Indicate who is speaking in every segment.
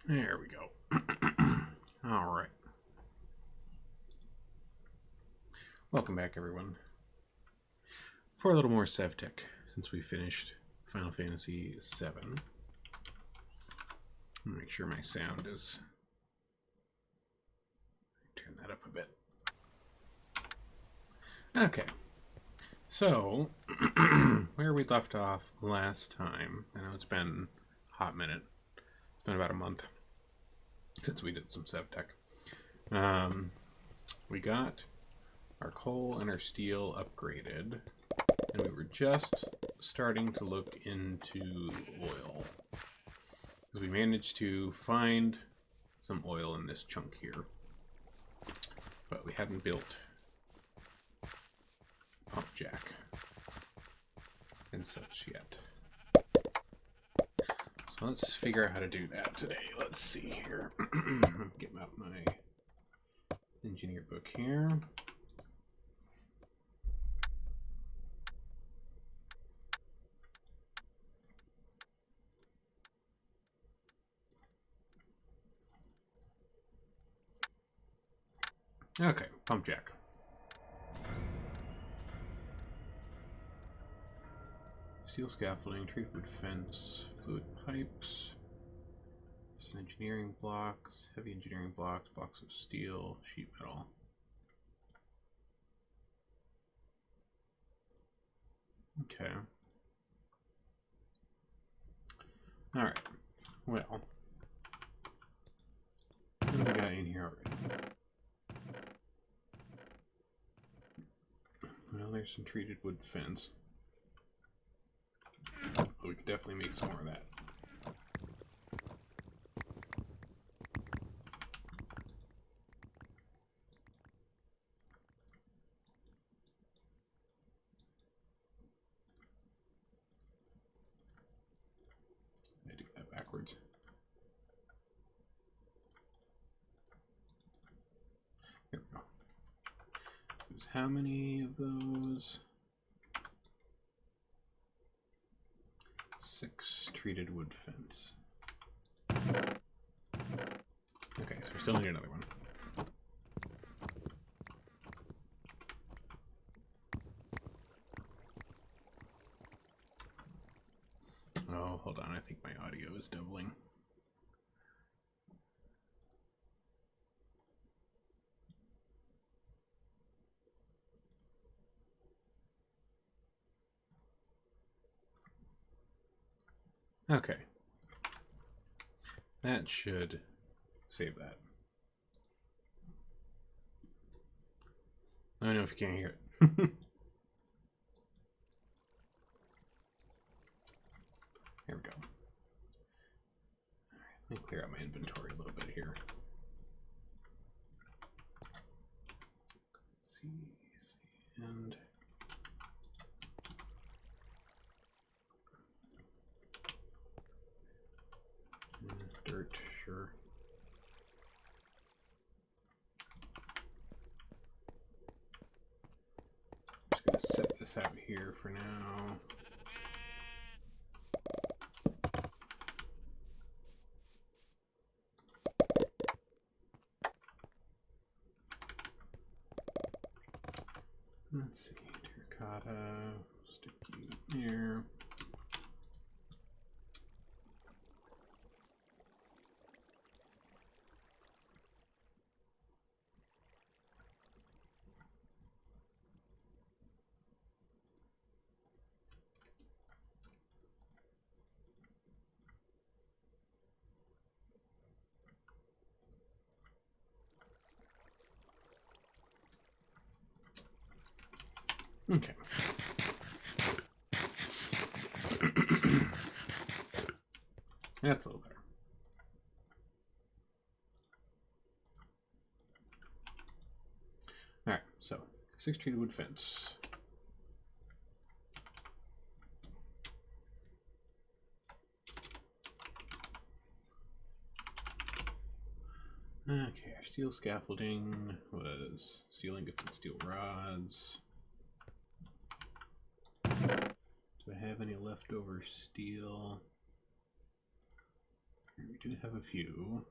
Speaker 1: There we go. All right. Welcome back, everyone, for a little more SevTech since we finished Final Fantasy VII. Make sure my sound is... Turn that up a bit. Okay. So, where we left off last time, I know it's been a hot minute. It's been about a month since we did some SevTech. We got our coal and our steel upgraded, and we were just starting to look into oil. Because we managed to find some oil in this chunk here, but we hadn't built pump jack and such yet. So let's figure out how to do that today. Let's see here. Get out my engineer book here. Okay, pump jack. Steel scaffolding, treated wood fence, fluid pipes, some engineering blocks, heavy engineering blocks, blocks of steel, sheet metal. Okay. Alright. Well, what do we got in here already? Well, there's some treated wood fence. But we could definitely make some more of that. I do that backwards. Here we go. There's how many of those? 6 treated wood fence. Okay, so we still need another one. Oh, hold on, I think my audio is doubling. Okay. That should save that. I don't know if you can't hear it. Here we go. All right, let me clear out my inventory a little bit here. Let's see, and dirt, sure. Just gonna set this out here for now. Let's see, terracotta, stick you there. Okay. That's a little better. Alright, so 6 treated wood fence. Okay, our steel scaffolding was steel ingots and steel rods. Do I have any leftover steel? We do have a few.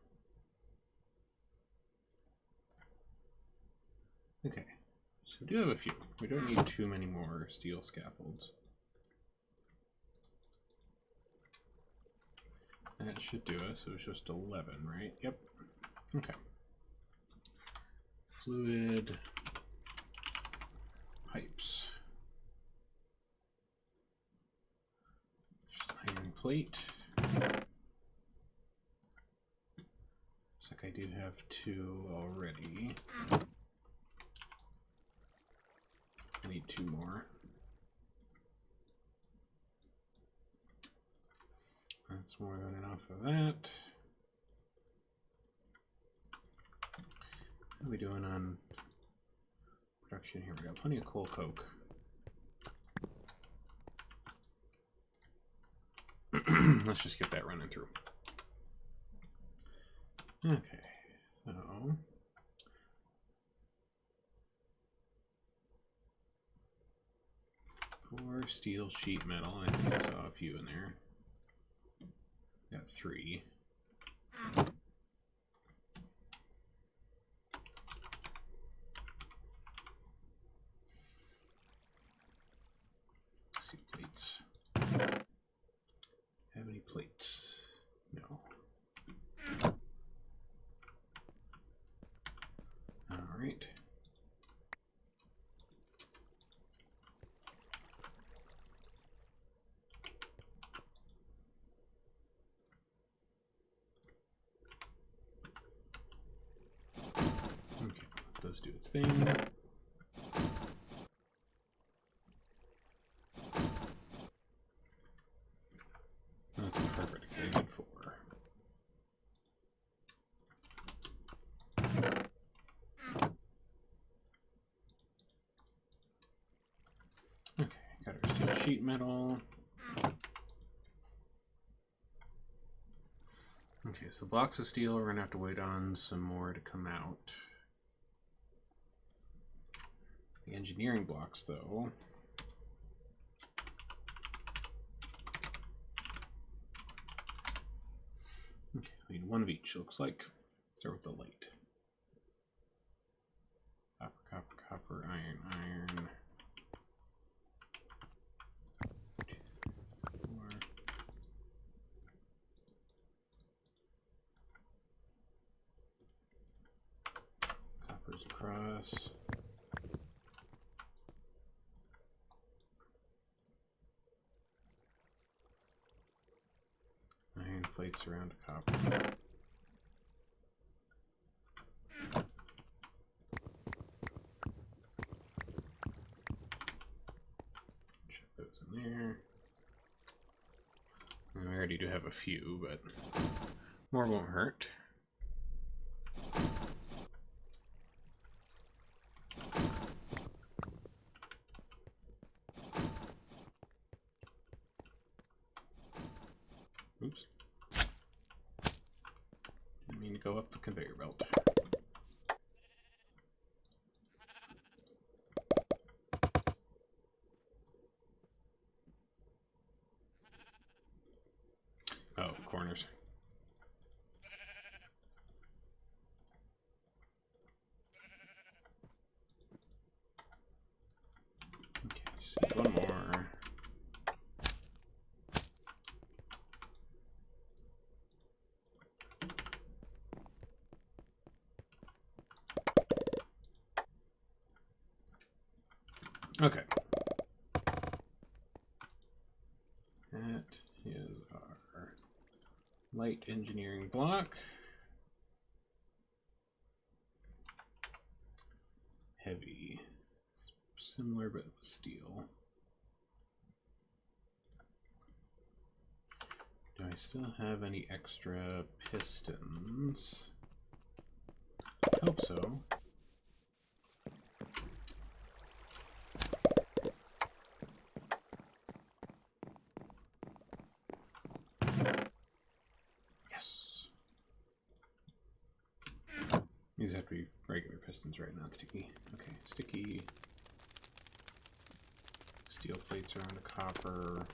Speaker 1: Okay, so we do have a few. We don't need too many more steel scaffolds. That should do us. It was just 11, right? Yep. Okay. Fluid pipes. Just iron plate. Looks like I do have 2 already. I need 2 more. That's more than enough of that. How are we doing on production here? We got plenty of coal coke. Let's just get that running through. Okay, so for steel sheet metal, I think I saw a few in there. Got 3. See plates. Have any plates? No. All right. Okay, let those do its thing. That's perfect. I need 4. Okay, got our steel sheet metal. Okay, so blocks of steel, we're gonna have to wait on some more to come out. The engineering blocks, though. Okay, we need 1 of each, looks like. Start with the light. Copper, copper, copper, iron, iron. 2, 4. Copper's across. Iron plates around a copper. Check those in there. And we already do have a few, but more won't hurt. Oops. Didn't mean to go up the conveyor belt. Oh, corners. Okay, just need 1 more. Okay. That is our light engineering block. Heavy. Similar but steel. Do I still have any extra pistons? I hope so. Yes. These have to be regular pistons, right? Not sticky. Okay, sticky. Steel plates around the copper.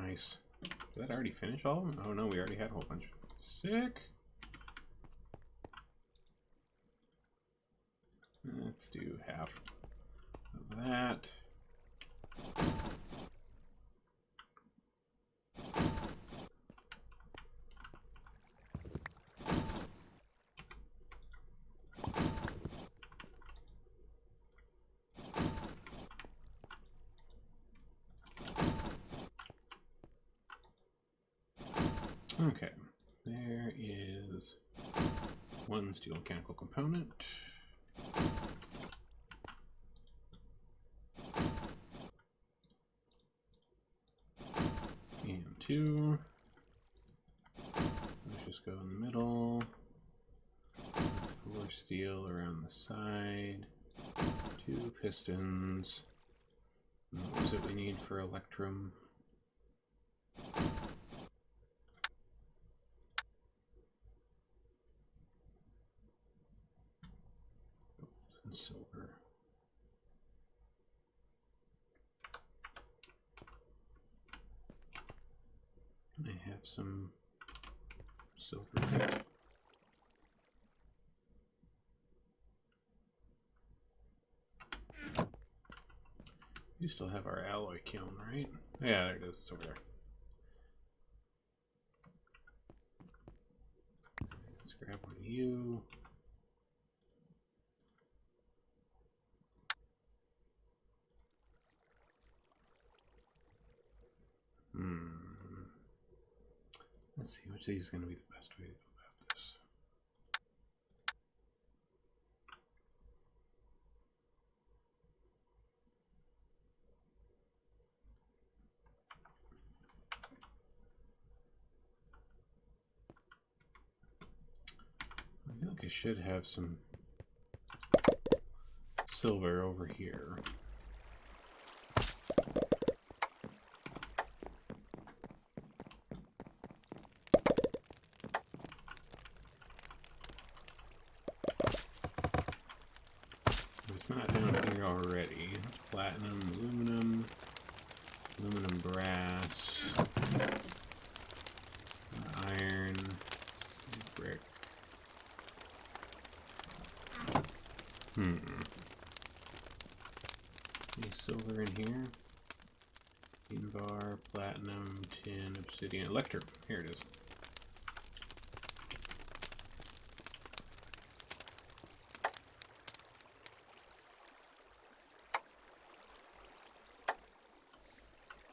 Speaker 1: Nice. Did that already finish all of them? Oh no, we already had a whole bunch. Sick. Let's do half of that. Okay, there is one steel mechanical component. And two. Let's just go in the middle. 4 steel around the side. 2 pistons. And what was it we need for electrum? And silver. I have some silver. You still have our alloy kiln, right? Yeah, there it is. It's over there. Let's grab one of you. Let's see which of these is going to be the best way to go about this. I feel like I should have some silver over here. It's not down here already. Platinum, aluminum, brass, iron, brick. Any silver in here? Invar, platinum, tin, obsidian, electrum. Here it is.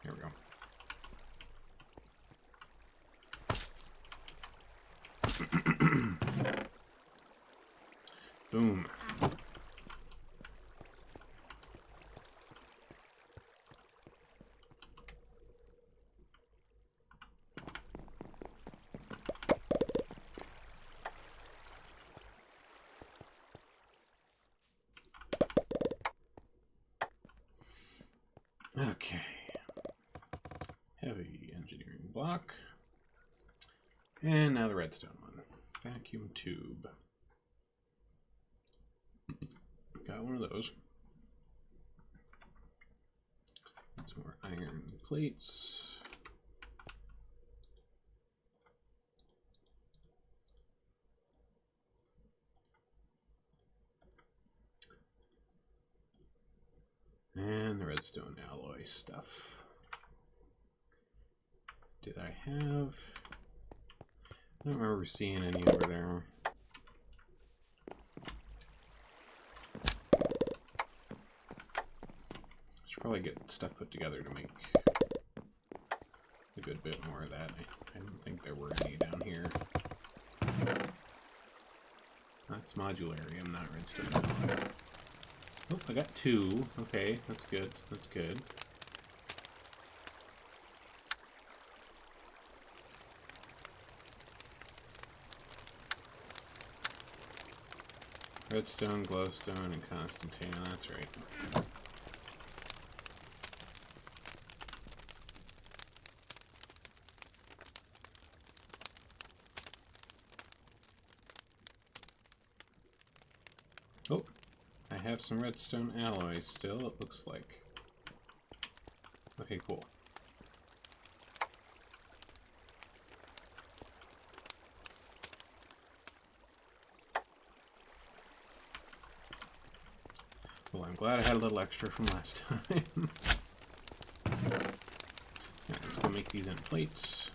Speaker 1: There we go. Boom. Okay. Heavy engineering block. And now the redstone one. Vacuum tube. Got one of those. Some more iron plates. And the redstone alloy stuff. Did I have? I don't remember seeing any over there. Should probably get stuff put together to make a good bit more of that. I don't think there were any down here. That's modularium, not redstone alloy. Oh, I got 2. Okay, that's good. That's good. Redstone, glowstone, and Constantine. That's right. Oh, I have some redstone alloys still, it looks like. Okay, cool. Well, I'm glad I had a little extra from last time. Alright, let's go make these in plates.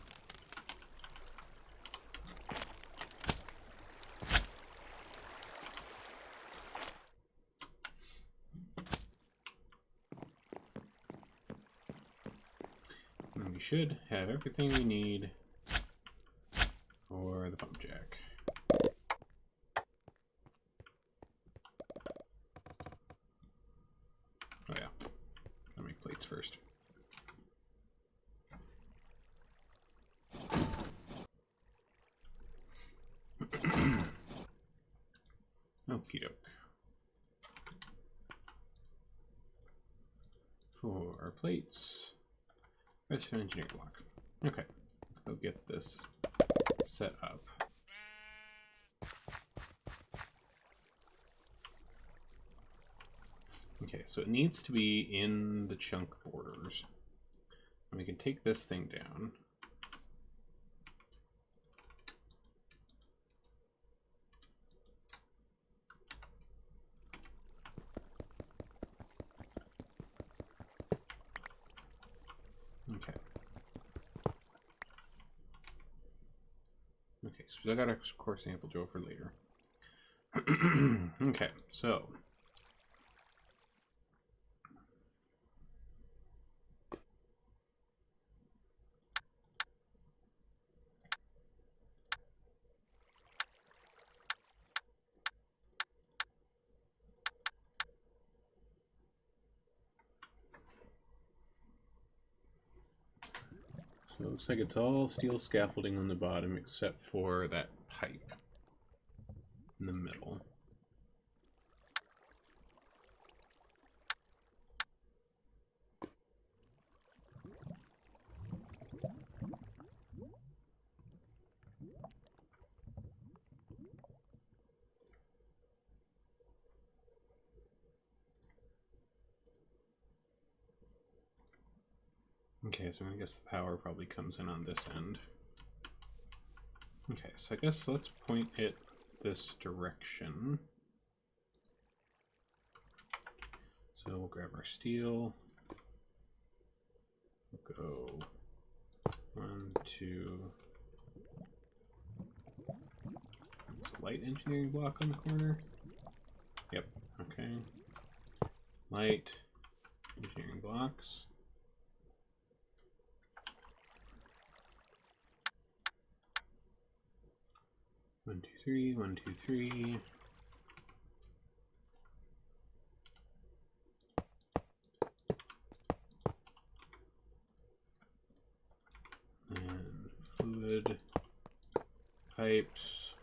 Speaker 1: And we should have everything we need for the pump jack. Oh yeah, I'll make plates first. Okie doke. For our plates, redstone engineering block. Okay, let's go get this set up. Okay, so it needs to be in the chunk borders. And we can take this thing down. Okay. Okay, so I got a core sample Joe for later. Okay, so it looks like it's all steel scaffolding on the bottom except for that pipe in the middle. Okay, so I guess the power probably comes in on this end. Okay, so I guess let's point it this direction. So we'll grab our steel. We'll go 1, 2. It's a light engineering block on the corner. Yep, okay. Light engineering blocks. 1, 2, 3, 1, 2, 3. And fluid pipes.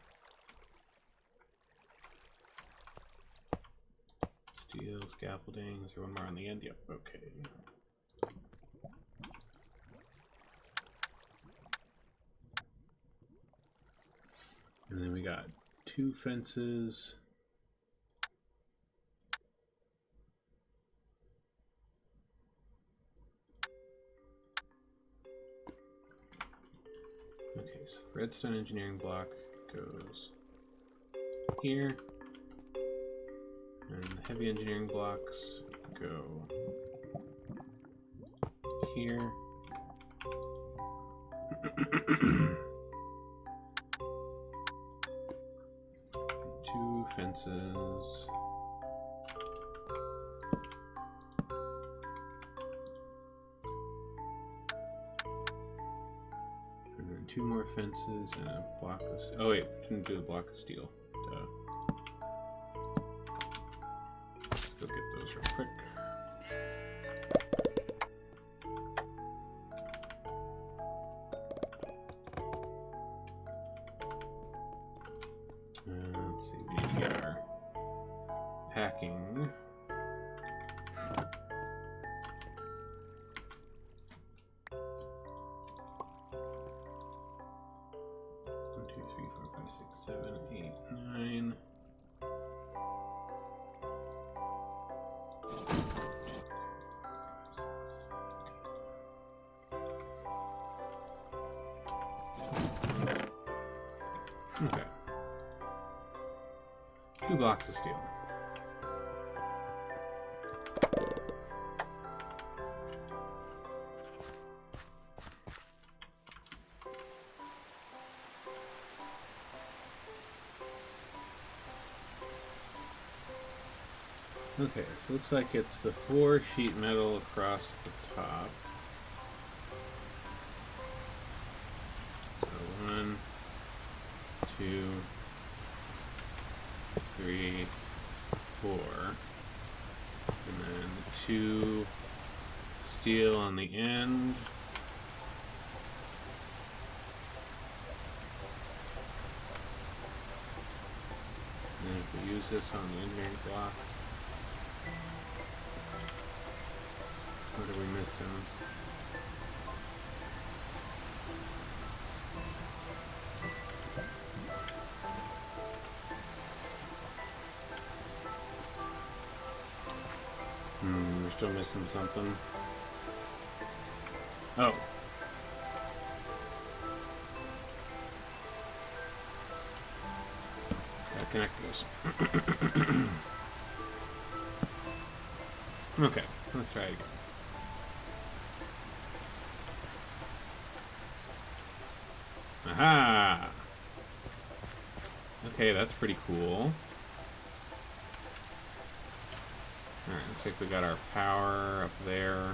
Speaker 1: Steel scaffolding. Is there one more on the end? Yep, okay. And then we got 2 fences. Okay, so the redstone engineering block goes here. And the heavy engineering blocks go here. Two fences. And then 2 more fences and a block of... Oh wait, didn't do a block of steel. Duh. Let's go get those real quick. Let's see, we need to get our packing. One, 2, 3, 4, 5, 6, 7, 8, 9. Okay. 2 blocks of steel. Okay, so it looks like it's the 4 sheet metal across the top. So 1, 2, 3, 4. And then 2 steel on the end. And if we use this on the engineering block, what are we missing? We're still missing something. Oh. Gotta connect this. Okay, let's try it again. Aha! Okay, that's pretty cool. Alright, looks like we got our power up there.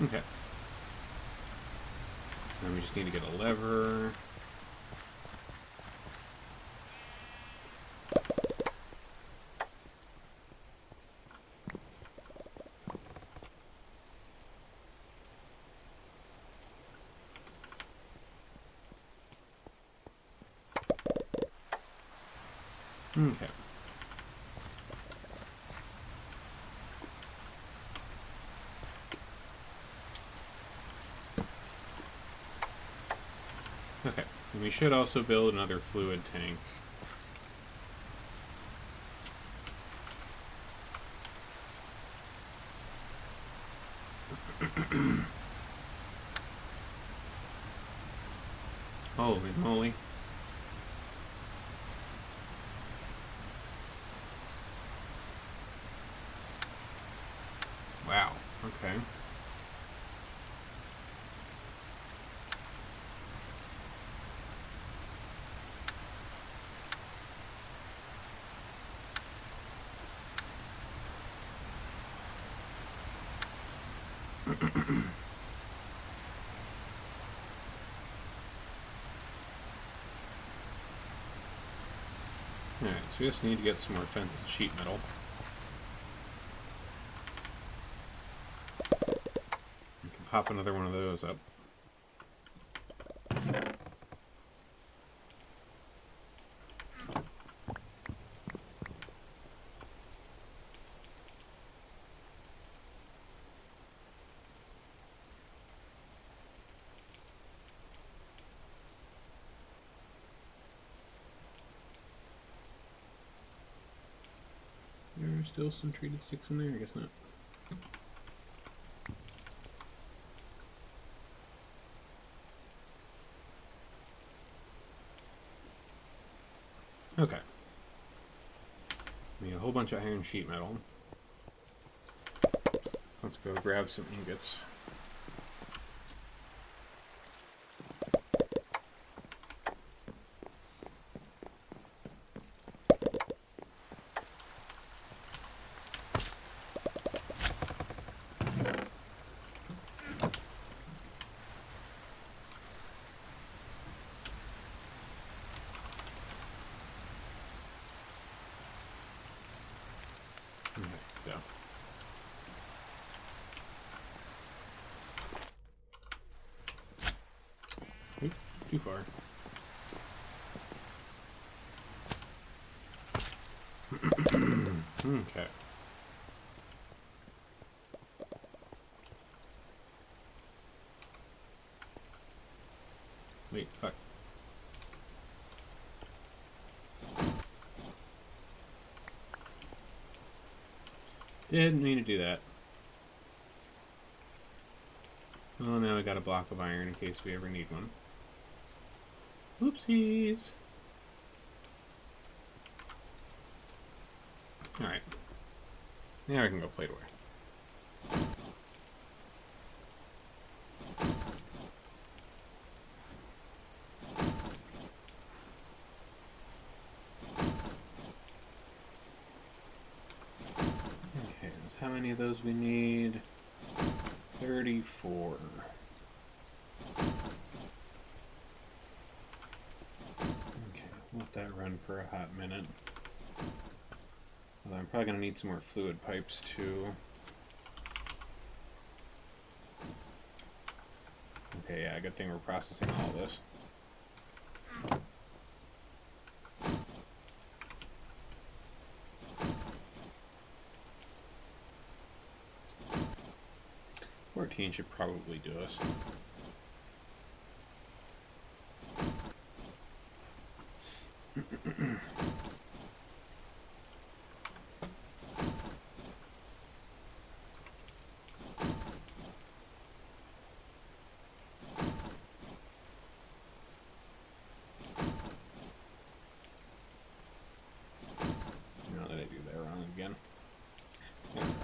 Speaker 1: Okay. Then we just need to get a lever. Okay. Okay. And we should also build another fluid tank. Holy moly. Wow. Okay. Alright, so we just need to get some more fenced sheet metal. We can pop another one of those up. There's still some treated sticks in there? I guess not. Okay. We need a whole bunch of iron sheet metal. Let's go grab some ingots. Okay, go. Oop, too far. Okay. Wait, fuck. Didn't mean to do that. Well, now we got a block of iron in case we ever need one. Oopsies! Alright. Now I can go play away. many of those we need? 34. Okay, let that run for a hot minute. Although I'm probably going to need some more fluid pipes too. Okay, yeah, good thing we're processing all this. $14 should probably do us. Now that I do that wrong again. There we go.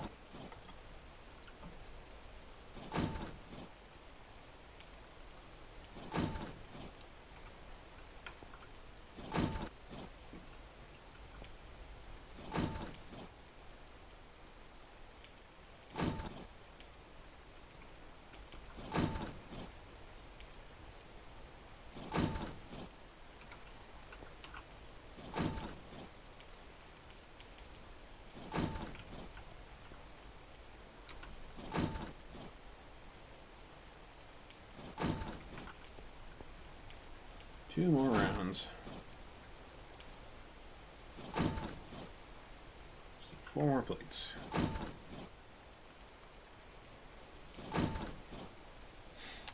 Speaker 1: Two more rounds. Four more plates.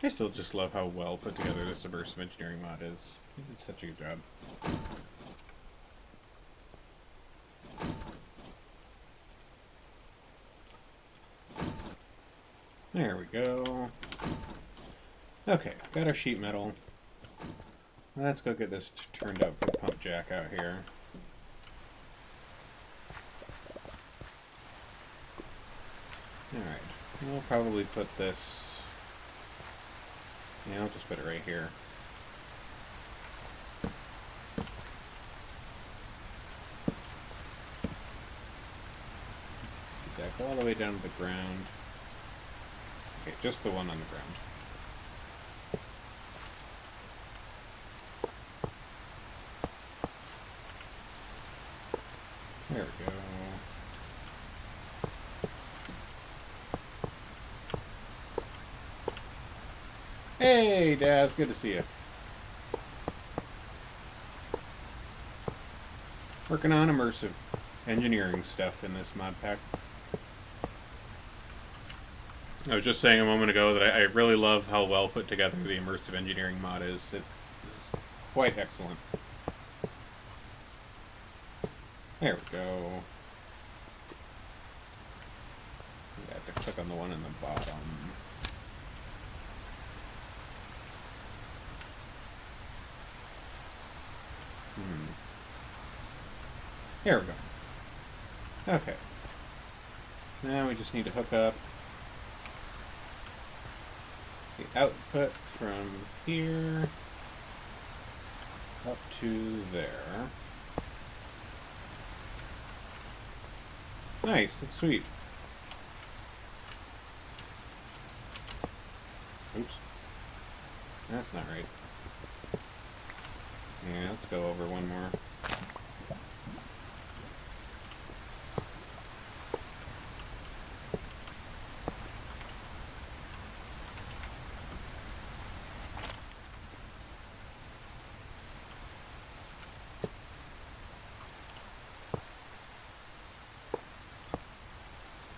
Speaker 1: I still just love how well put together this Immersive Engineering mod is. I think it's such a good job. There we go. Okay, got our sheet metal. Let's go get this turned up for the pump jack out here. Alright, we'll probably put this... Yeah, I'll just put it right here. Jack all the way down to the ground. Okay, just the one on the ground. There we go. Hey, Daz, good to see you. Working on immersive engineering stuff in this mod pack. I was just saying a moment ago that I really love how well put together the immersive engineering mod is. It is quite excellent. There we go. I have to click on the one in the bottom. There we go. Okay. Now we just need to hook up the output from here up to there. Nice, that's sweet. Oops. That's not right. Yeah, let's go over one more.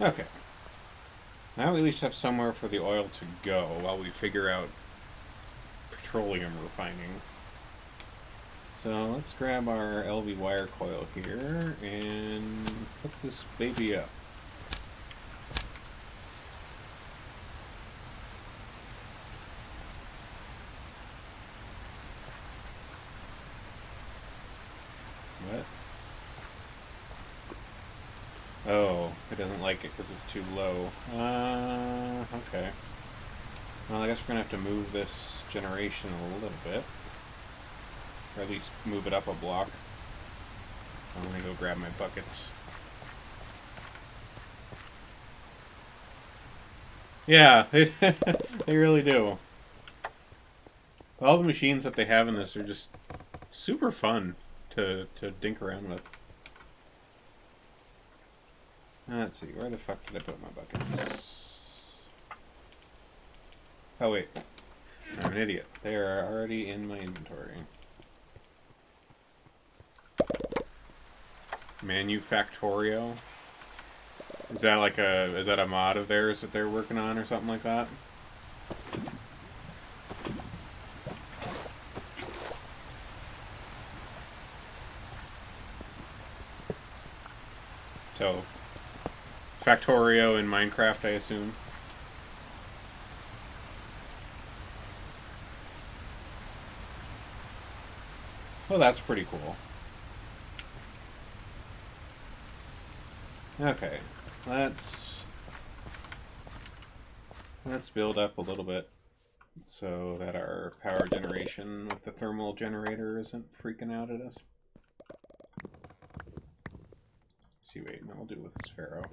Speaker 1: Okay. Now we at least have somewhere for the oil to go while we figure out petroleum refining. So let's grab our LV wire coil here and hook this baby up. What? Oh, it doesn't like it because it's too low. Okay. Well, I guess we're going to have to move this generation a little bit. Or at least move it up a block. I'm going to go grab my buckets. Yeah, they, they really do. All the machines that they have in this are just super fun to dink around with. Let's see, where the fuck did I put my buckets? Oh wait, I'm an idiot. They are already in my inventory. Manufactorio? Is that like is that a mod of theirs that they're working on or something like that? So, Factorio in Minecraft, I assume. Well, that's pretty cool. Okay, let's build up a little bit so that our power generation with the thermal generator isn't freaking out at us. See, wait, no, we'll do it with this Pharaoh.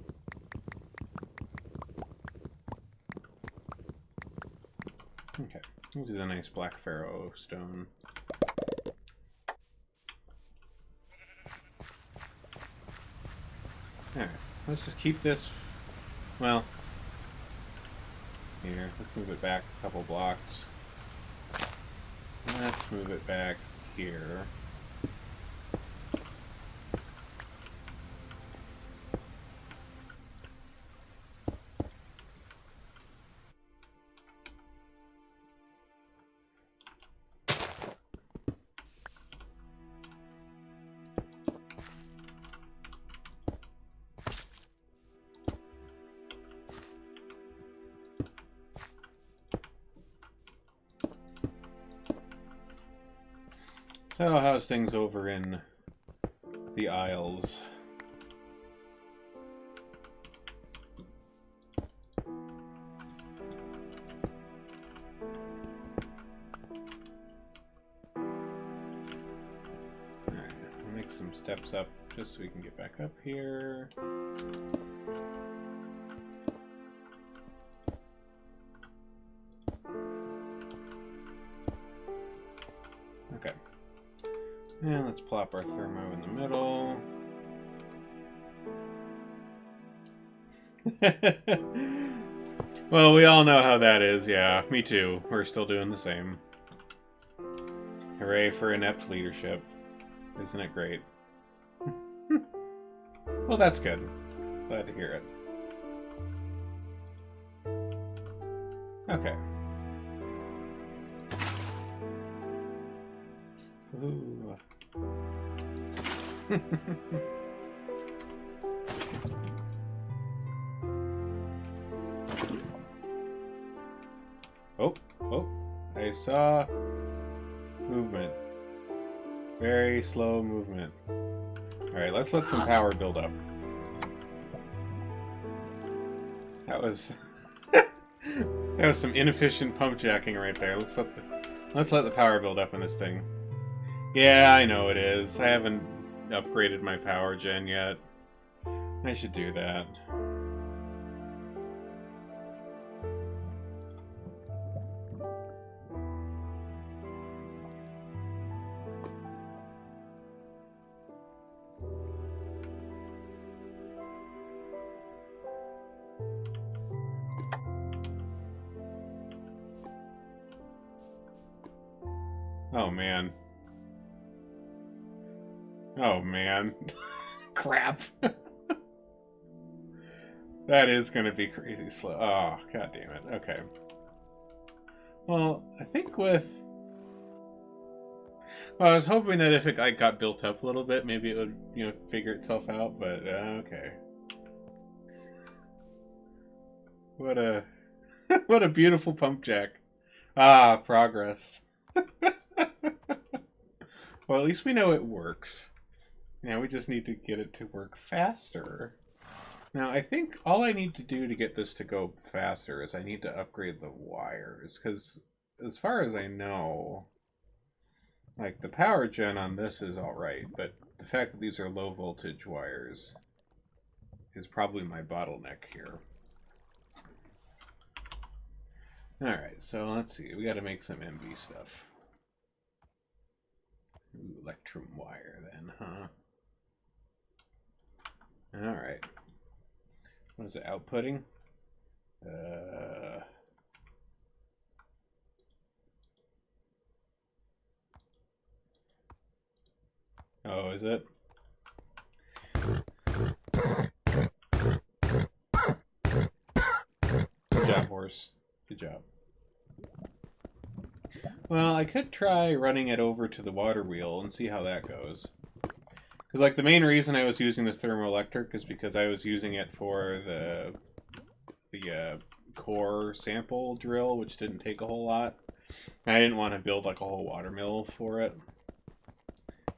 Speaker 1: Okay, we'll do the nice black Pharaoh stone. Alright, let's just keep this, well, here, let's move it back a couple blocks. Let's move it back here. So, how's things over in the Isles? Alright, I'll make some steps up just so we can get back up here. Okay. And let's plop our thermo in the middle. Well, we all know how that is, yeah. Me too. We're still doing the same. Hooray for inept leadership. Isn't it great? Well, that's good. Glad to hear it. Okay. Ooh. Oh, I saw movement. Very slow movement. Alright, let's let some power build up. That was that was some inefficient pump jacking right there. Let's let the power build up in this thing. Yeah, I know it is. I haven't upgraded my power gen yet. I should do that. Oh man. Oh man. Crap. That is gonna be crazy slow. Oh, god damn it. Okay. Well, I think with... Well, I was hoping that if it got built up a little bit, maybe it would, figure itself out, but okay. What a... what a beautiful pump jack. Ah, progress. Well, at least we know it works. Now we just need to get it to work faster. Now, I think all I need to do to get this to go faster is I need to upgrade the wires, because as far as I know, like, the power gen on this is alright, but the fact that these are low voltage wires is probably my bottleneck here. Alright, so let's see. We got to make some MB stuff. Ooh, electrum wire then, huh? Alright. What is it, outputting? Oh, is it? Good job, horse. Good job. Well, I could try running it over to the water wheel and see how that goes. Because, like, the main reason I was using this thermoelectric is because I was using it for the core sample drill, which didn't take a whole lot. And I didn't want to build, like, a whole water mill for it.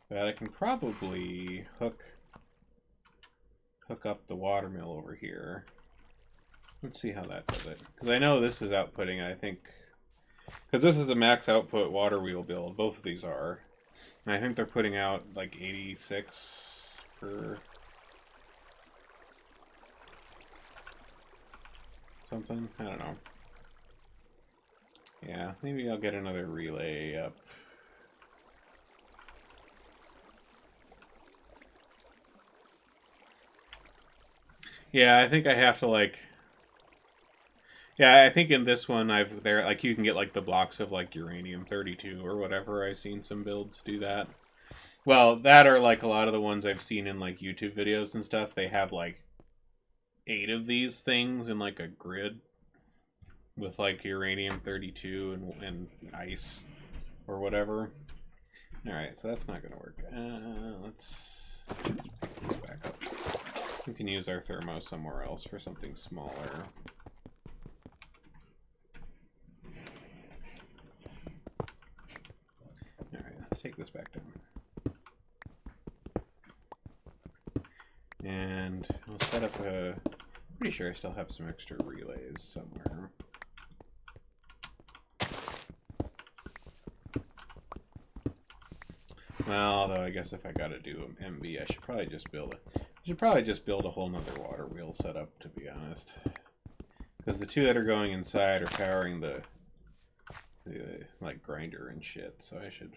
Speaker 1: But I can probably hook up the water mill over here. Let's see how that does it. Because I know this is outputting, I think... Because this is a max output water wheel build. Both of these are. And I think they're putting out like 86 per... something? I don't know. Yeah, maybe I'll get another relay up. Yeah, I think I have to like... Yeah, I think in this one like you can get like the blocks of like uranium-32 or whatever. I've seen some builds do that. Well, that are like a lot of the ones I've seen in like YouTube videos and stuff. They have like 8 of these things in like a grid with like uranium-32 and ice or whatever. Alright, so that's not going to work. Let's pick this back up. We can use our thermo somewhere else for something smaller. Alright, let's take this back down. And we'll set up a... Pretty sure I still have some extra relays somewhere. Well, although I guess if I gotta do an MB, I should probably just build a whole nother water wheel setup, to be honest. Because the 2 that are going inside are powering the like grinder and shit. So I should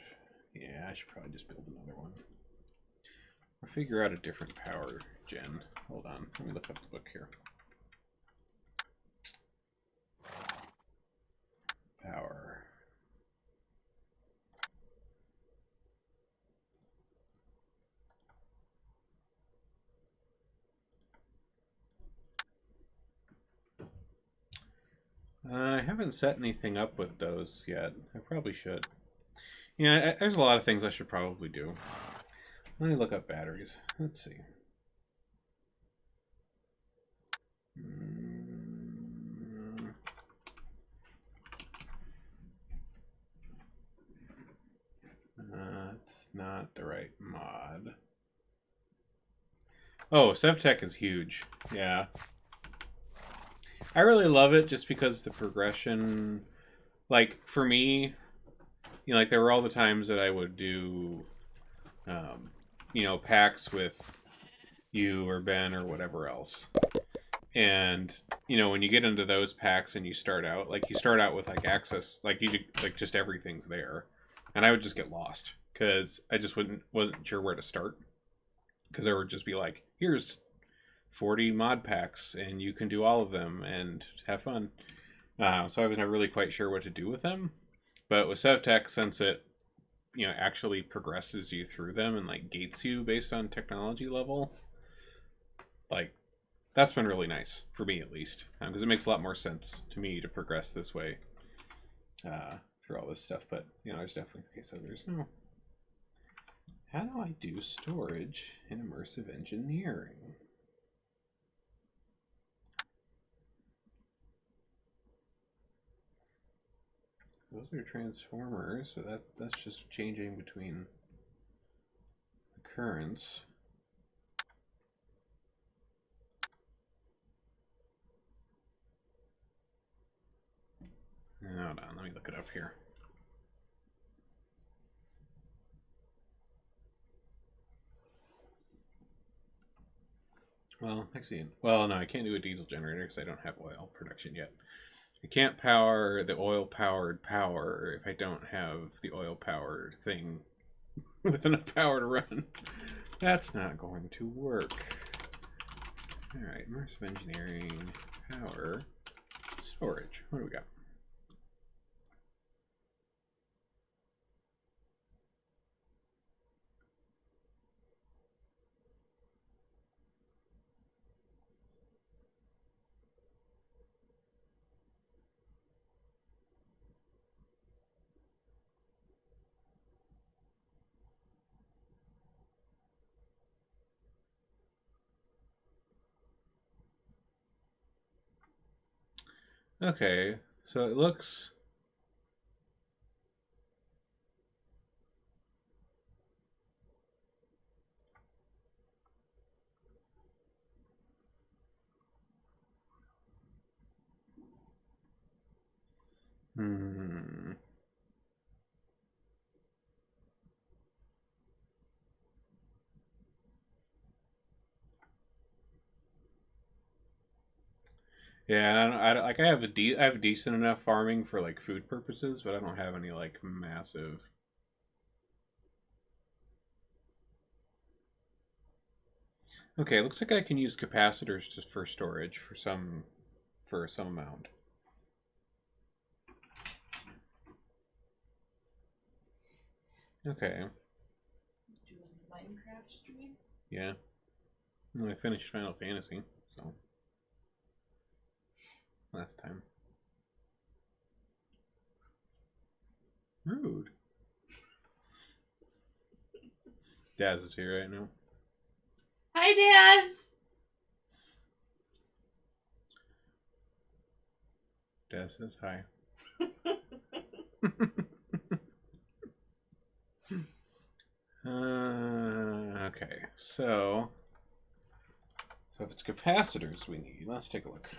Speaker 1: probably just build another one. Or figure out a different power gen. Hold on, let me look up the book here. Power. I haven't set anything up with those yet. I probably should. Yeah, there's a lot of things I should probably do. Let me look up batteries. Let's see. It's not the right mod. Oh, SevTech is huge. Yeah. I really love it just because the progression, like, for me, you know, like, there were all the times that I would do, you know, packs with you or Ben or whatever else. And, you know, when you get into those packs and you start out with, like, access, like, like, just everything's there. And I would just get lost because I just wasn't sure where to start. Because there would just be like, here's 40 mod packs and you can do all of them and have fun. So I was never really quite sure what to do with them. But with SevTech, since it, you know, actually progresses you through them and like gates you based on technology level, like, that's been really nice for me, at least, because it makes a lot more sense to me to progress this way for all this stuff. But, you know, there's definitely... Okay, so there's no... How do I do storage in immersive engineering? Those are transformers, so that's just changing between the currents. Hold on, let me look it up here. Well, actually, well, no, I can't do a diesel generator because I don't have oil production yet. I can't power the oil-powered power if I don't have the oil-powered thing with enough power to run. That's not going to work. Alright, immersive engineering, power, storage. What do we got? Okay, so it looks... Hmm... Yeah, like I have I have decent enough farming for like food purposes, but I don't have any like massive. Okay, looks like I can use capacitors just for storage for some amount. Okay.
Speaker 2: Doing Minecraft stream?
Speaker 1: Yeah. Well, I finished Final Fantasy, so last time. Rude. Daz is here right now.
Speaker 2: Hi, Daz!
Speaker 1: Daz says hi. Okay, so if it's capacitors we need, let's take a look.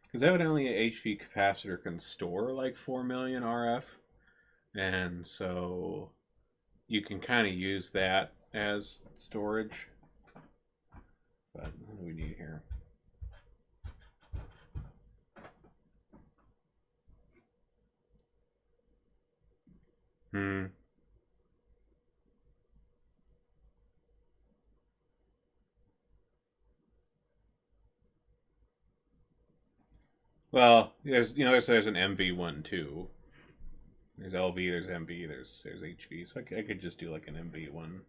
Speaker 1: Because evidently a HV capacitor can store like 4 million RF, and so you can kind of use that as storage. But what do we need here? Well, there's there's an MV1 too. There's LV, there's MV, there's HV. So I could just do like an MV1.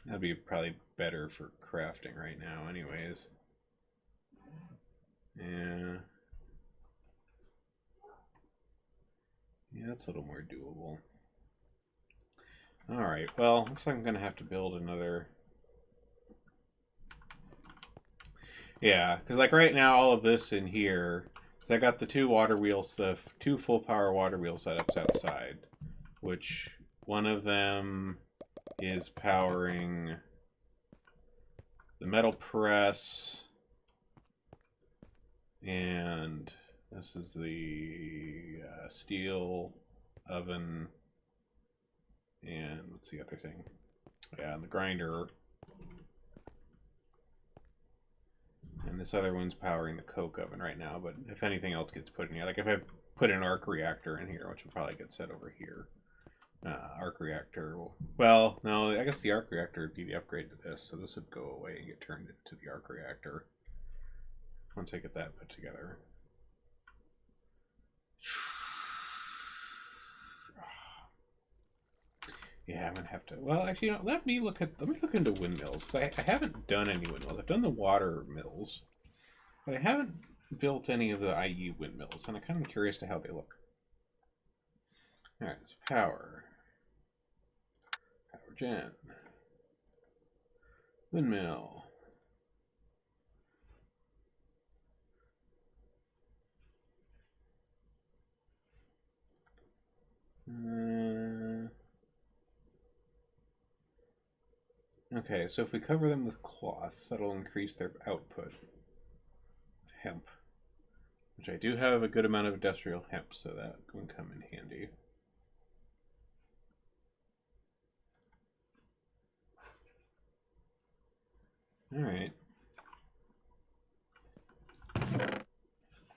Speaker 1: That'd be probably better for crafting right now, anyways. Yeah. Yeah, that's a little more doable. Alright, well, looks like I'm going to have to build another... Yeah, because like right now, all of this in here, because I got the two water wheels, the two full power water wheel setups outside, which one of them is powering the metal press, and this is the steel oven, and what's the other thing? Yeah, and the grinder. And this other one's powering the coke oven right now, but if anything else gets put in here, like if I put an arc reactor in here, which will probably get set over here, arc reactor will, well, no, I guess the arc reactor would be the upgrade to this, so this would go away and get turned into the arc reactor once I get that put together. Yeah, I'm gonna have to. Well, actually, let me look into windmills, because I haven't done any windmills. I've done the water mills, but I haven't built any of the IE windmills, and I'm kind of curious to how they look. All right, so power gen, windmill. Okay, so if we cover them with cloth, that'll increase their output. Hemp, which I do have a good amount of industrial hemp, so that can come in handy. Alright.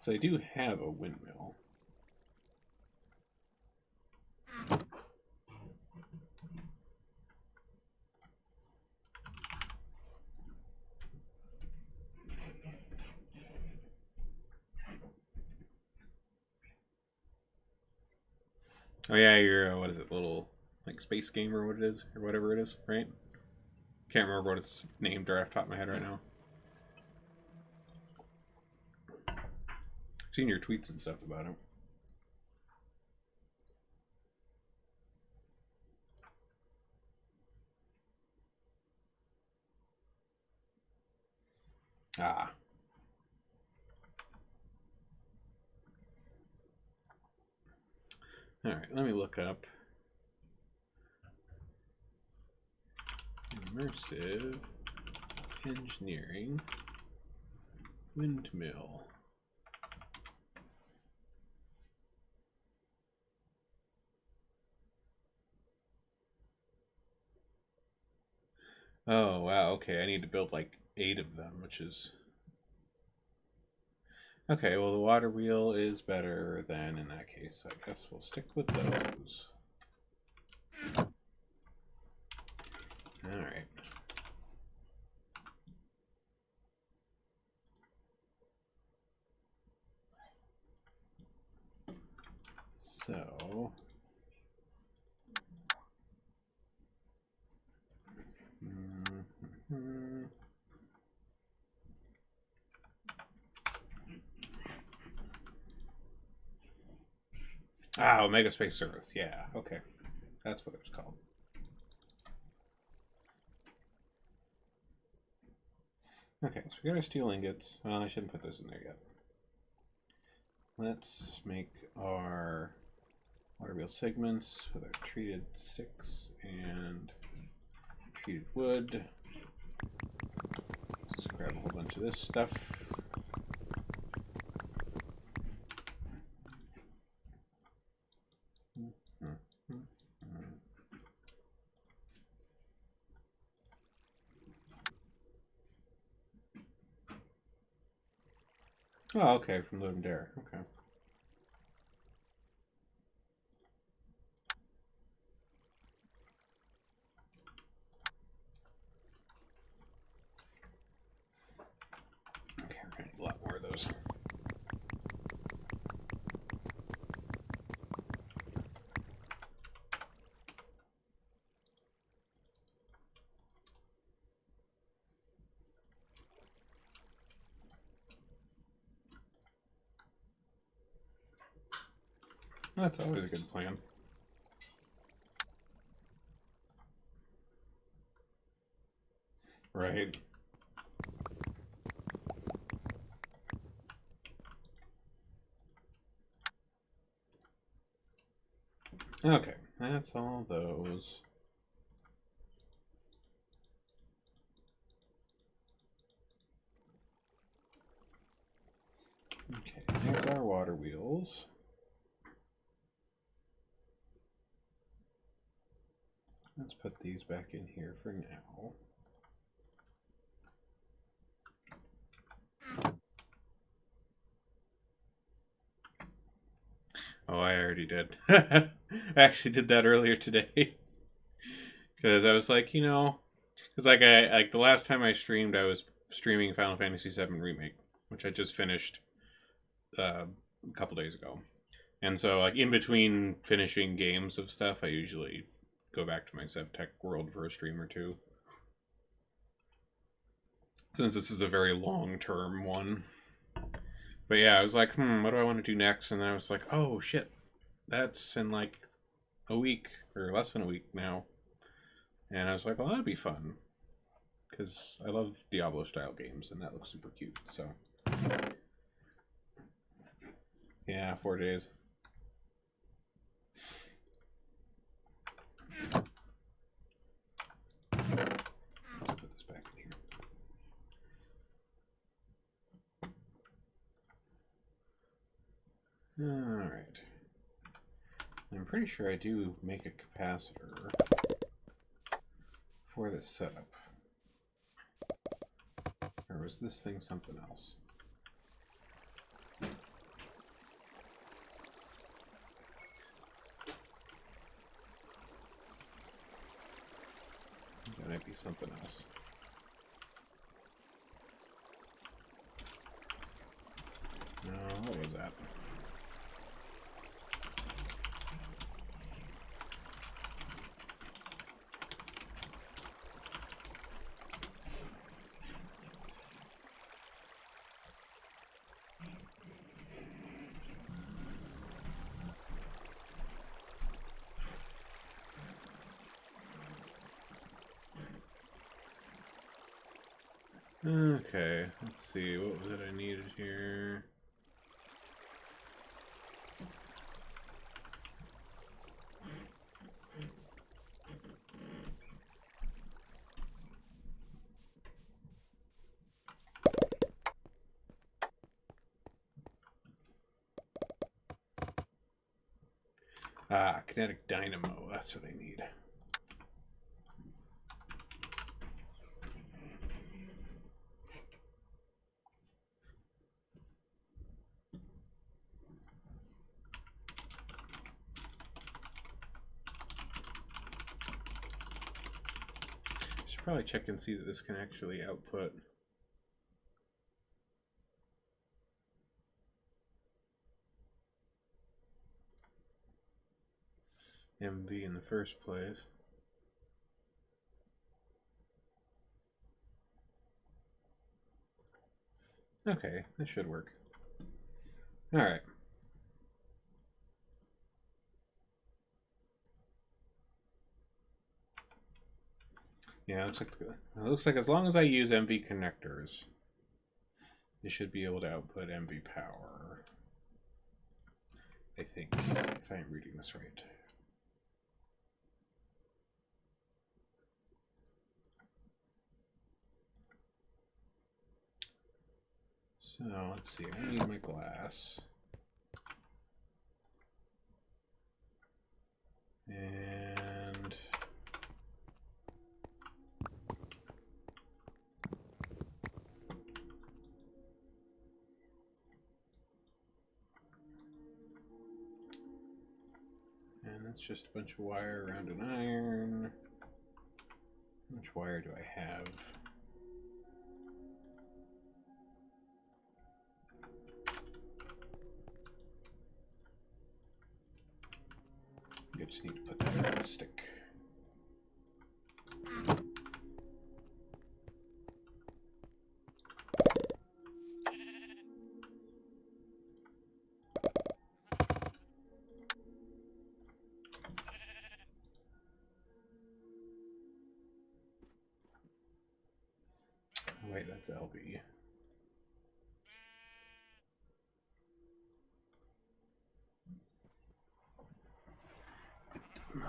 Speaker 1: So I do have a windmill. Oh yeah, you're what is it, little like space game or what it is or whatever it is, right? Can't remember what it's named right off the top of my head right now. I've seen your tweets and stuff about it. Ah. Alright, let me look up Immersive Engineering Windmill. Oh, wow, okay, I need to build like 8 of them, which is... Okay, well the water wheel is better than in that case. I guess we'll stick with those. Alright. So... Ah, Omega Space Service. Yeah, okay. That's what it was called. Okay, so we got our steel ingots. Well, I shouldn't put those in there yet. Let's make our water wheel segments with our treated sticks and treated wood. Let's grab a whole bunch of this stuff. Oh, okay, from Load and Dare. Okay. Okay, we're gonna need a lot more of those. That's always a good plan. Right. Okay, that's all those. Okay, here's our water wheels. Let's put these back in here for now. Oh, I already did. I actually did that earlier today. Because I was like, you know, because like the last time I streamed, I was streaming Final Fantasy VII Remake, which I just finished a couple days ago. And so, like, in between finishing games of stuff, I usually go back to my SevTech world for a stream or two. Since this is a very long-term one. But yeah, I was like, what do I want to do next? And then I was like, oh, shit. That's in, like, a week, or less than a week now. And I was like, well, that'd be fun. Because I love Diablo-style games, and that looks super cute, so... Yeah, 4 days. Put this back in here. Alright. I'm pretty sure I do make a capacitor for this setup. Or was this thing something else? That might be something else. No, what was that? Okay, let's see, what was it I needed here? Ah, kinetic dynamo, that's what I need. Should probably check and see that this can actually output. MV in the first place. Okay, this should work. Alright. Yeah, it looks like as long as I use MV connectors, you should be able to output MV power. I think, if I'm reading this right. So, let's see, I need my glass. And that's just a bunch of wire around an iron. How much wire do I have? I just need to put that on the stick. Wait, that's LB.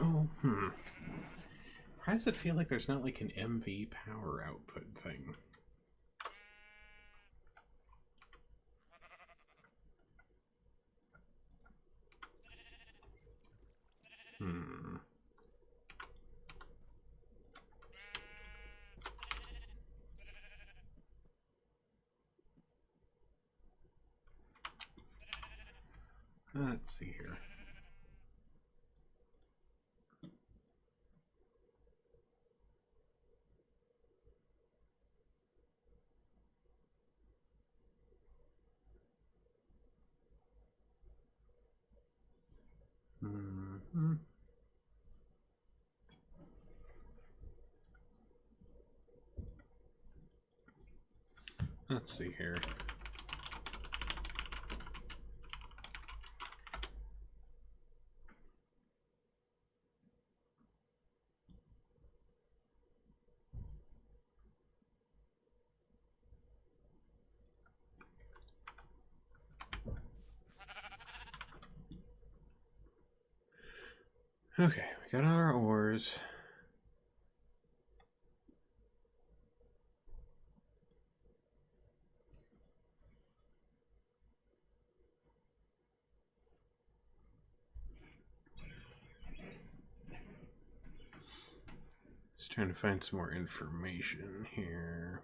Speaker 1: Oh, Why does it feel like there's not like an MV power output thing? Let's see here. Let's see here. Okay, we got our ores. Just trying to find some more information here.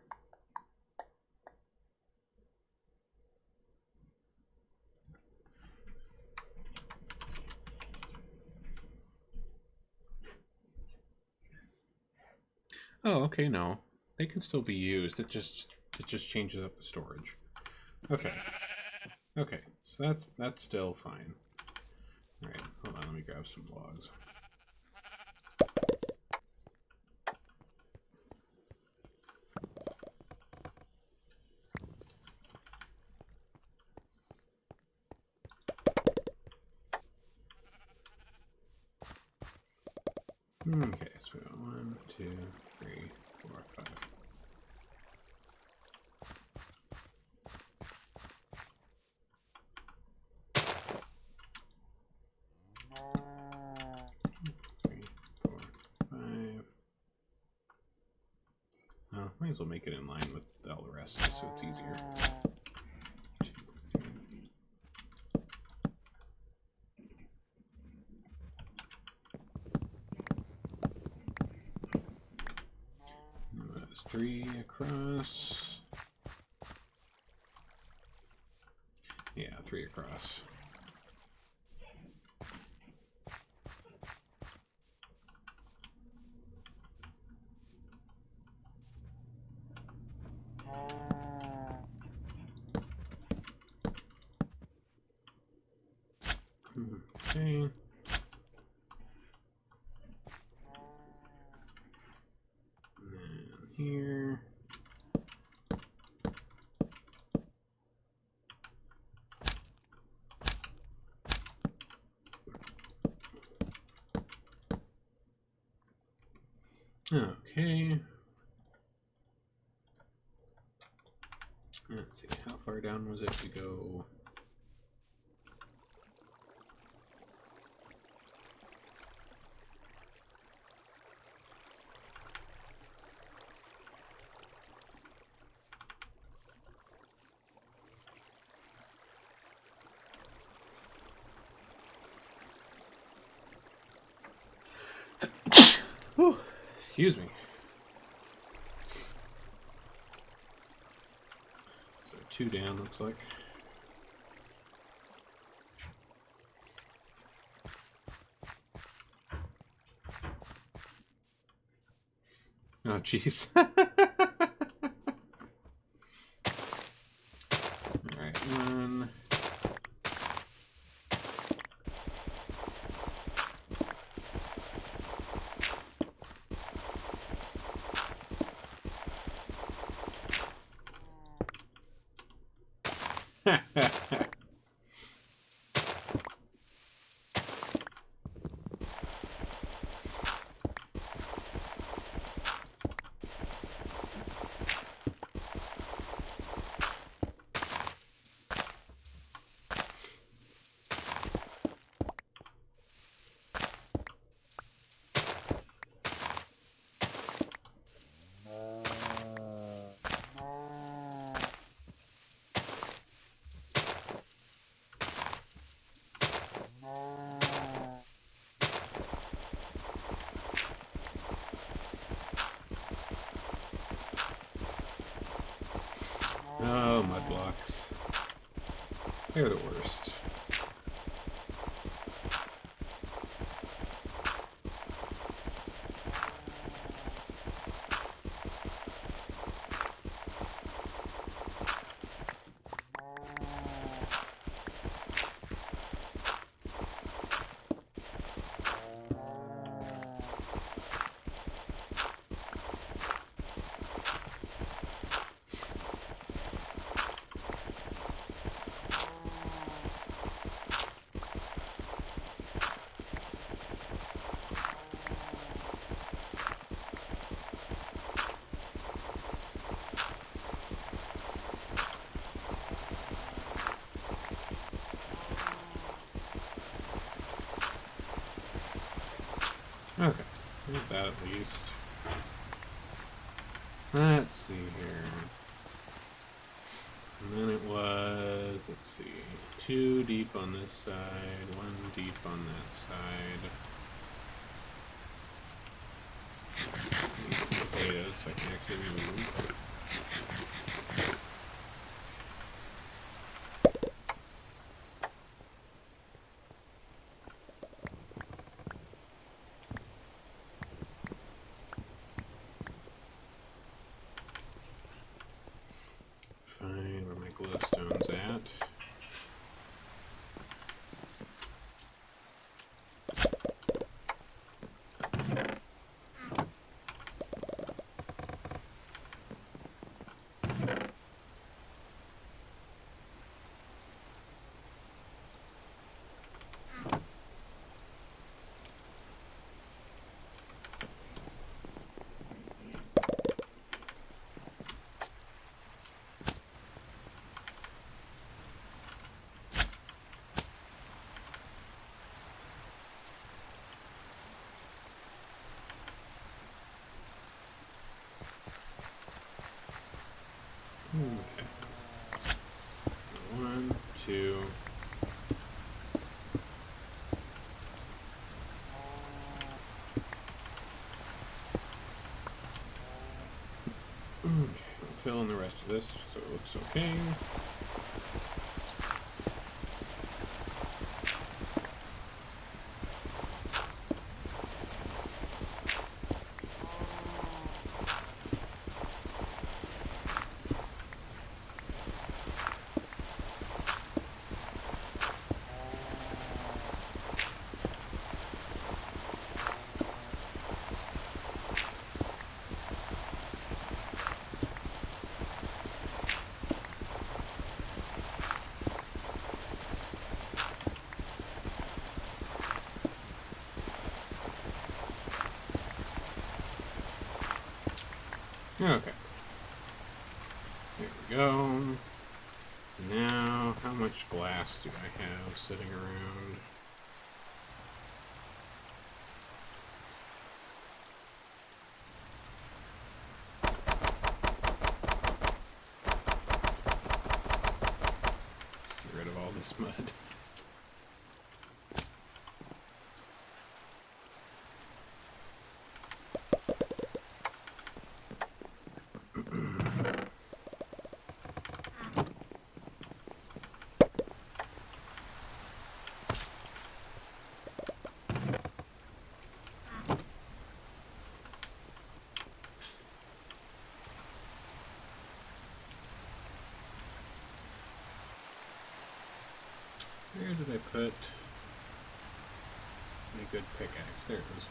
Speaker 1: Oh, okay, no. They can still be used. It just changes up the storage. Okay. Okay, so that's still fine. Alright, hold on, let me grab some logs. Okay, so we got 1, 2, 3, 4, 5. Three, 4, 5. Might as well make it in line with all the rest so it's easier. 2, 3. That's 3 across. Yeah, 3 across. Okay. And then here. Okay. Let's see, how far down was it to go? Whew, excuse me. So 2 down, looks like. Oh, jeez. Alright, 1. Oh, mud blocks. They're the worst. Okay, there's that at least. Let's see here. And then it was, let's see, 2 deep on this side, 1 deep on that side. Need some potatoes so I can actually move. Okay. 1, 2. Okay, we'll fill in the rest of this so it looks okay. Okay. There we go. Now, how much glass do I have sitting around? Let's get rid of all this mud. Where did I put my good pickaxe? There it is.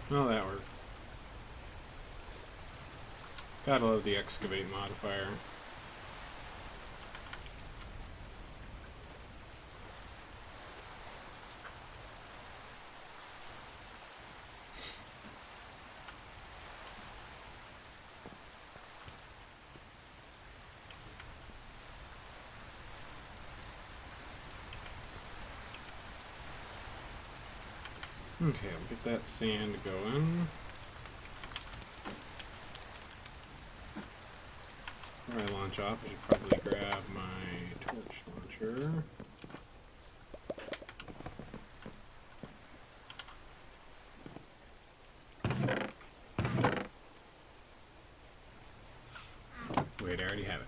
Speaker 1: Oh, that worked. Gotta love the excavate modifier. Okay, we'll get that sand going. Before I launch off, I should probably grab my torch launcher. Wait, I already have it.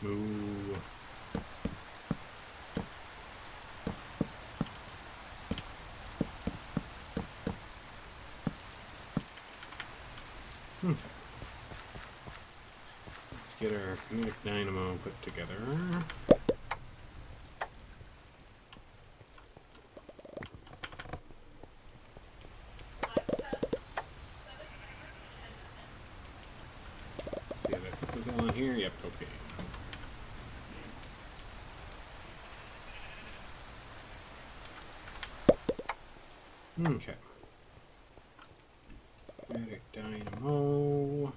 Speaker 1: Moo. Okay. Let's get our kinetic dynamo put together. See if I put this all in here? Yep, okay. Okay. Kinetic dynamo.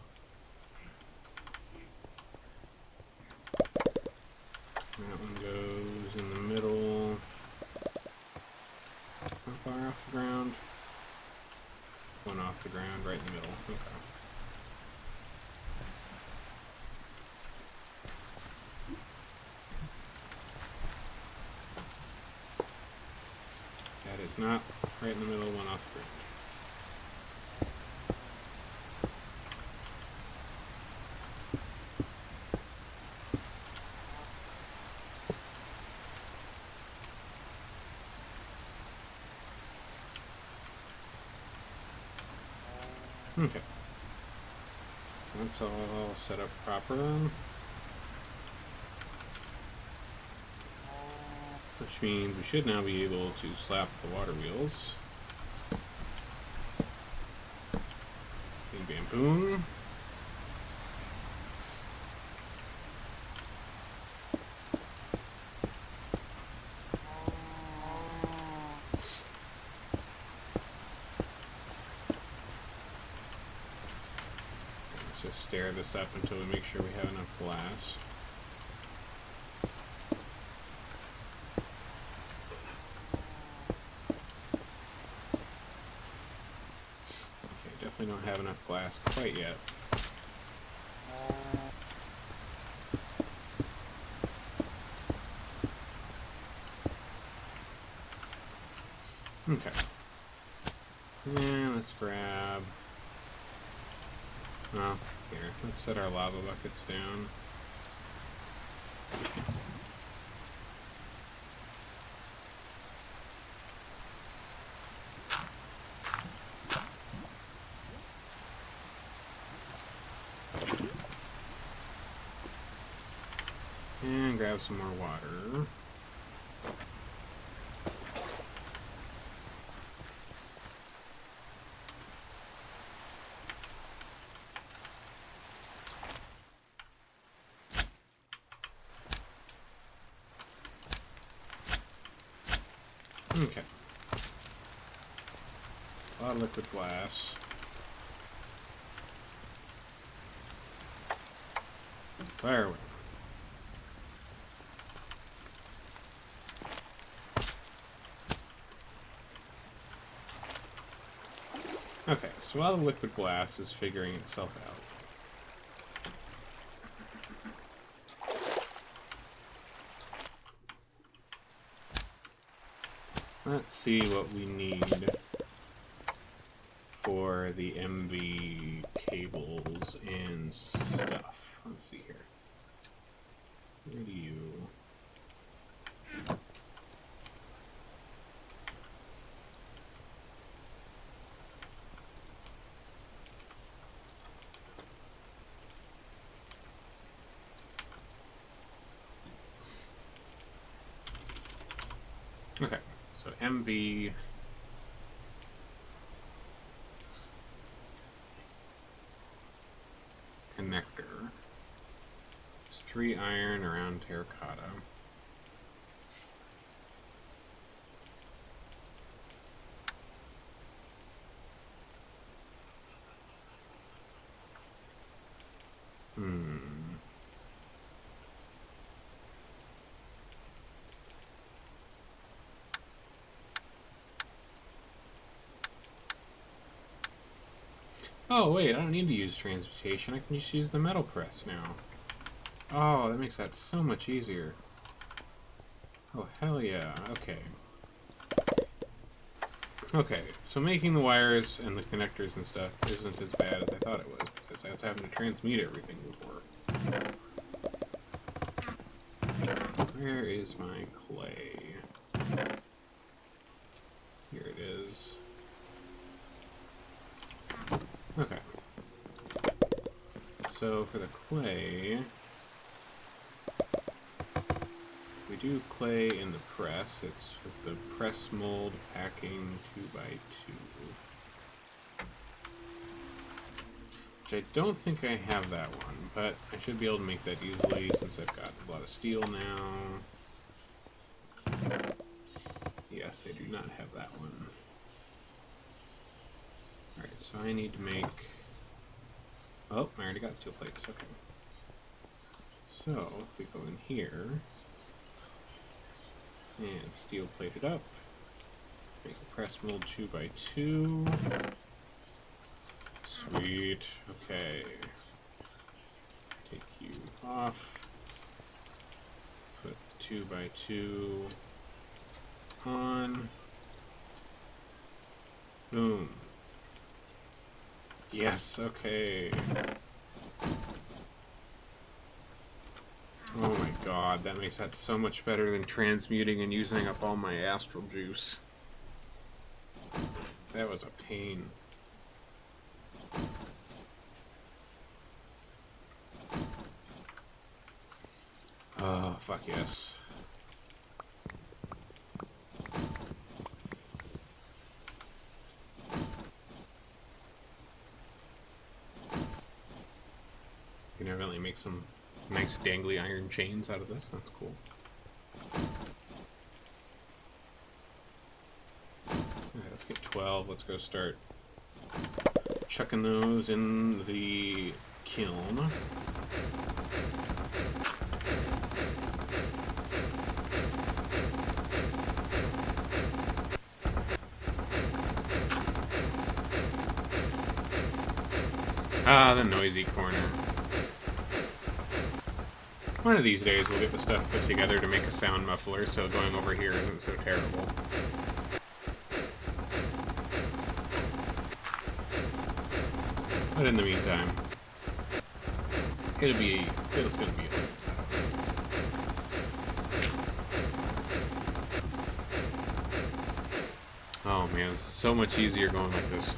Speaker 1: That one goes in the middle. How far off the ground? One off the ground, right in the middle. Okay. is not right in the middle of one off grid. Okay. That's all set up proper. Which means we should now be able to slap the water wheels. Bing bam boom. Let's just stare this up until we make sure we have enough glass. We don't have enough glass quite yet. Okay. And let's grab... Oh, here. Let's set our lava buckets down. And grab some more water. Okay. A lot of liquid glass. Fire away. Okay, so while the liquid glass is figuring itself out, let's see what we need for the MV cables and stuff. Let's see here. Where do you... Okay, so MV connector. There's 3 iron around terracotta. Oh wait, I don't need to use transmutation. I can just use the metal press now. Oh, that makes that so much easier. Oh, hell yeah. Okay. Okay, so making the wires and the connectors and stuff isn't as bad as I thought it was, because I was having to transmute everything before. Where is my clay? Here it is. Okay. So for the clay, we do clay in the press. It's with the press mold packing 2x2. Which I don't think I have that one, but I should be able to make that easily since I've got a lot of steel now. Yes, I do not have that one. Alright, so I need to make... Oh, I already got steel plates, okay. So, if we go in here, and steel plate it up, make a press mold 2x2. Sweet, okay. Take you off. Put 2x2 on. Boom. Yes, okay. Oh my god, that makes that so much better than transmuting and using up all my astral juice. That was a pain. Oh, fuck yes. You can really make some nice dangly iron chains out of this. That's cool. Alright, let's get 12. Let's go start chucking those in the kiln. Ah, the noisy corner. One of these days we'll get the stuff put together to make a sound muffler, so going over here isn't so terrible. But in the meantime, it's gonna be oh man, it's so much easier going like this.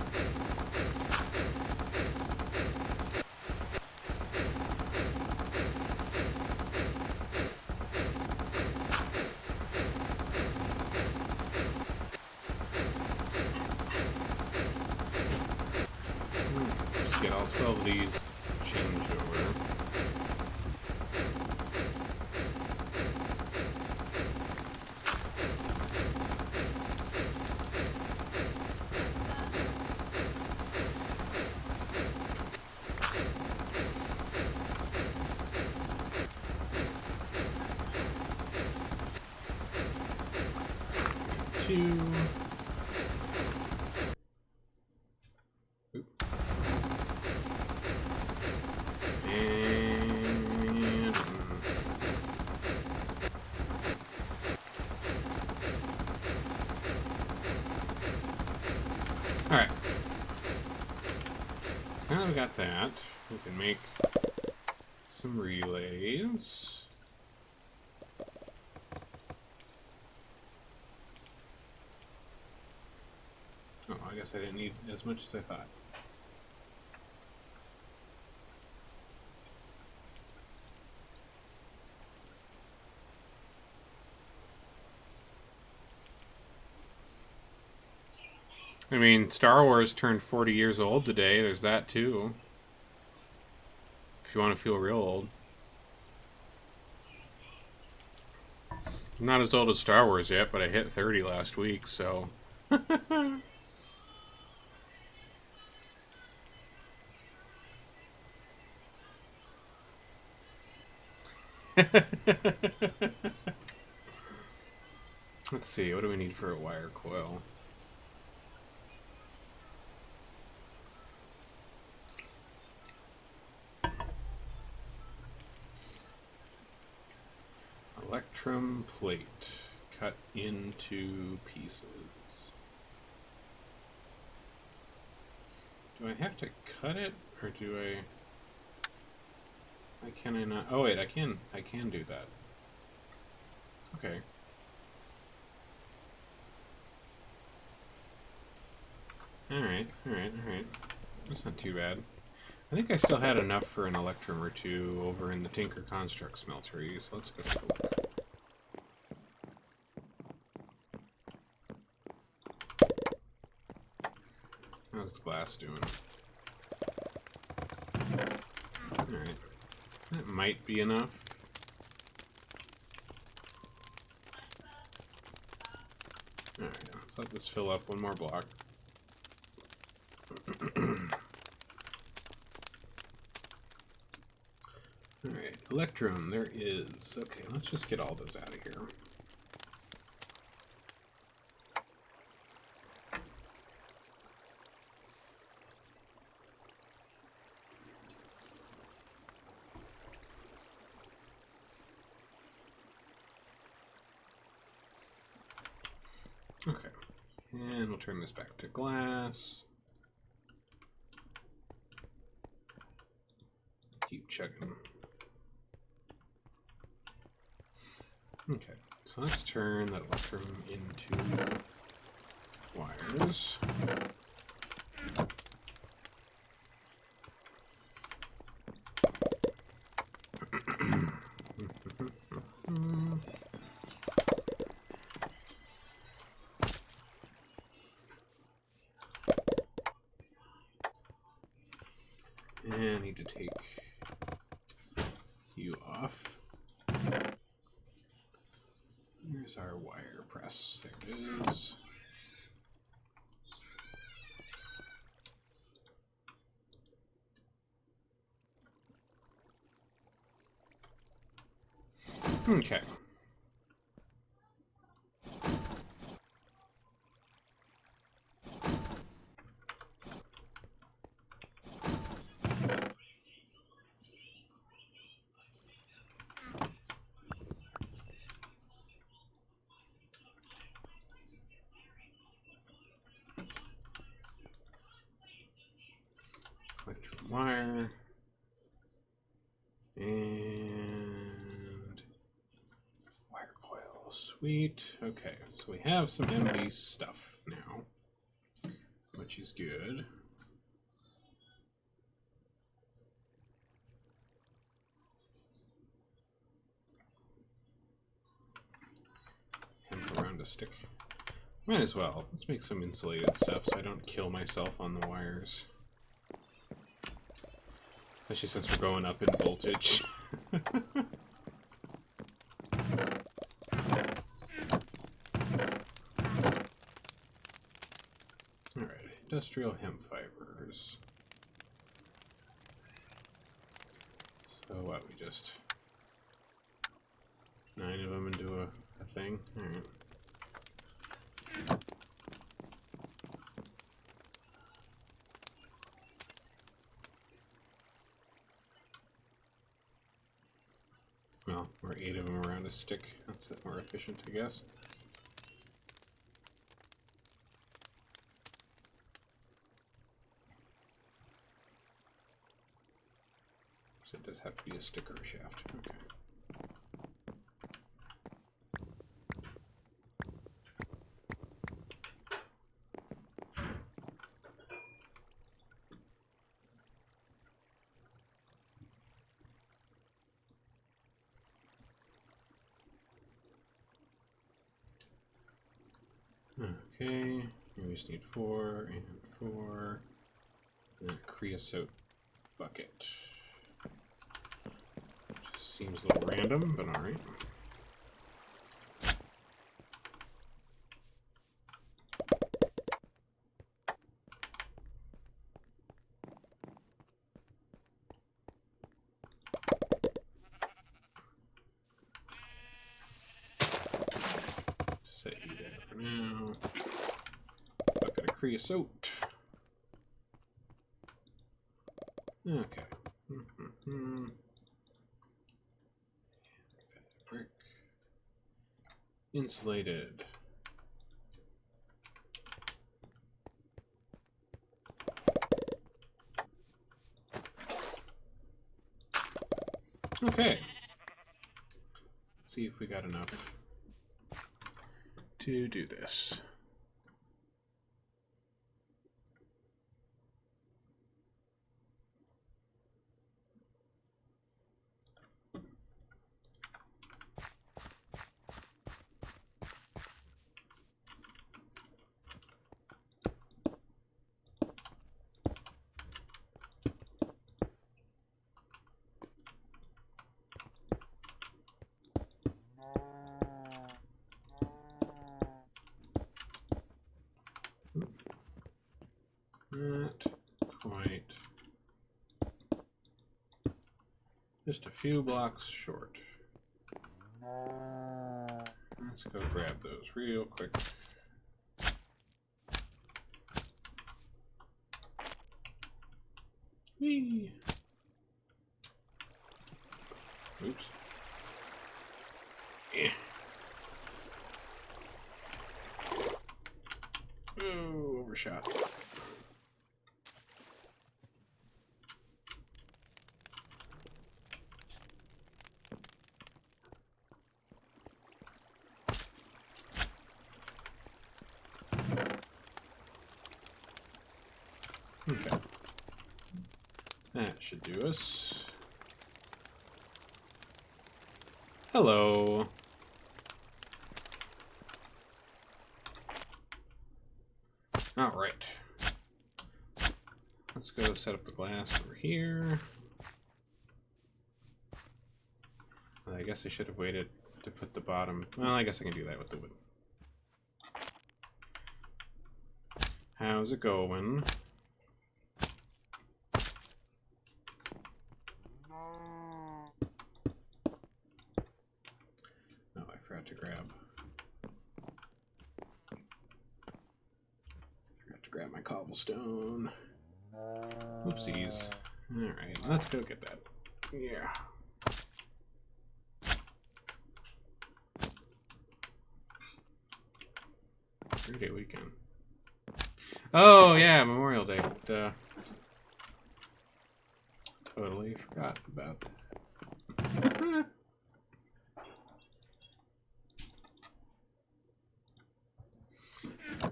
Speaker 1: Just get all 12 of these changed over. Two. Oop. And alright. Now we got that. We can make some relays. Oh, I guess I didn't need as much as I thought. I mean, Star Wars turned 40 years old today. There's that too. If you want to feel real old. I'm not as old as Star Wars yet, but I hit 30 last week, so... Let's see, what do we need for a wire coil? Electrum plate cut into pieces. Do I have to cut it, or do I... Why can I not? Oh wait, I can do that. Okay. Alright. That's not too bad. I think I still had enough for an Electrum or two over in the Tinker Construct smeltery, so let's go take a look. How's the glass doing? Alright. That might be enough. Alright, let's let this fill up one more block. Alright, Electrum, there is. Okay, let's just get all those out of here. Okay. And we'll turn this back to glass. Keep chugging. Okay, so let's turn that electrum into wires. And I need to take you off. Here's our wire press. There it is. Okay. Electrum wire. And wire coil. Sweet. Okay, so we have some MV stuff now, which is good. Hemp around a stick. Might as well. Let's make some insulated stuff so I don't kill myself on the wires. Especially since we're going up in voltage. Alright, industrial hemp fibers. So what, we just 9 of them into a thing? Alright. Well, or 8 of them around a stick. That's more efficient, I guess. So it does have to be a stick or a shaft. Okay. Okay, we just need 4 and 4, and a creosote bucket. Just seems a little random, but alright. Set you there for now. Bucket of creosote. Okay. Fabric. Insulated. Okay. Let's see if we got enough to do this. Not quite. Just a few blocks short. Let's go grab those real quick. Whee! Oops. Yeah. shot. Okay. That should do us. Hello. All right. Let's go set up the glass over here. I guess I should have waited to put the bottom. Well, I guess I can do that with the wood. How's it going? Oh, I forgot to grab. Forgot to grab my cobblestone. Oopsies. Alright, let's go get that. Yeah. Three-day weekend. Oh, yeah, Memorial Day. Duh. Totally forgot about that.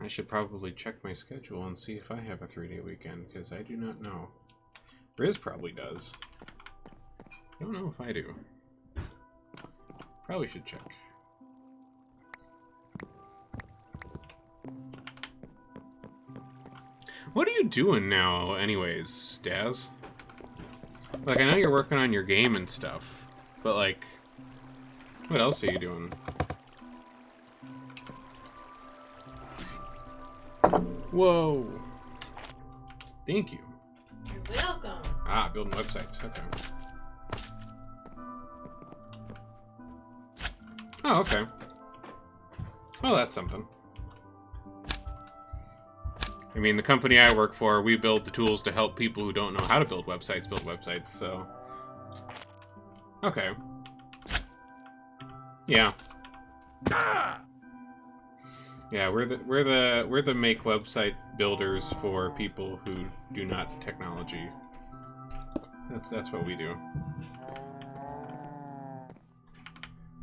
Speaker 1: I should probably check my schedule and see if I have a 3-day weekend, because I do not know. Riz probably does. I don't know if I do. Probably should check. What are you doing now, anyways, Daz? Like, I know you're working on your game and stuff, but, like, what else are you doing? Whoa! Thank you.
Speaker 2: You're welcome.
Speaker 1: Ah, building websites. Okay. Oh, okay. Well, that's something. I mean, the company I work for, we build the tools to help people who don't know how to build websites, so... Okay. Yeah. Yeah, we're the make website builders for people who do not technology. That's what we do.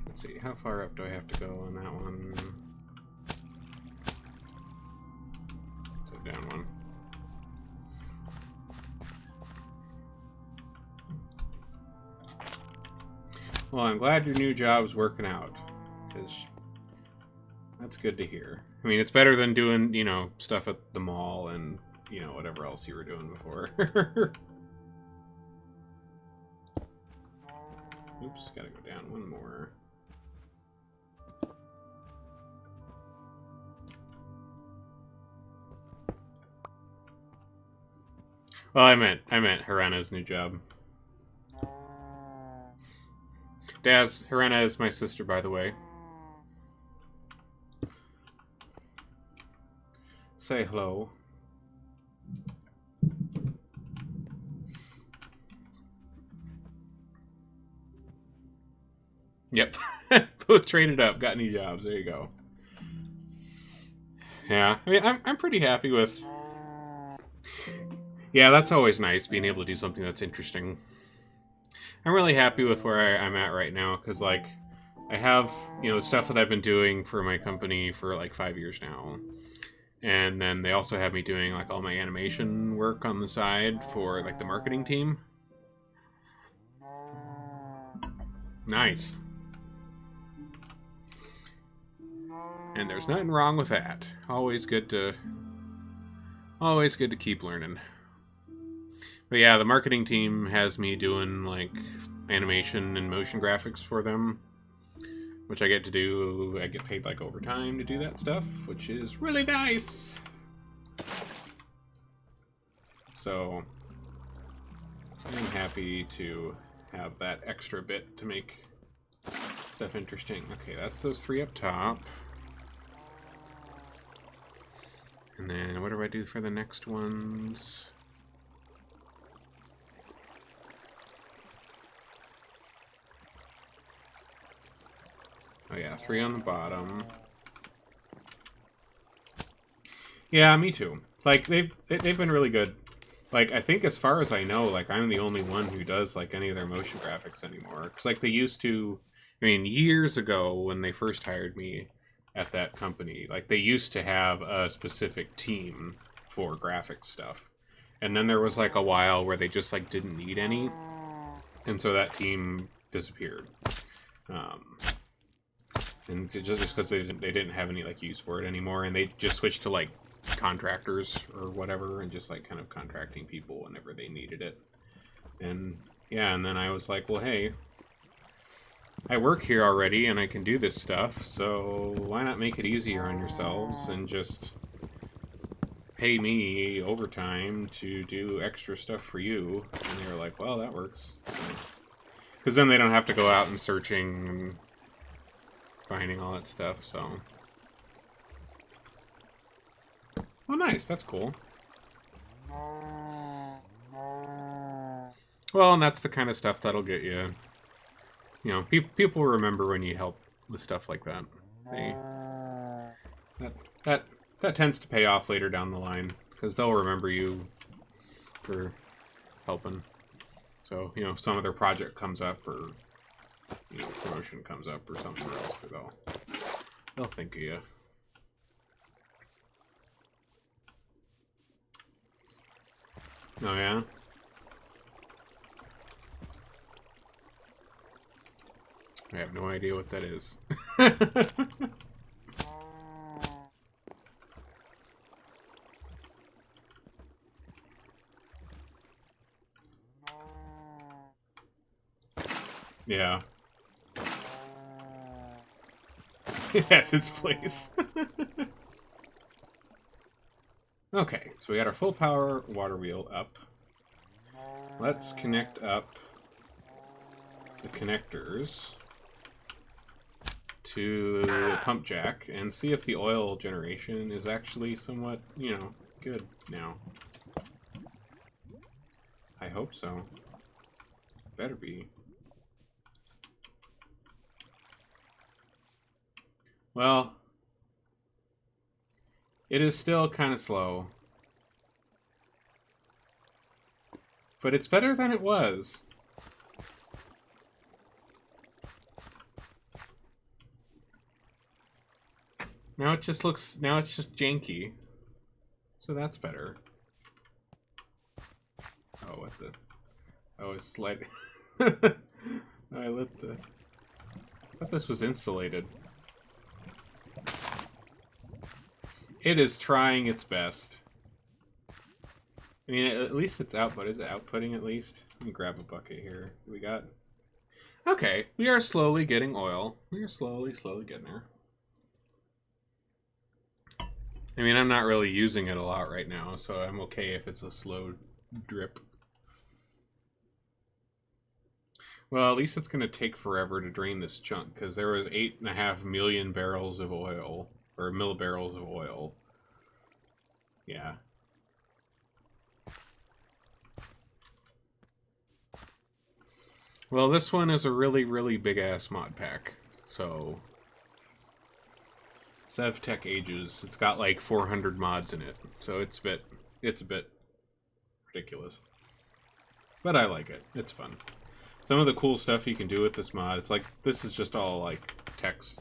Speaker 1: Let's see, how far up do I have to go on that one? So down one. Well, I'm glad your new job's working out, because that's good to hear. I mean, it's better than doing, you know, stuff at the mall and, you know, whatever else you were doing before. Oops, gotta go down one more. Well, I meant Harana's new job. Daz, Harana is my sister, by the way. Say hello. Yep. Both traded up, got new jobs. There you go. Yeah, I mean, I'm pretty happy with... Yeah, that's always nice, being able to do something that's interesting. I'm really happy with where I'm at right now, because, like, I have, you know, stuff that I've been doing for my company for, like, 5 years now. And then they also have me doing, like, all my animation work on the side for, like, the marketing team. Nice. And there's nothing wrong with that. Always good to keep learning. But yeah, the marketing team has me doing, like, animation and motion graphics for them, which I get to do. I get paid, like, overtime to do that stuff, which is really nice. So I'm happy to have that extra bit to make stuff interesting. Okay, that's those 3 up top. And then what do I do for the next ones? Oh yeah, 3 on the bottom. Yeah, me too. Like they've been really good. Like I think as far as I know, like I'm the only one who does like any of their motion graphics anymore. Because like they used to, I mean, years ago when they first hired me at that company, like they used to have a specific team for graphics stuff, and then there was like a while where they just like didn't need any, and so that team disappeared. And just because they didn't have any like use for it anymore, and they just switched to like contractors or whatever, and just like kind of contracting people whenever they needed it. And yeah, and then I was like, well, hey, I work here already and I can do this stuff, so why not make it easier on yourselves and just pay me overtime to do extra stuff for you? And they were like, well, that works. Because then they don't have to go out and searching and finding all that stuff, so. Oh, nice. That's cool. Well, and that's the kind of stuff that'll get you. You know, people remember when you help with stuff like that. They, that tends to pay off later down the line because they'll remember you for helping. So you know, if some other project comes up or you know promotion comes up or something else, they'll think of you. Oh yeah. I have no idea what that is. Yeah. It has its place. Okay, so we got our full power water wheel up. Let's connect up the connectors to the pump jack and see if the oil generation is actually somewhat, you know, good now. I hope so. Better be. Well, it is still kind of slow. But it's better than it was. Now it just looks, now it's just janky. So that's better. Oh, what the? Oh, it's like... I thought this was insulated. It is trying its best. I mean, at least it's output. Is it outputting at least? Let me grab a bucket here. What we got? Okay, we are slowly getting oil. We are slowly getting there. I mean, I'm not really using it a lot right now, so I'm okay if it's a slow drip. Well, at least it's going to take forever to drain this chunk, because there was 8.5 million barrels of oil, or millibarrels of oil. Yeah. Well, this one is a really big-ass mod pack, so... SevTech ages. It's got like 400 mods in it, so it's a bit ridiculous. But I like it. It's fun. Some of the cool stuff you can do with this mod, it's like, this is just all like text,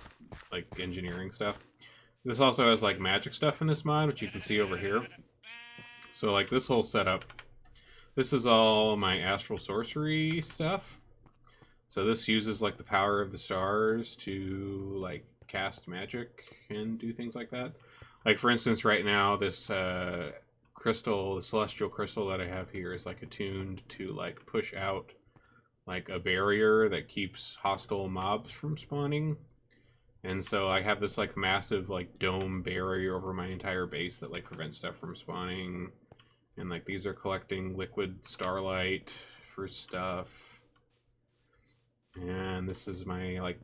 Speaker 1: like engineering stuff. This also has like magic stuff in this mod, which you can see over here. So like this whole setup, this is all my astral sorcery stuff. So this uses like the power of the stars to like cast magic and do things like that. Like for instance, right now this crystal, the celestial crystal that I have here is like attuned to like push out like a barrier that keeps hostile mobs from spawning. And so I have this like massive like dome barrier over my entire base that like prevents stuff from spawning. And like these are collecting liquid starlight for stuff. And this is my like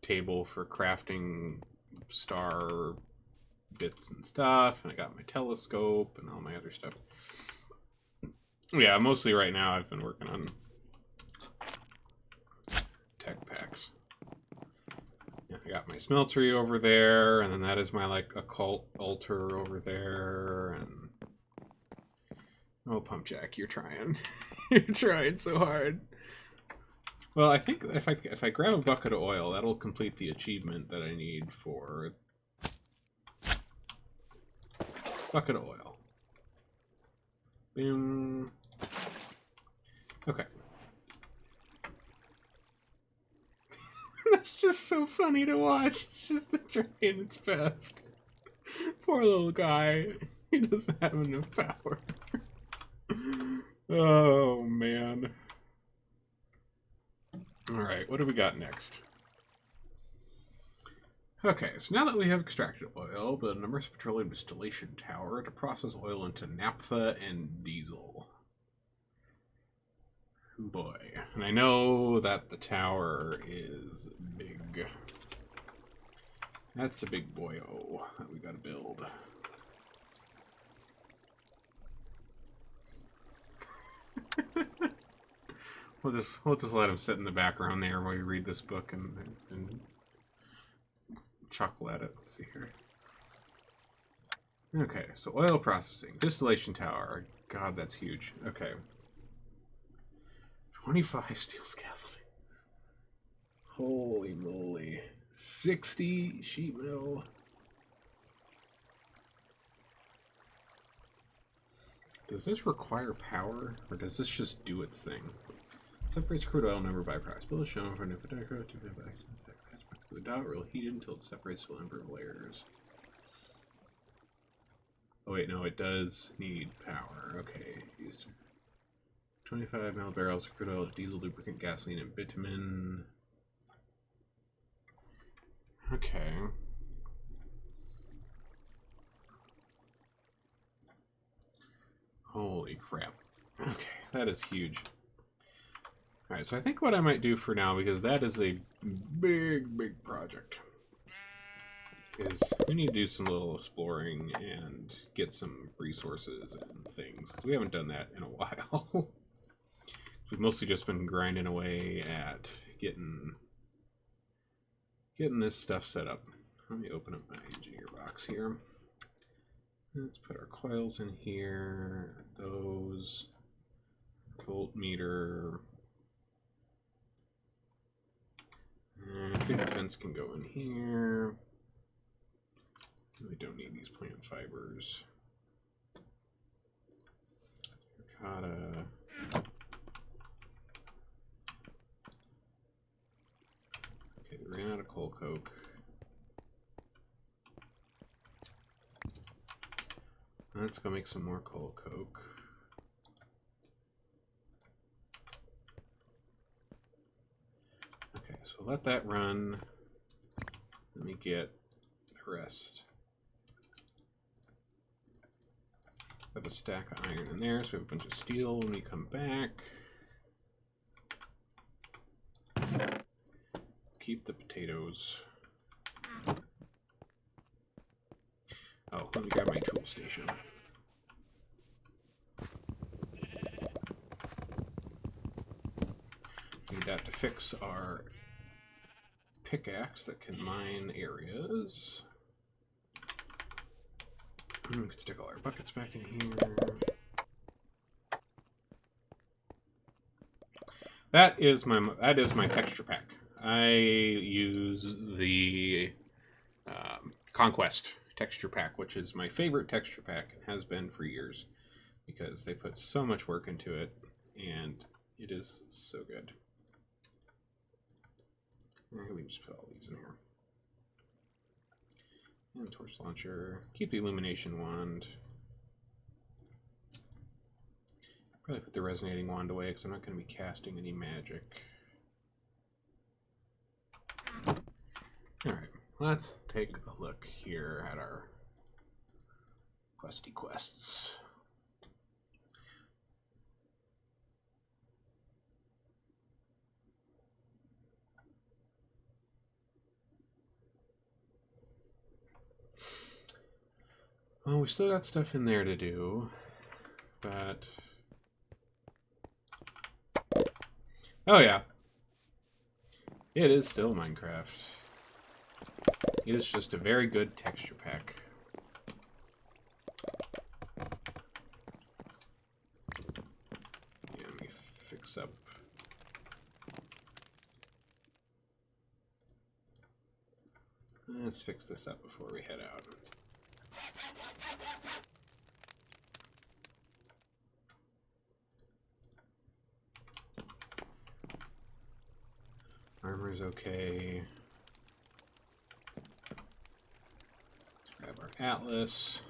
Speaker 1: table for crafting star bits and stuff. And I got my telescope and all my other stuff. Yeah, mostly right now I've been working on tech packs. Yeah, I got my smeltery over there, and then that is my like occult altar over there, and Oh, Pump Jack, you're trying. You're trying so hard. Well, I think if I grab a bucket of oil, that'll complete the achievement that I need for bucket of oil. Boom. Okay. That's just so funny to watch. It's just a trying its best. Poor little guy. He doesn't have enough power. Oh, man. Alright, what do we got next? Okay, so now that we have extracted oil, build an immersive petroleum distillation tower to process oil into naphtha and diesel. Oh boy. And I know that the tower is big. That's a big boy-o that we gotta build. We'll just let him sit in the background there while you read this book and chuckle at it. Let's see here. Okay, so oil processing, distillation tower. God, that's huge. Okay. 25 steel scaffolding. Holy moly. 60 sheet metal. Does this require power, or does this just do its thing? Separates crude oil number by price. Build a shown for a new potato to be back to the dot will heat it until it separates to a number of layers. Oh wait, no, it does need power. Okay, used 25 ml barrels of crude oil, diesel, lubricant, gasoline, and bitumen. Okay. Holy crap. Okay, that is huge. Alright, so I think what I might do for now, because that is a big project, is we need to do some little exploring and get some resources and things. 'Cause we haven't done that in a while. We've mostly just been grinding away at getting this stuff set up. Let me open up my engineer box here. Let's put our coils in here. Those. Voltmeter. And big fence can go in here. We don't need these plant fibers. Ricotta. Okay, we ran out of coal coke. Let's go make some more coal coke. Okay, so let that run. Let me get the rest. I have a stack of iron in there, so we have a bunch of steel when we come back. Keep the potatoes. Oh, let me grab my tool station. Need that to fix our pickaxe that can mine areas. We can stick all our buckets back in here. That is my texture pack. I use the Conquest texture pack, which is my favorite texture pack, and has been for years, because they put so much work into it, and it is so good. We can just put all these in here. And torch launcher. Keep the illumination wand. Probably put the resonating wand away because I'm not going to be casting any magic. Alright, let's take a look here at our questy quests. Well, we still got stuff in there to do, but... Oh yeah. It is still Minecraft. It is just a very good texture pack. fix this up before we head out. Armor's okay. Let's grab our atlas.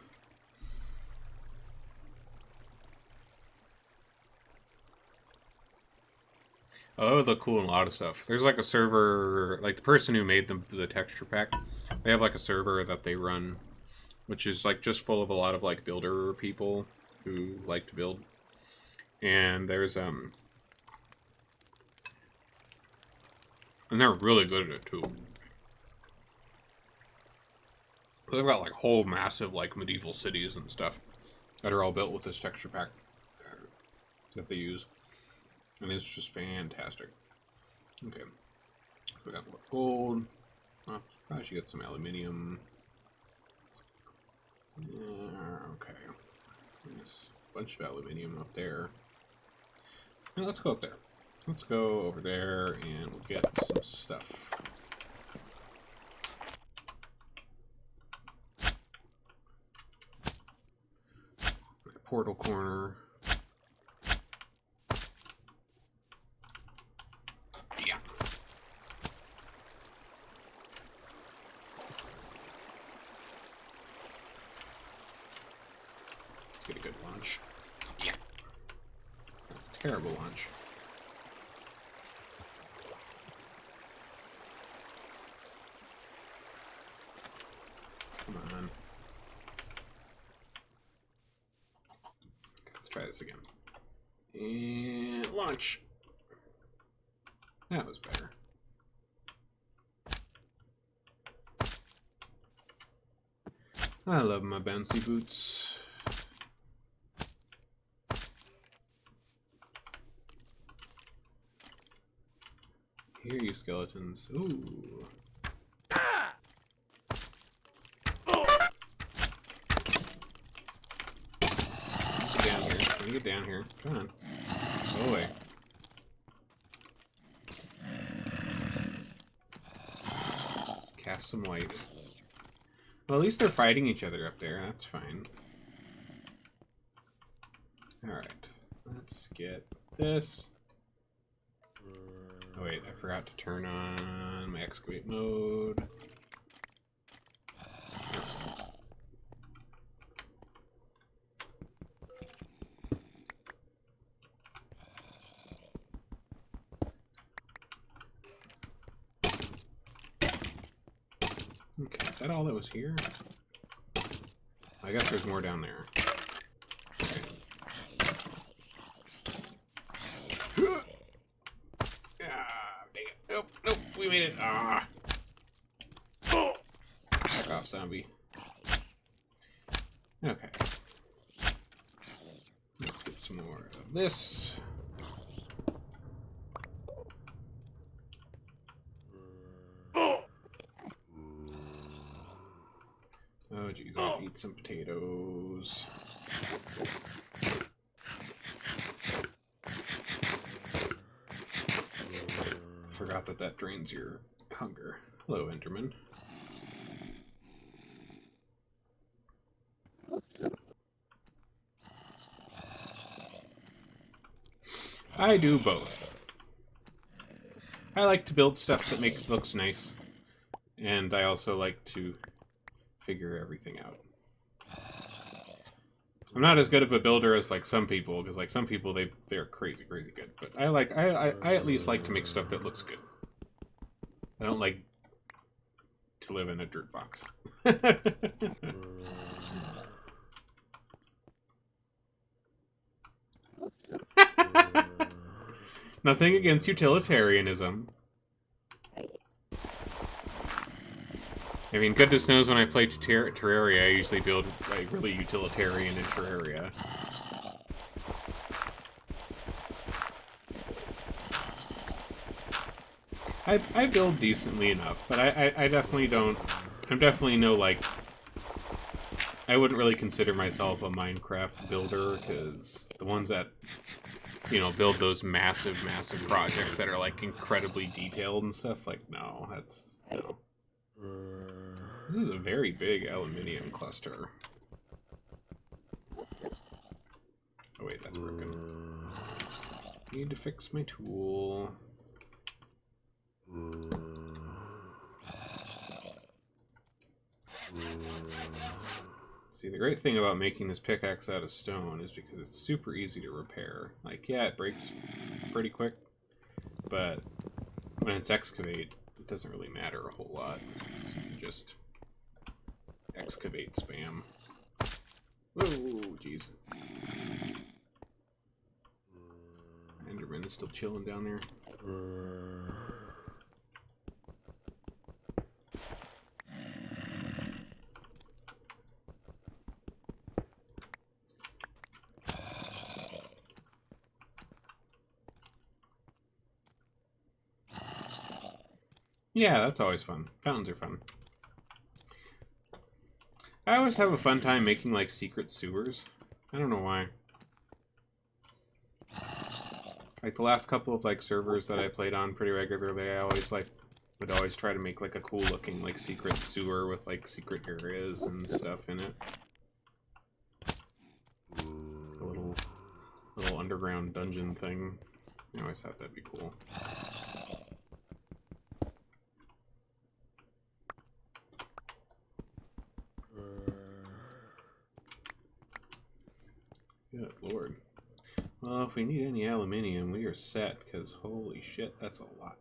Speaker 1: Oh, it look cool in a lot of stuff. There's like a server, like the person who made the texture pack, they have like a server that they run, which is like just full of a lot of like builder people who like to build. And there's and they're really good at it too. They've got like whole massive like medieval cities and stuff that are all built with this texture pack that they use. And it's just fantastic. Okay. We got more gold. Oh, probably should get some aluminium. Okay. There's a bunch of aluminium up there. Now let's go up there. Let's go over there and we'll get some stuff. Portal corner. Yeah. Let's get a good launch. Yeah. Terrible launch. Come on. Let's try this again. And launch. That was better. I love my bouncy boots. Here, you skeletons. Ooh. Get down here. Let me get down here. Come on. Go away. Cast some light. Well, at least they're fighting each other up there. That's fine. Alright. Let's get this. Oh wait, I forgot to turn on my excavate mode. Okay, is that all that was here? I guess there's more down there. Nope, nope, we made it. Ah. Back off, zombie. Okay. Let's get some more of this. Oh, geez, I'll eat some potatoes. Forgot that that drains your hunger. Hello, Enderman. I do both. I like to build stuff that looks nice, and I also like to figure everything out. I'm not as good of a builder as like some people, because like some people they're crazy good. But I at least like to make stuff that looks good. I don't like to live in a dirt box. Nothing against utilitarianism. I mean, goodness knows when I play Terraria, I usually build like really utilitarian in Terraria. I build decently enough, but I definitely don't. I'm definitely no like. I wouldn't really consider myself a Minecraft builder, because the ones that, you know, build those massive projects that are like incredibly detailed and stuff, like, no, that's no. This is a very big aluminium cluster. Oh wait, that's broken. Need to fix my tool. See, the great thing about making this pickaxe out of stone is because it's super easy to repair. Like, yeah, it breaks pretty quick, but when it's excavate, it doesn't really matter a whole lot. So you can just excavate spam. Whoa, jeez. Enderman is still chilling down there. Yeah, that's always fun. Fountains are fun. I always have a fun time making, like, secret sewers. I don't know why. Like, the last couple of, like, servers that I played on pretty regularly, I always, like, would always try to make, like, a cool-looking, like, secret sewer with, like, secret areas and stuff in it. A little underground dungeon thing. I always thought that'd be cool. Good lord. Well, if we need any aluminium, we are set, because holy shit, that's a lot.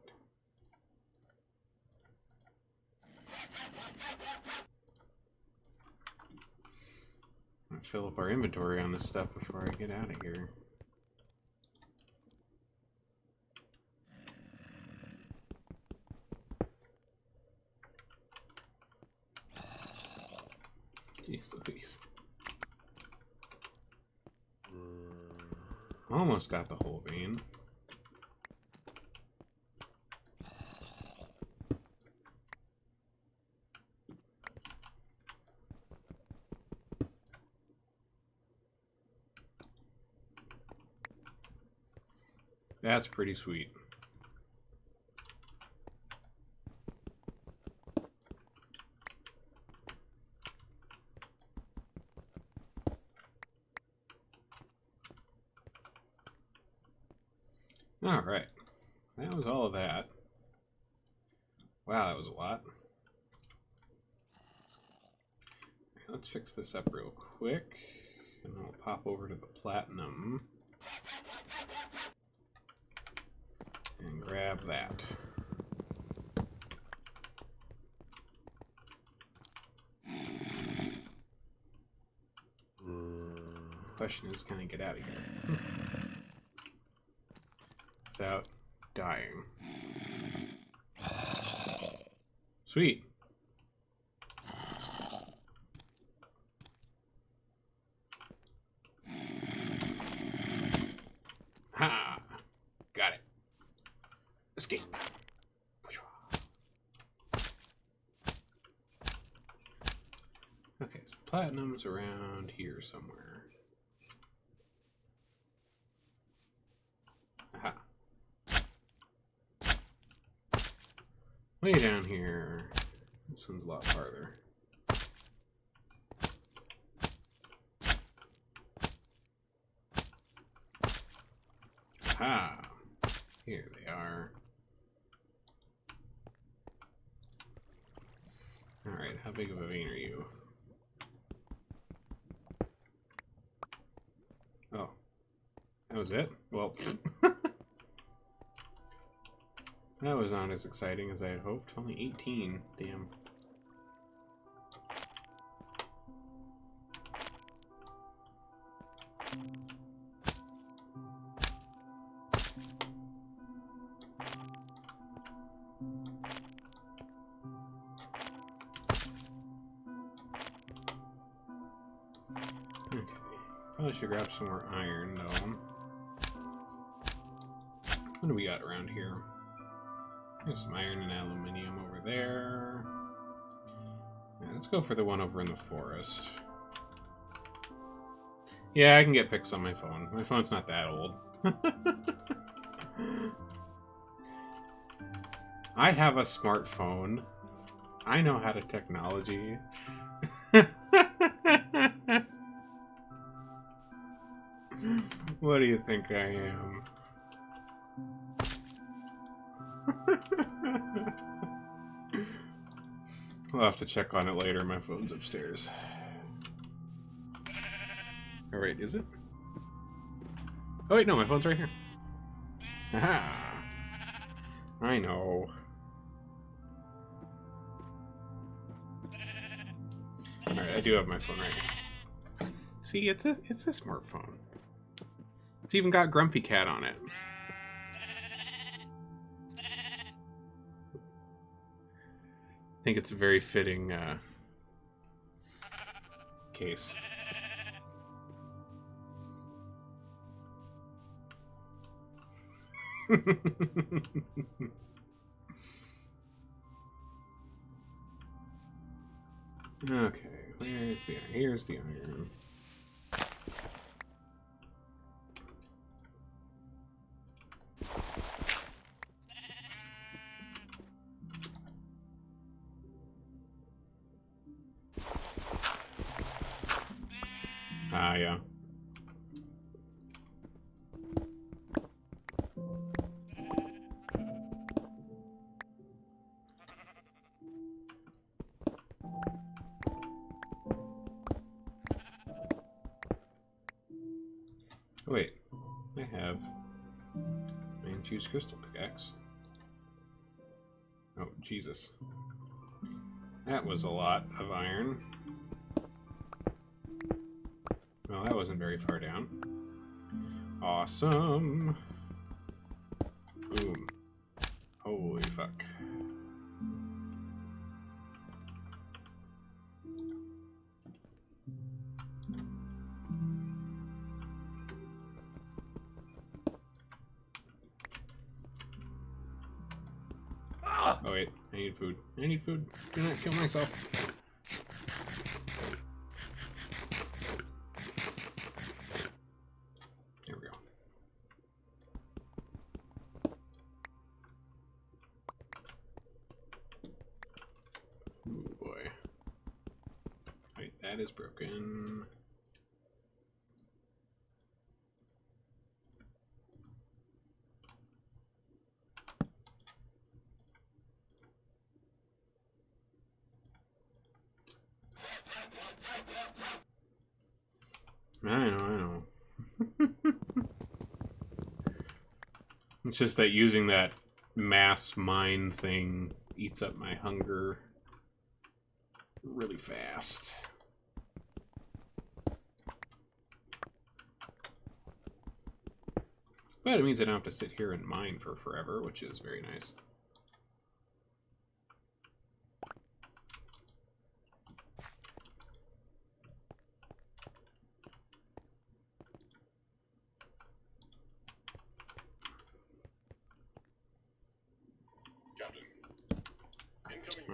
Speaker 1: I'm gonna fill up our inventory on this stuff before I get out of here. Jeez Louise. Almost got the whole vein. That's pretty sweet. Alright. That was all of that. Wow, that was a lot. Let's fix this up real quick. And then we'll pop over to the platinum. And grab that. Question is, can I get out of here? Without dying. Sweet. Ha! Got it. Escape. Okay, so the platinum's around here somewhere. Aha. Way down here. This one's a lot farther. Aha! Here they are. Alright, how big of a vein are you? Oh. That was it? Well, that was not as exciting as I had hoped. Only 18. Damn. Okay. Probably should grab some more iron, though. What do we got around here? There's some iron and aluminium over there. Yeah, let's go for the one over in the forest. Yeah, I can get pics on my phone. My phone's not that old. I have a smartphone I know how to technology. What do you think I am? I'll have to check on it later. My phone's upstairs. Alright, is it? Oh wait, no, my phone's right here. Aha! I know. Alright, I do have my phone right here. See, it's a smartphone. It's even got Grumpy Cat on it. I think it's a very fitting case. Okay, where's the iron? Here's the iron. Ah, yeah. Wait, I have my infused crystal pickaxe. Oh, Jesus. That was a lot of iron. Well, that wasn't very far down. Awesome. Boom. Holy fuck. Oh wait, I need food. I need food. Do not kill myself. There we go. Ooh boy. Wait, that is broken. I know. It's just that using that mass mine thing eats up my hunger really fast. But it means I don't have to sit here and mine for forever, which is very nice.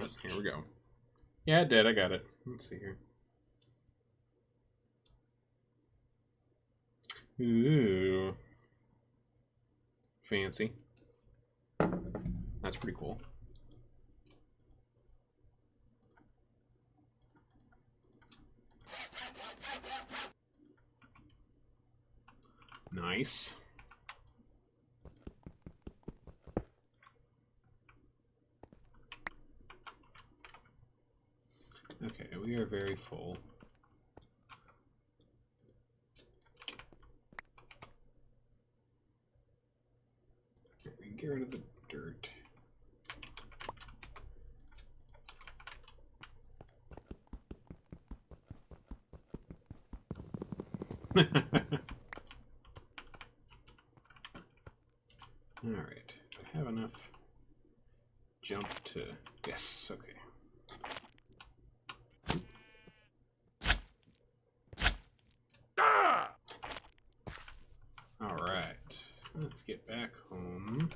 Speaker 1: Oh, here we go. Yeah, it did. I got it. Let's see here. Ooh. Fancy. That's pretty cool. Nice. Okay, we are very full. Get rid of the dirt. Alright, I have enough jump to... Yes, okay. Alright, let's get back home.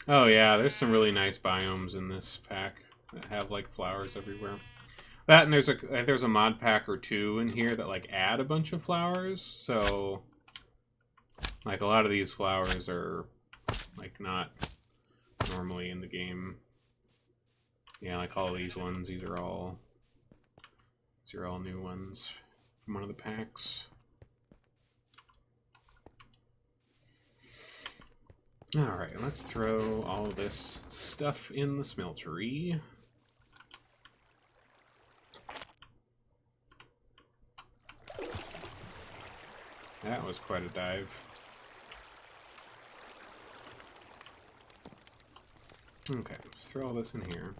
Speaker 1: Oh yeah, there's some really nice biomes in this pack. that have like flowers everywhere. That, and there's a mod pack or two in here that like add a bunch of flowers. So like a lot of these flowers are like not normally in the game. Yeah, like all these ones. These are all new ones from one of the packs. Alright, let's throw all this stuff in the smeltery. That was quite a dive. Okay, let's throw all this in here.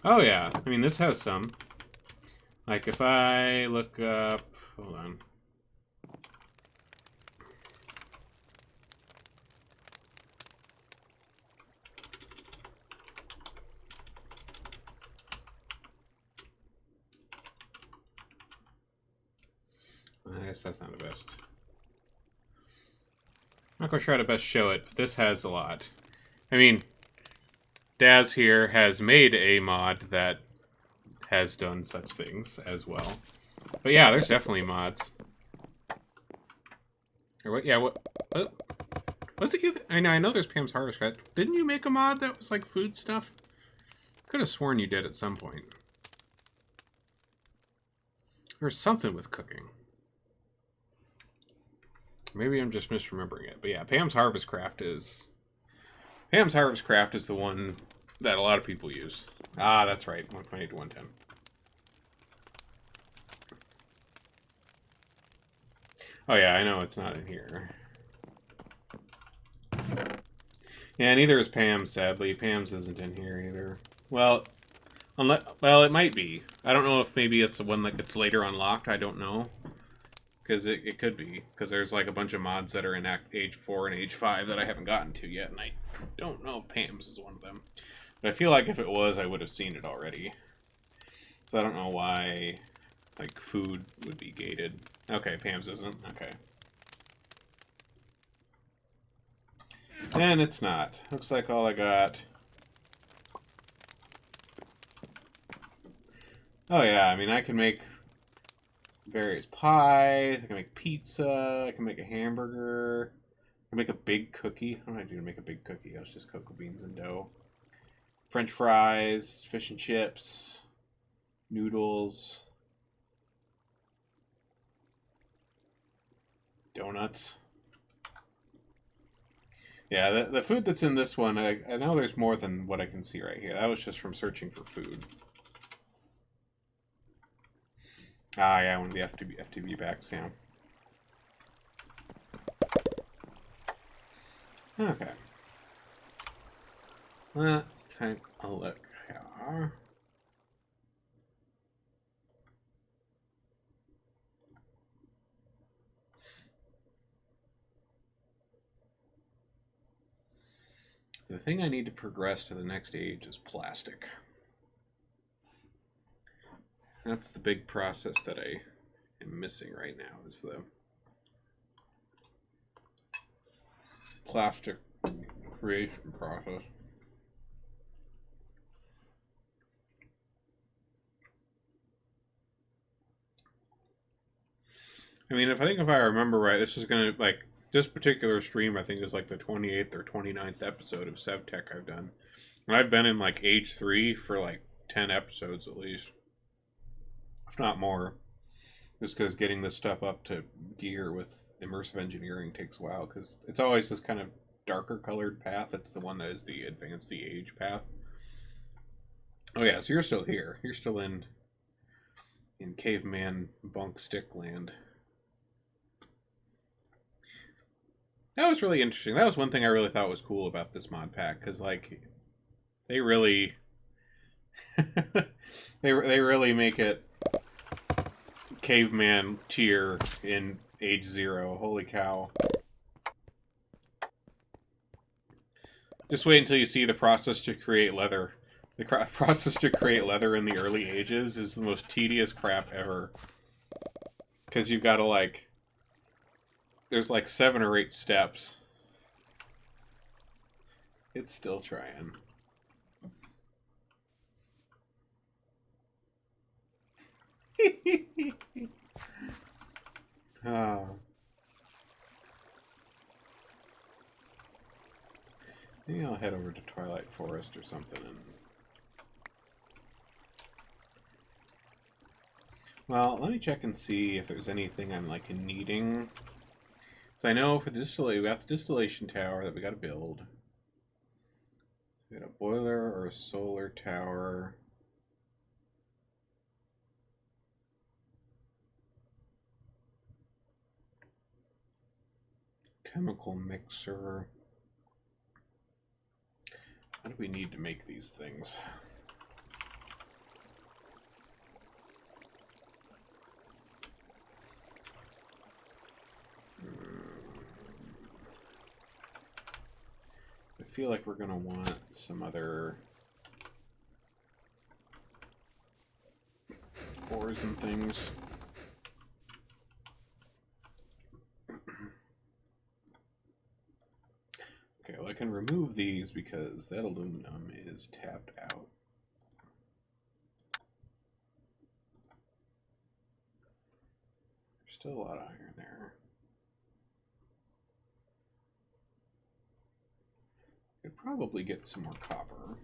Speaker 1: Oh yeah, I mean this has some. Like if I look up, hold on. I guess that's not the best. I'm not gonna try to best show it, but this has a lot. I mean, Daz here has made a mod that has done such things as well. But yeah, there's definitely mods. Or what? Yeah, what was it you? I know there's Pam's Harvest Cut. Didn't you make a mod that was like food stuff? Could have sworn you did at some point. There's something with cooking. Maybe I'm just misremembering it. But yeah, Pam's Harvest Craft is the one that a lot of people use. Ah, that's right. 1.8 to 110. Oh yeah, I know it's not in here. Yeah, neither is Pam's, sadly. Pam's isn't in here either. Well, it might be. I don't know if maybe it's the one that gets later unlocked. I don't know. Because it could be. Because there's like a bunch of mods that are in Age 4 and Age 5 that I haven't gotten to yet. And I don't know if Pam's is one of them. But I feel like if it was, I would have seen it already. So I don't know why like food would be gated. Okay, Pam's isn't. Okay. And it's not. Looks like all I got. Oh yeah, I mean I can make various pies, I can make pizza, I can make a hamburger, I can make a big cookie. What do I do to make a big cookie? That's just cocoa beans and dough. French fries, fish and chips, noodles, donuts. Yeah, the food that's in this one, I know there's more than what I can see right here. That was just from searching for food. Ah, yeah, one of the FTB packs, yeah. Okay. Let's take a look here. The thing I need to progress to the next age is plastic. That's the big process that I am missing right now, is the plastic creation process. I mean, if I remember right, this is gonna, like, this particular stream, I think, is like the 28th or 29th episode of SevTech I've done. And I've been in, like, Age 3 for, like, 10 episodes at least. If not more. Just because getting this stuff up to gear with immersive engineering takes a while, because it's always this kind of darker colored path. It's the one that is the advance the age path. Oh yeah, so you're still here. You're still in caveman bunk stick land. That was really interesting. That was one thing I really thought was cool about this mod pack, because like they really they really make it caveman tier in Age 0. Holy cow. Just wait until you see the process to create leather. The process to create leather in the early ages is the most tedious crap ever. Because you've got to, like... There's like 7 or 8 steps. It's still trying. Oh. Maybe I'll head over to Twilight Forest or something. Well, let me check and see if there's anything I'm like needing. So I know for the we got the distillation tower that we got to build. We got a boiler or a solar tower. Chemical mixer. What do we need to make these things? I feel like we're going to want some other ores and things. Okay, well I can remove these because that aluminum is tapped out. There's still a lot of iron there. Could probably get some more copper.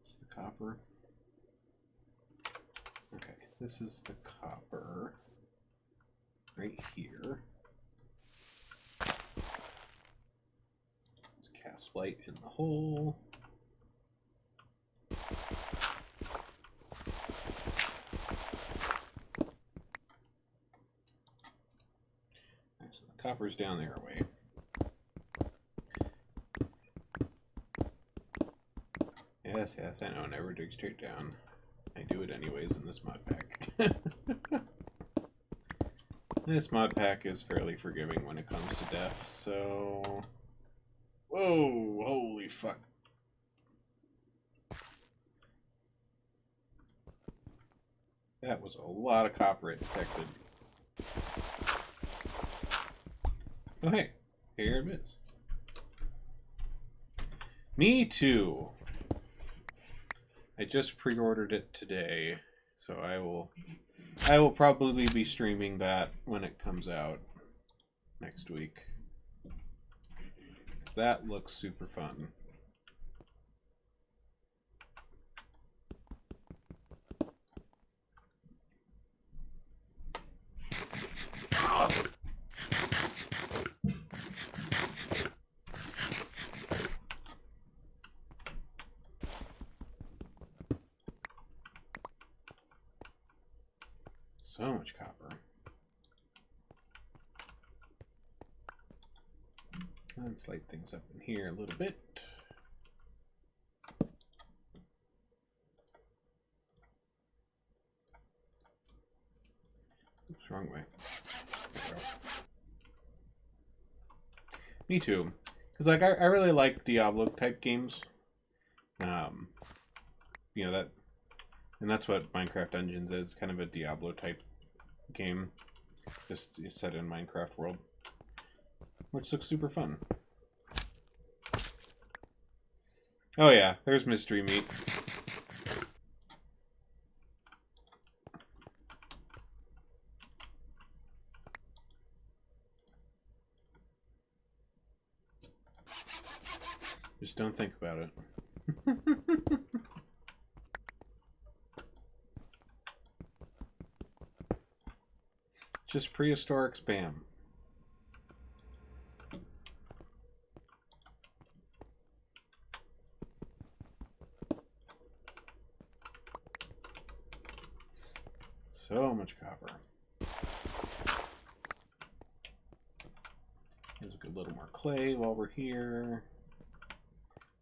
Speaker 1: It's the copper. Okay, this is the copper right here. Let's cast light in the hole. So the copper's down there away. Yes, yes, I know, never dig straight down. I do it anyways in this mod pack. This mod pack is fairly forgiving when it comes to death, so... Whoa, holy fuck. That was a lot of copper it detected. Oh hey, here it is. Me too. I just pre-ordered it today, so I will probably be streaming that when it comes out next week. 'Cause that looks super fun. So much copper. Let's light things up in here a little bit. Oops, wrong way. Me too. Because like I really like Diablo type games. You know that, and that's what Minecraft Dungeons is, kind of a Diablo type game, just set in Minecraft world, which looks super fun. Oh yeah, there's mystery meat. Just don't think about it. Just prehistoric spam. So much copper. Here's a little more clay while we're here.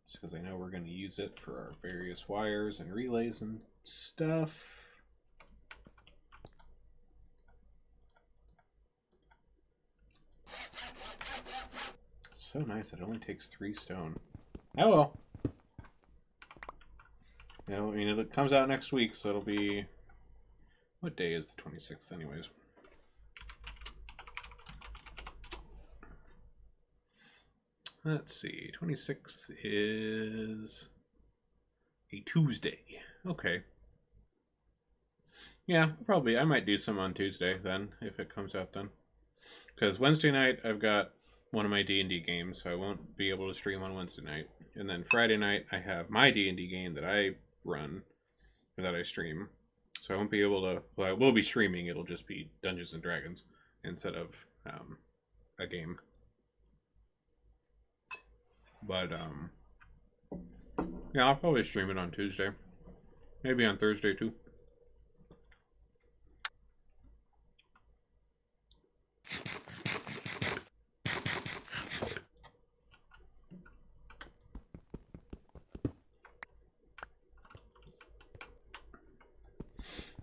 Speaker 1: Just because I know we're going to use it for our various wires and relays and stuff. so nice. It only takes 3 stone. Oh well. You know, I mean, it comes out next week, so it'll be... What day is the 26th, anyways? Let's see. 26th is a Tuesday. Okay. Yeah, probably. I might do some on Tuesday then, if it comes out then. Because Wednesday night, I've got one of my D&D games, so I won't be able to stream on Wednesday night. And then Friday night, I have my D&D game that I run, or that I stream. So I won't be able to... Well, I will be streaming. It'll just be Dungeons & Dragons instead of a game. But, yeah, I'll probably stream it on Tuesday. Maybe on Thursday, too.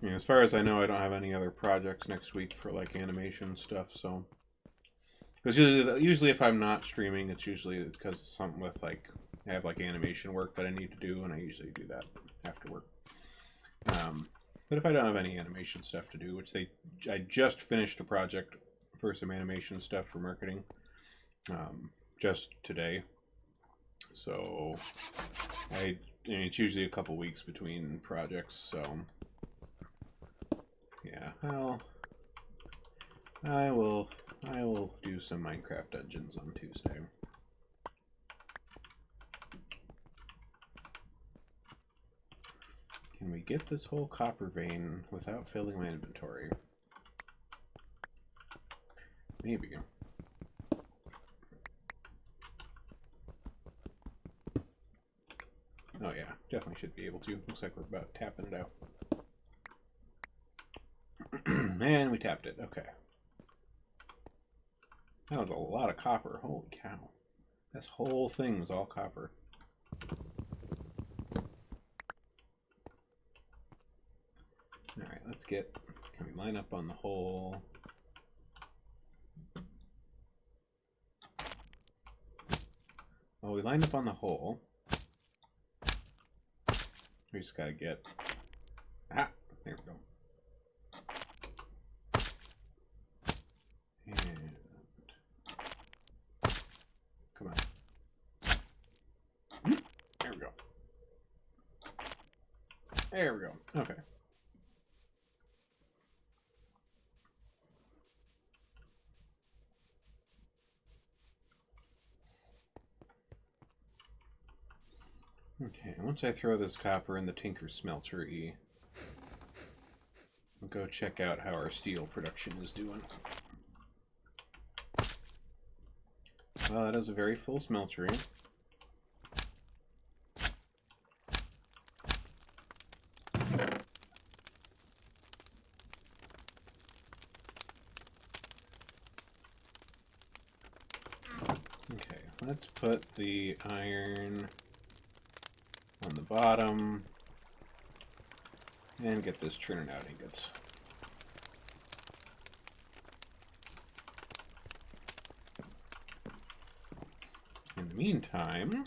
Speaker 1: I mean, as far as I know, I don't have any other projects next week for, like, animation stuff, so... Because usually if I'm not streaming, it's usually because something with, like... I have, like, animation work that I need to do, and I usually do that after work. But if I don't have any animation stuff to do, which I just finished a project for some animation stuff for marketing, just today. So, I mean, it's usually a couple weeks between projects, so... Yeah, well, I will do some Minecraft Dungeons on Tuesday. Can we get this whole copper vein without filling my inventory? Maybe. Oh yeah, definitely should be able to. Looks like we're about tapping it out. Man, we tapped it. Okay. That was a lot of copper. Holy cow. This whole thing was all copper. Alright, let's get... Can we line up on the hole? Well, we lined up on the hole. We just gotta get... Ah! There we go. And... Come on. There we go. There we go. Okay. Okay, once I throw this copper in the Tinker Smeltery, we'll go check out how our steel production is doing. Well, that is a very full smeltery. Okay, let's put the iron on the bottom and get this churning out ingots. In the meantime,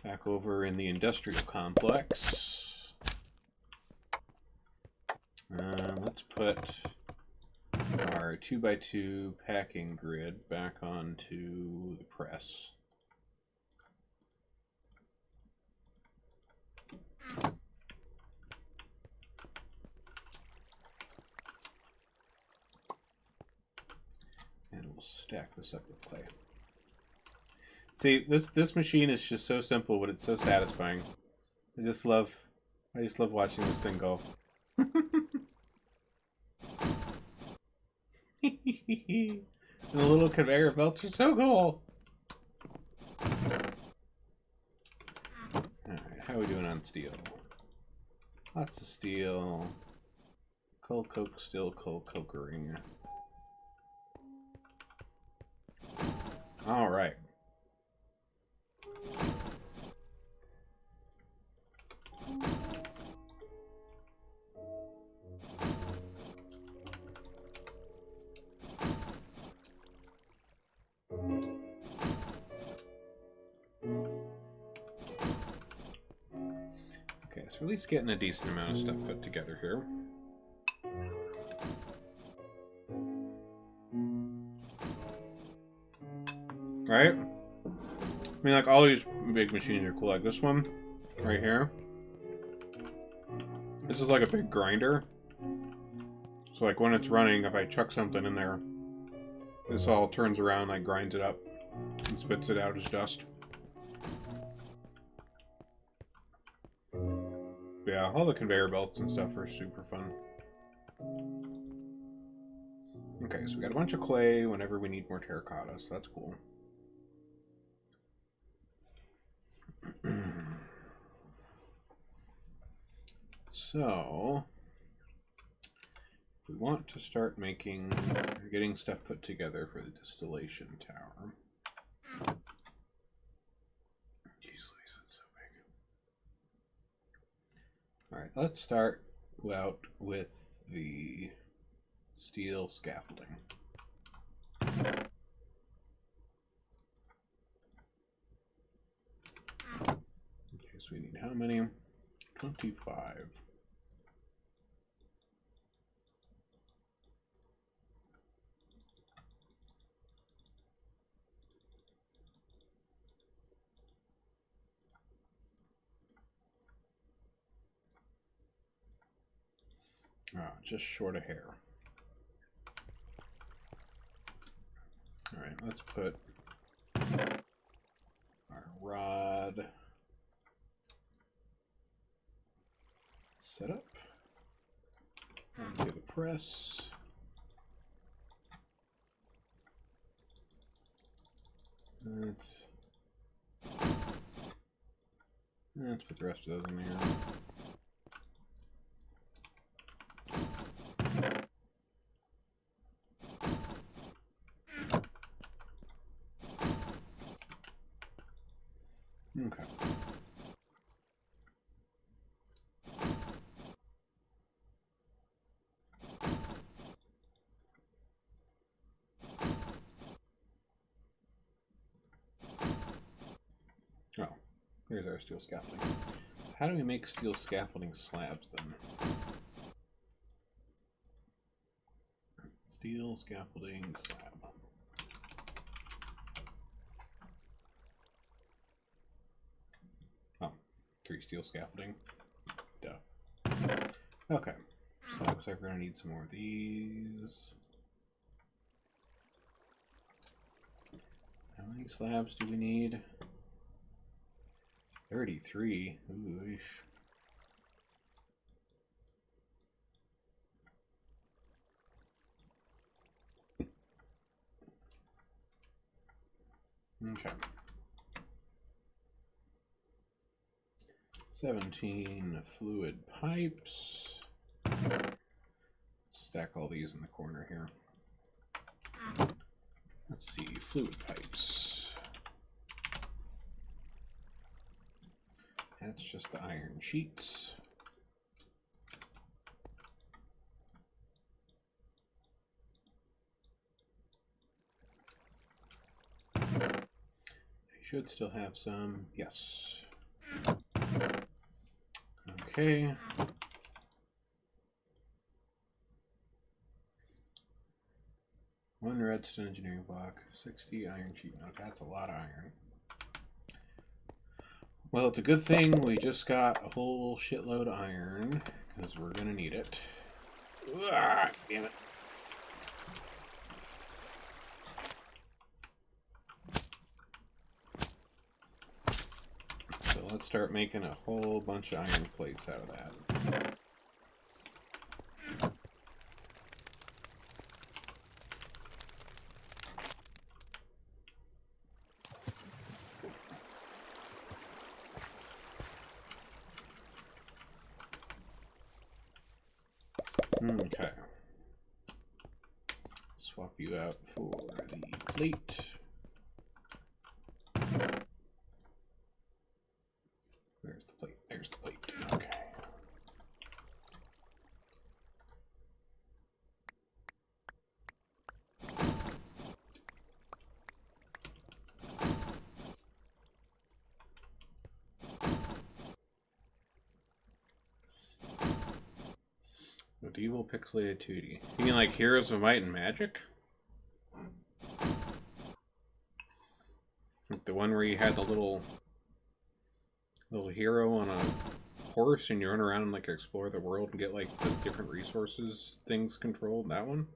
Speaker 1: back over in the industrial complex, let's put our 2x2 packing grid back onto the press. And we'll stack this up with clay. See, this machine is just so simple, but it's so satisfying. I just love watching this thing go. And the little conveyor belts are so cool. Alright, how are we doing on steel? Lots of steel. Coal coke, still coal cokering. Alright. So at least getting a decent amount of stuff put together here. Right? I mean, like, all these big machines are cool. Like this one, right here. This is like a big grinder. So, like, when it's running, if I chuck something in there, this all turns around, like, grinds it up and spits it out as dust. But yeah, all the conveyor belts and stuff are super fun. Okay, so we got a bunch of clay whenever we need more terracotta, so that's cool. So, if we want to start making, getting stuff put together for the distillation tower. Jeez, it's so big. Alright, let's start out with the steel scaffolding. Okay, so we need how many? 25. Just short a hair. Alright, let's put our rod set up onto the press. Let's put the rest of those in there. Okay. Oh, here's our steel scaffolding. How do we make steel scaffolding slabs then? Steel scaffolding slab. Oh, 3 steel scaffolding. Duh. Okay, so looks like we're gonna need some more of these. How many slabs do we need? 33. Ooh. Okay. 17 fluid pipes. Let's stack all these in the corner here. Let's see, fluid pipes. That's just the iron sheets. I should still have some, yes. Okay. One redstone engineering block, 60 iron sheet. Okay, that's a lot of iron. Well, it's a good thing we just got a whole shitload of iron, because we're going to need it. Ah, damn it. So let's start making a whole bunch of iron plates out of that. Okay. Swap you out for the plate. Where's the plate? There's the plate. Okay. Medieval pixelated 2D. You mean like Heroes of Might and Magic? Like the one where you had the little hero on a horse and you run around and like explore the world and get like the different resources things controlled? That one?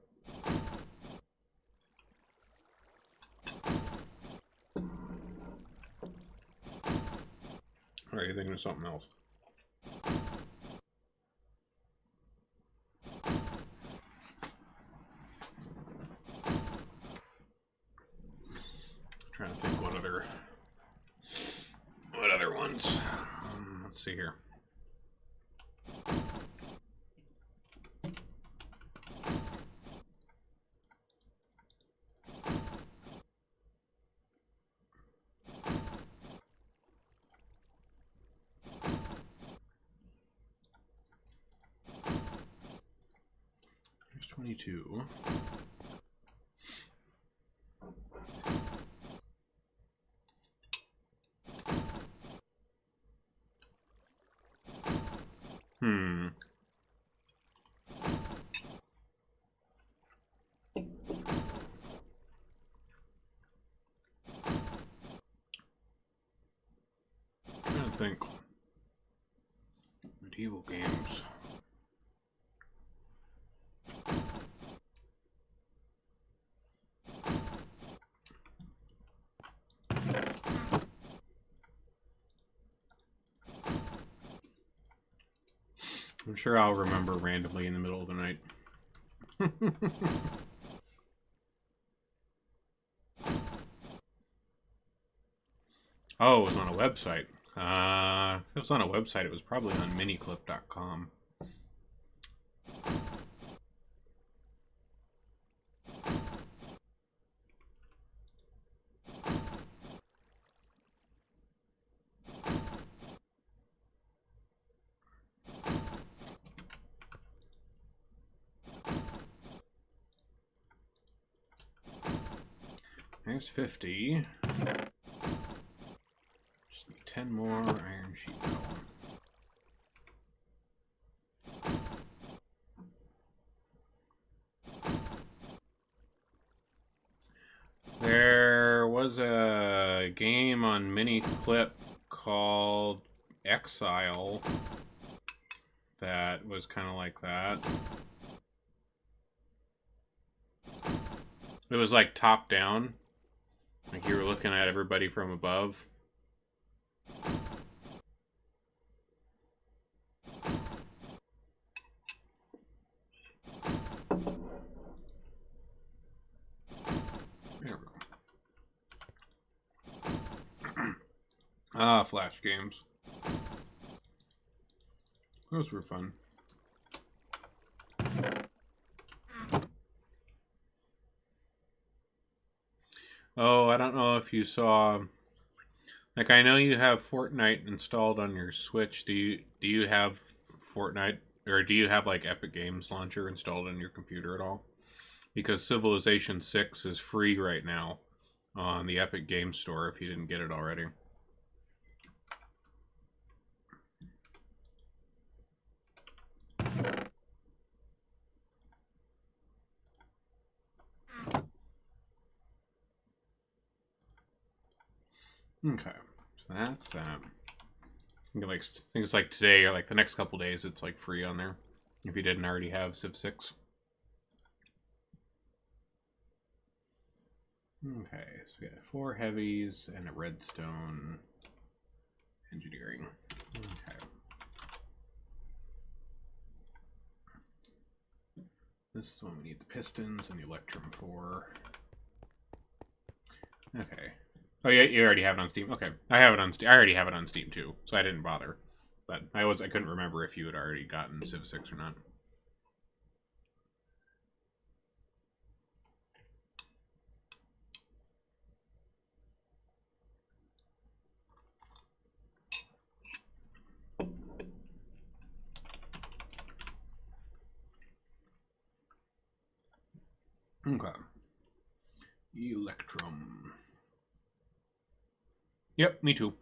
Speaker 1: Or are you thinking of something else? Trying to think what other ones. Let's see here. There's 22. Trying to think. Medieval games. I'm sure I'll remember randomly in the middle of the night. Oh, it was on a website. If it was on a website, it was probably on miniclip.com. There's 50. Just need 10 more iron sheet metal. There was a game on Miniclip called Exile that was kind of like that. It was like top down. Like you were looking at everybody from above. There we go. Ah, Flash games. Those were fun. Oh, I don't know if you saw. Like, I know you have Fortnite installed on your Switch. Do you have Fortnite, or do you have like Epic Games Launcher installed on your computer at all? Because Civilization 6 is free right now on the Epic Games Store if you didn't get it already. Okay, so that's that. Like things like today or like the next couple days, it's like free on there if you didn't already have Civ 6. Okay, so we got 4 heavies and a redstone engineering. Okay. This is when we need the pistons and the electrum for. Okay. Oh yeah, you already have it on Steam. Okay, I have it on Steam. I already have it on Steam too, so I didn't bother. But I couldn't remember if you had already gotten Civ 6 or not. Okay. Electrum. Yep, me too.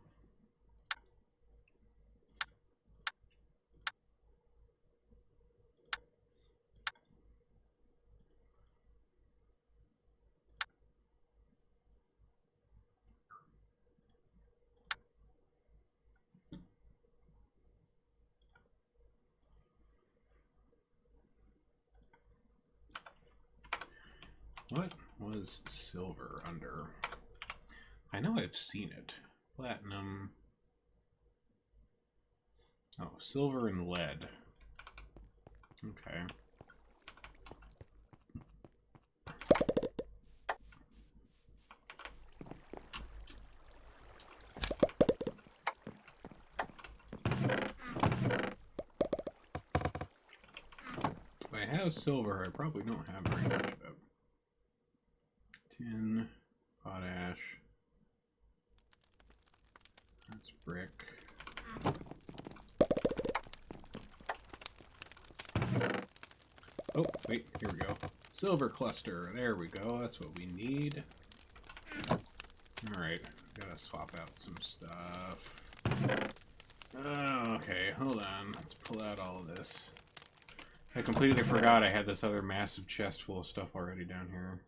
Speaker 1: What was silver under? I know I've seen it. Platinum. Oh, silver and lead. Okay. If I have silver, I probably don't have very much of it. Tin, potash. That's brick. Oh, wait, here we go. Silver cluster. There we go. That's what we need. Alright, gotta swap out some stuff. Okay, hold on. Let's pull out all of this. I completely forgot I had this other massive chest full of stuff already down here.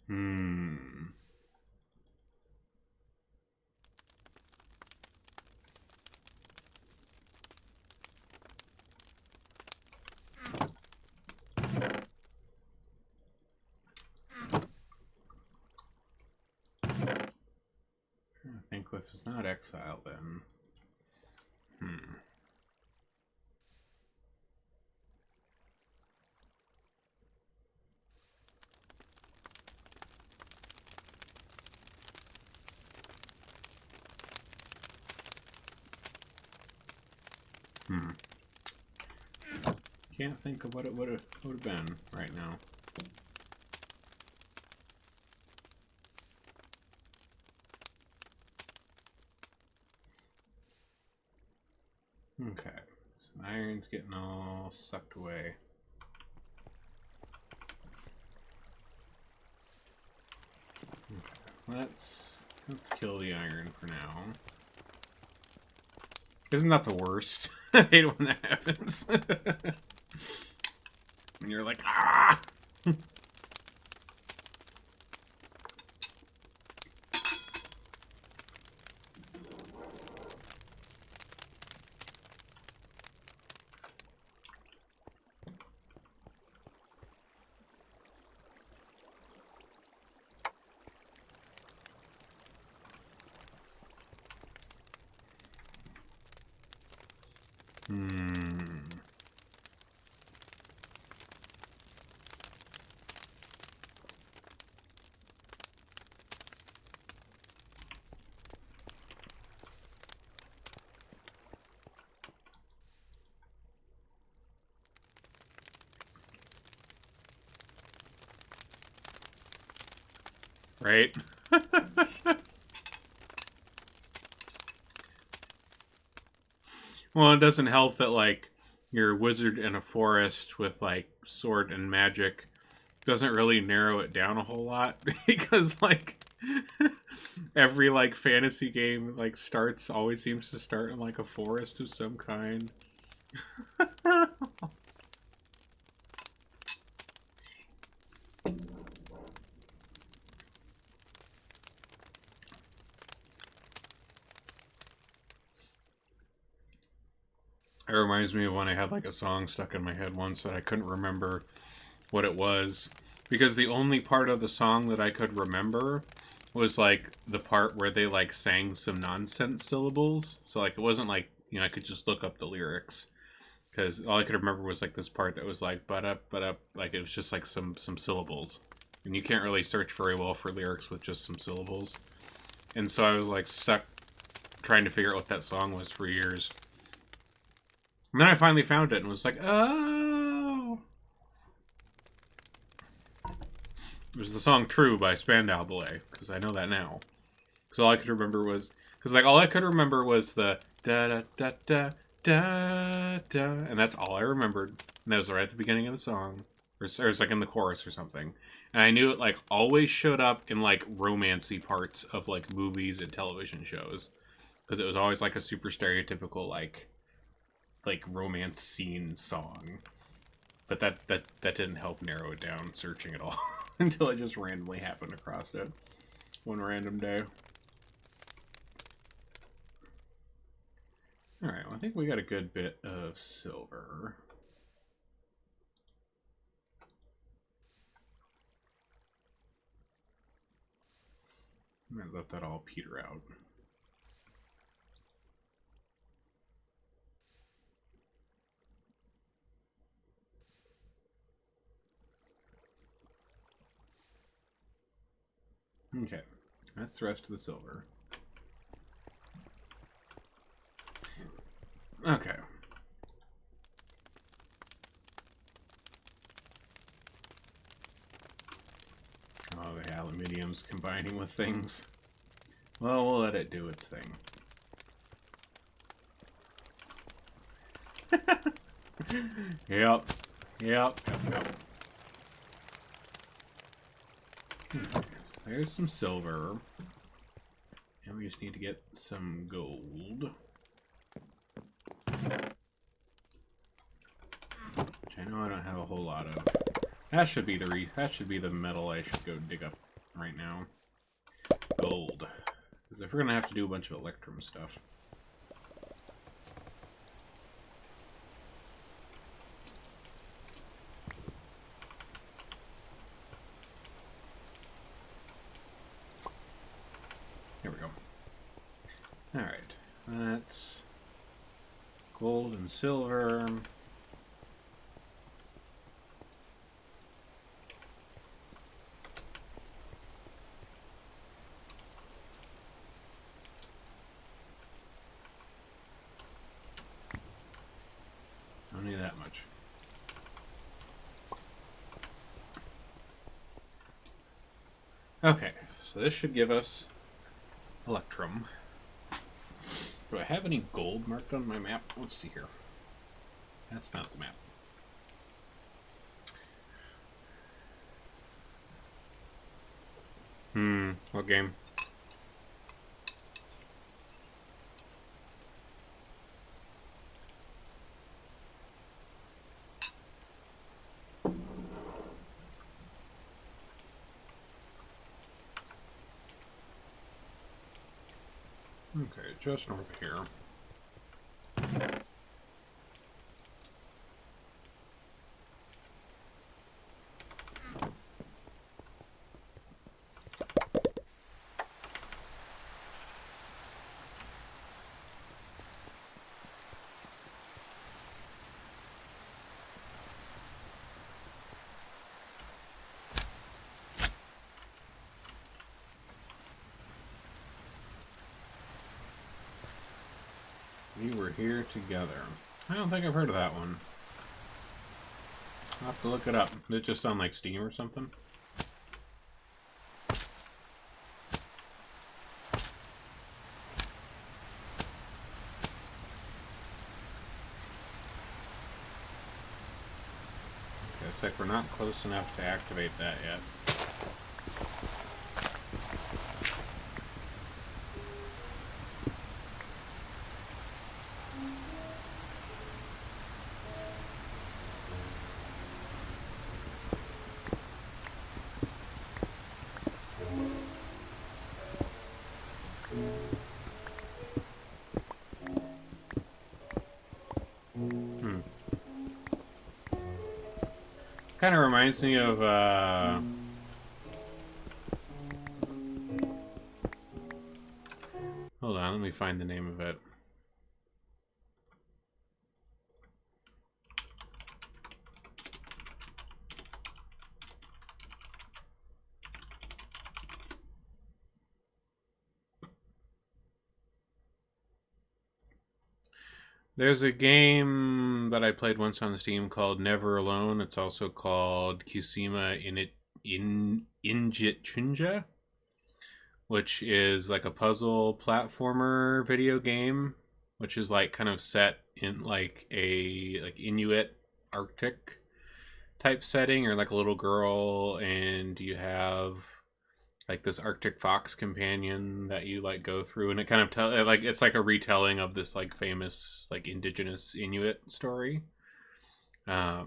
Speaker 1: I think if it's not exile, then... Can't think of what it would have been right now. Okay, so iron's getting all sucked away. Okay, let's kill the iron for now. Isn't that the worst? I hate when that happens. And you're like, ah! Right? Well, it doesn't help that, like, you're a wizard in a forest with, like, sword and magic. Doesn't really narrow it down a whole lot. Because, like, every, like, fantasy game, like, always seems to start in, like, a forest of some kind. It reminds me of when I had like a song stuck in my head once that I couldn't remember what it was. Because the only part of the song that I could remember was like the part where they like sang some nonsense syllables. So like it wasn't like, you know, I could just look up the lyrics. Because all I could remember was like this part that was like but up, like it was just like some syllables. And you can't really search very well for lyrics with just some syllables. And so I was like stuck trying to figure out what that song was for years. And then I finally found it and was like, oh! It was the song True by Spandau Ballet, because I know that now. Because all I could remember was... Because, like, all I could remember was the da-da-da-da-da-da, and that's all I remembered. And that was right at the beginning of the song. Or it was, like, in the chorus or something. And I knew it, like, always showed up in, like, romancy parts of, like, movies and television shows. Because it was always, like, a super stereotypical, like romance scene song, but that didn't help narrow it down searching it all until I just randomly happened across it one random day. All right, well, I think we got a good bit of silver. might let that all peter out. Okay, that's the rest of the silver. Okay. Oh, the aluminium's combining with things. Well, we'll let it do its thing. Yep. There's some silver. And we just need to get some gold. Which I know I don't have a whole lot of. That should be the metal I should go dig up right now. Gold. Because if we're gonna have to do a bunch of electrum stuff. Here we go. Alright. That's gold and silver. Don't need that much. Okay, so this should give us electrum. Do I have any gold marked on my map? Let's see here. That's not the map. What game? Okay, just north of here. We were here together. I don't think I've heard of that one. I'll have to look it up. Is it just on like Steam or something? Okay, looks like we're not close enough to activate that yet. Kind of reminds me of, hold on, let me find the name of it. There's a game that I played once on Steam called Never Alone. It's also called Kusima Injitchunja, which is like a puzzle platformer video game, which is like kind of set in like a Inuit Arctic type setting, or like a little girl, and you have like this Arctic fox companion that you like go through, and it kind of like it's like a retelling of this like famous like indigenous Inuit story. But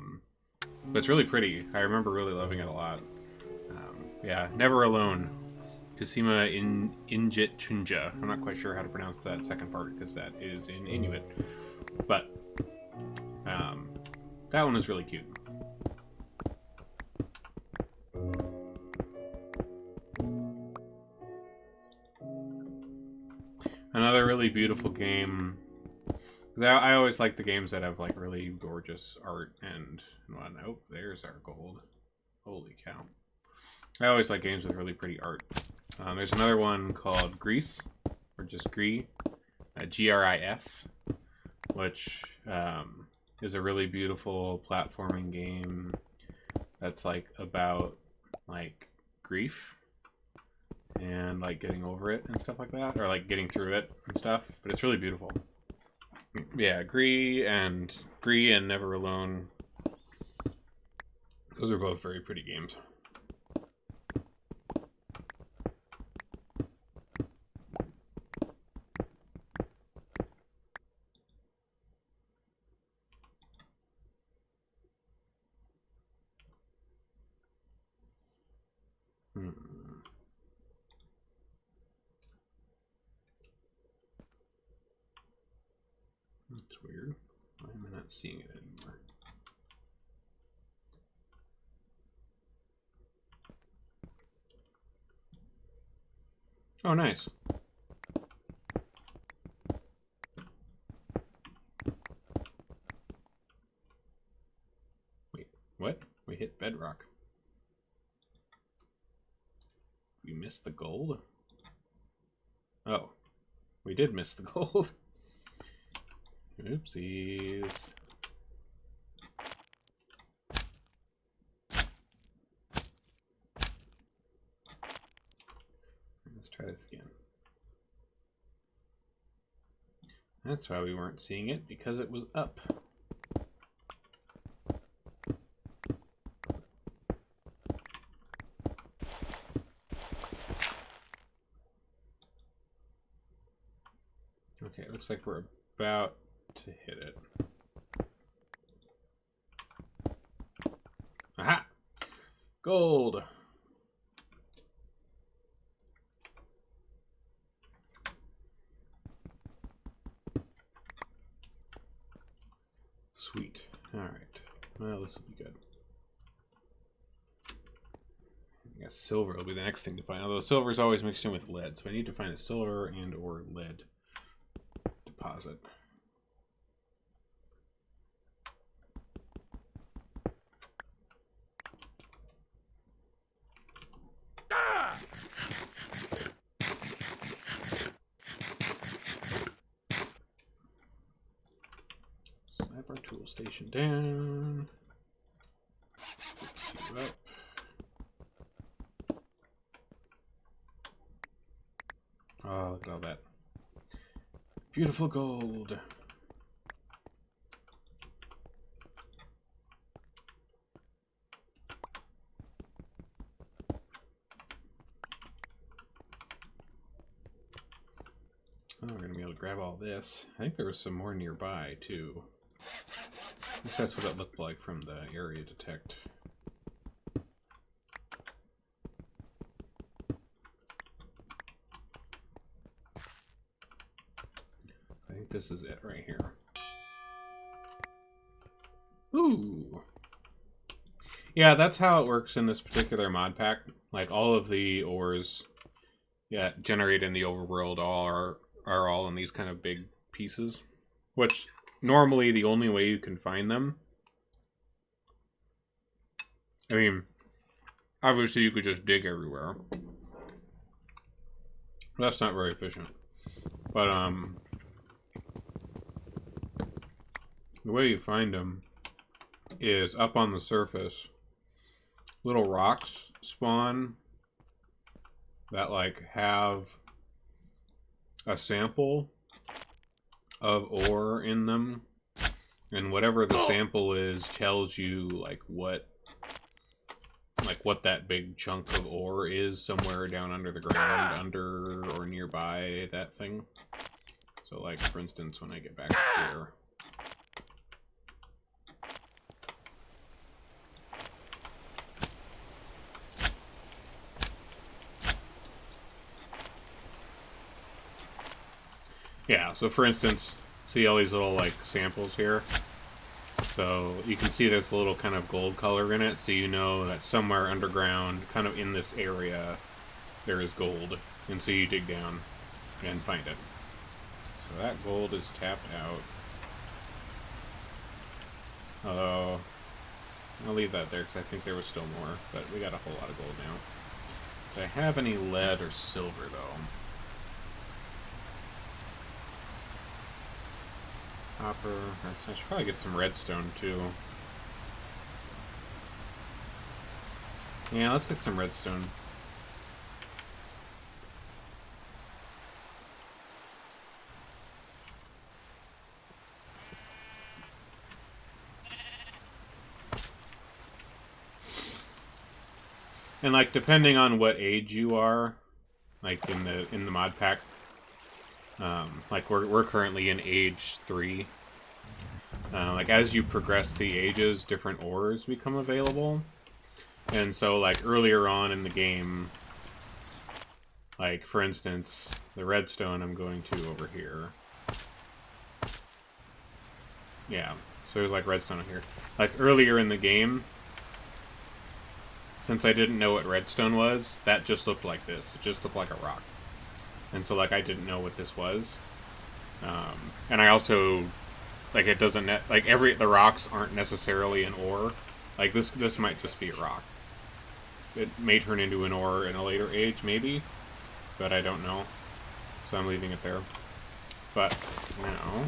Speaker 1: it's really pretty. I remember really loving it a lot. Yeah, Never Alone, Kusima Injitchunja. I'm not quite sure how to pronounce that second part because that is in Inuit, but that one is really cute. another really beautiful game. 'Cause I always like the games that have like really gorgeous art and whatnot. Oh, there's our gold. Holy cow. I always like games with really pretty art. There's another one called Grease, or just Gris, Gris, which is a really beautiful platforming game that's like about like grief and like getting over it and stuff like that, or like getting through it and stuff. But it's really beautiful. Yeah, Gris and Never Alone. Those are both very pretty games. That's weird. Why am I not seeing it anymore? Oh, nice. Wait, what? We hit bedrock. We missed the gold? Oh, we did miss the gold. Oopsies. Let's try this again. That's why we weren't seeing it, because it was up. Okay, it looks like we're about to hit it. Aha! Gold! Sweet. Alright. Well, this will be good. I guess silver will be the next thing to find. Although silver is always mixed in with lead, so I need to find a silver and or lead deposit. Slap our tool station down. Keep it up. Oh, look at all that beautiful gold. Oh, we're gonna be able to grab all this. I think there was some more nearby too. At least that's what it looked like from the area detect. I think this is it right here. Ooh. Yeah, that's how it works in this particular mod pack. Like all of the ores, yeah, generated in the overworld are all in these kind of big pieces, which normally the only way you can find them. I mean, obviously you could just dig everywhere. That's not very efficient. But the way you find them is up on the surface. Little rocks spawn that like have a sample of ore in them, and whatever the sample is tells you like what that big chunk of ore is somewhere down under the ground, under or nearby that thing. So like for instance, when I get back here, yeah, so for instance, see all these little like samples here? So you can see there's a little kind of gold color in it, so you know that somewhere underground, kind of in this area, there is gold. And so you dig down and find it. So that gold is tapped out. Although, I'll leave that there because I think there was still more, but we got a whole lot of gold now. Do I have any lead or silver, though? Copper. I should probably get some redstone, too. Yeah, let's get some redstone. And like depending on what age you are, like in the mod pack, like we're currently in age 3. Like as you progress the ages, different ores become available. And so like earlier on in the game, like for instance, the redstone I'm going to over here. Yeah, so there's like redstone here. Like earlier in the game, since I didn't know what redstone was, that just looked like this. It just looked like a rock. And so, like, I didn't know what this was. And I also, like, it doesn't, like, the rocks aren't necessarily an ore. Like, this might just be a rock. It may turn into an ore in a later age, maybe. But I don't know. So I'm leaving it there. But, now,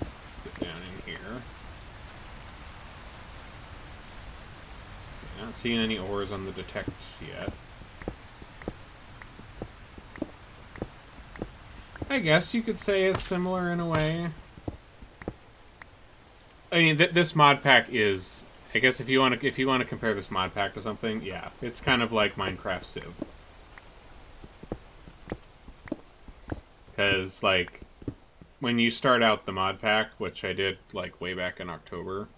Speaker 1: let's get down in here. Not seeing any ores on the detect yet. I guess you could say it's similar in a way. I mean, this mod pack is. I guess if you want to compare this mod pack to something, yeah, it's kind of like Minecraft Civ. Because like when you start out the mod pack, which I did like way back in October,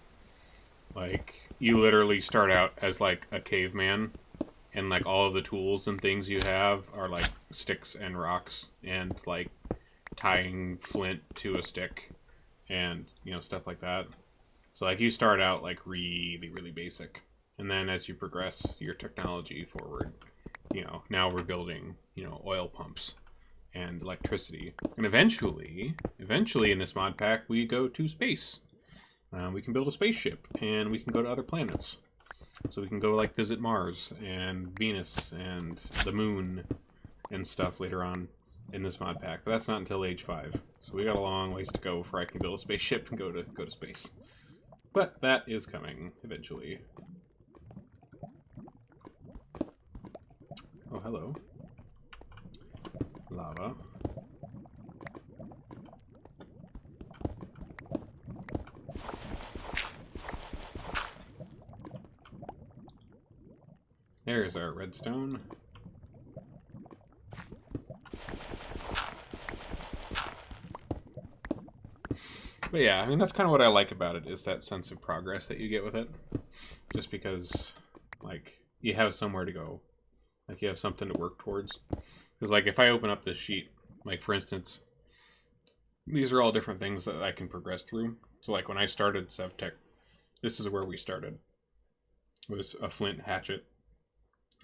Speaker 1: like you literally start out as like a caveman, and like all of the tools and things you have are like sticks and rocks and like tying flint to a stick and stuff like that. So like you start out like really basic, and then as you progress your technology forward, now we're building oil pumps and electricity, and eventually in this mod pack we go to space. We can build a spaceship, and we can go to other planets. So we can go, like, visit Mars, and Venus, and the Moon, and stuff later on in this mod pack. But that's not until age 5. So we got a long ways to go before I can build a spaceship and go to space. But that is coming, eventually. Oh, hello. Lava. There's our redstone. But yeah, I mean, that's kind of what I like about it, is that sense of progress that you get with it. Just because, like, you have somewhere to go. Like, you have something to work towards. Because, like, if I open up this sheet, like, for instance, these are all different things that I can progress through. So, like, when I started SevTech, this is where we started. It was a flint hatchet.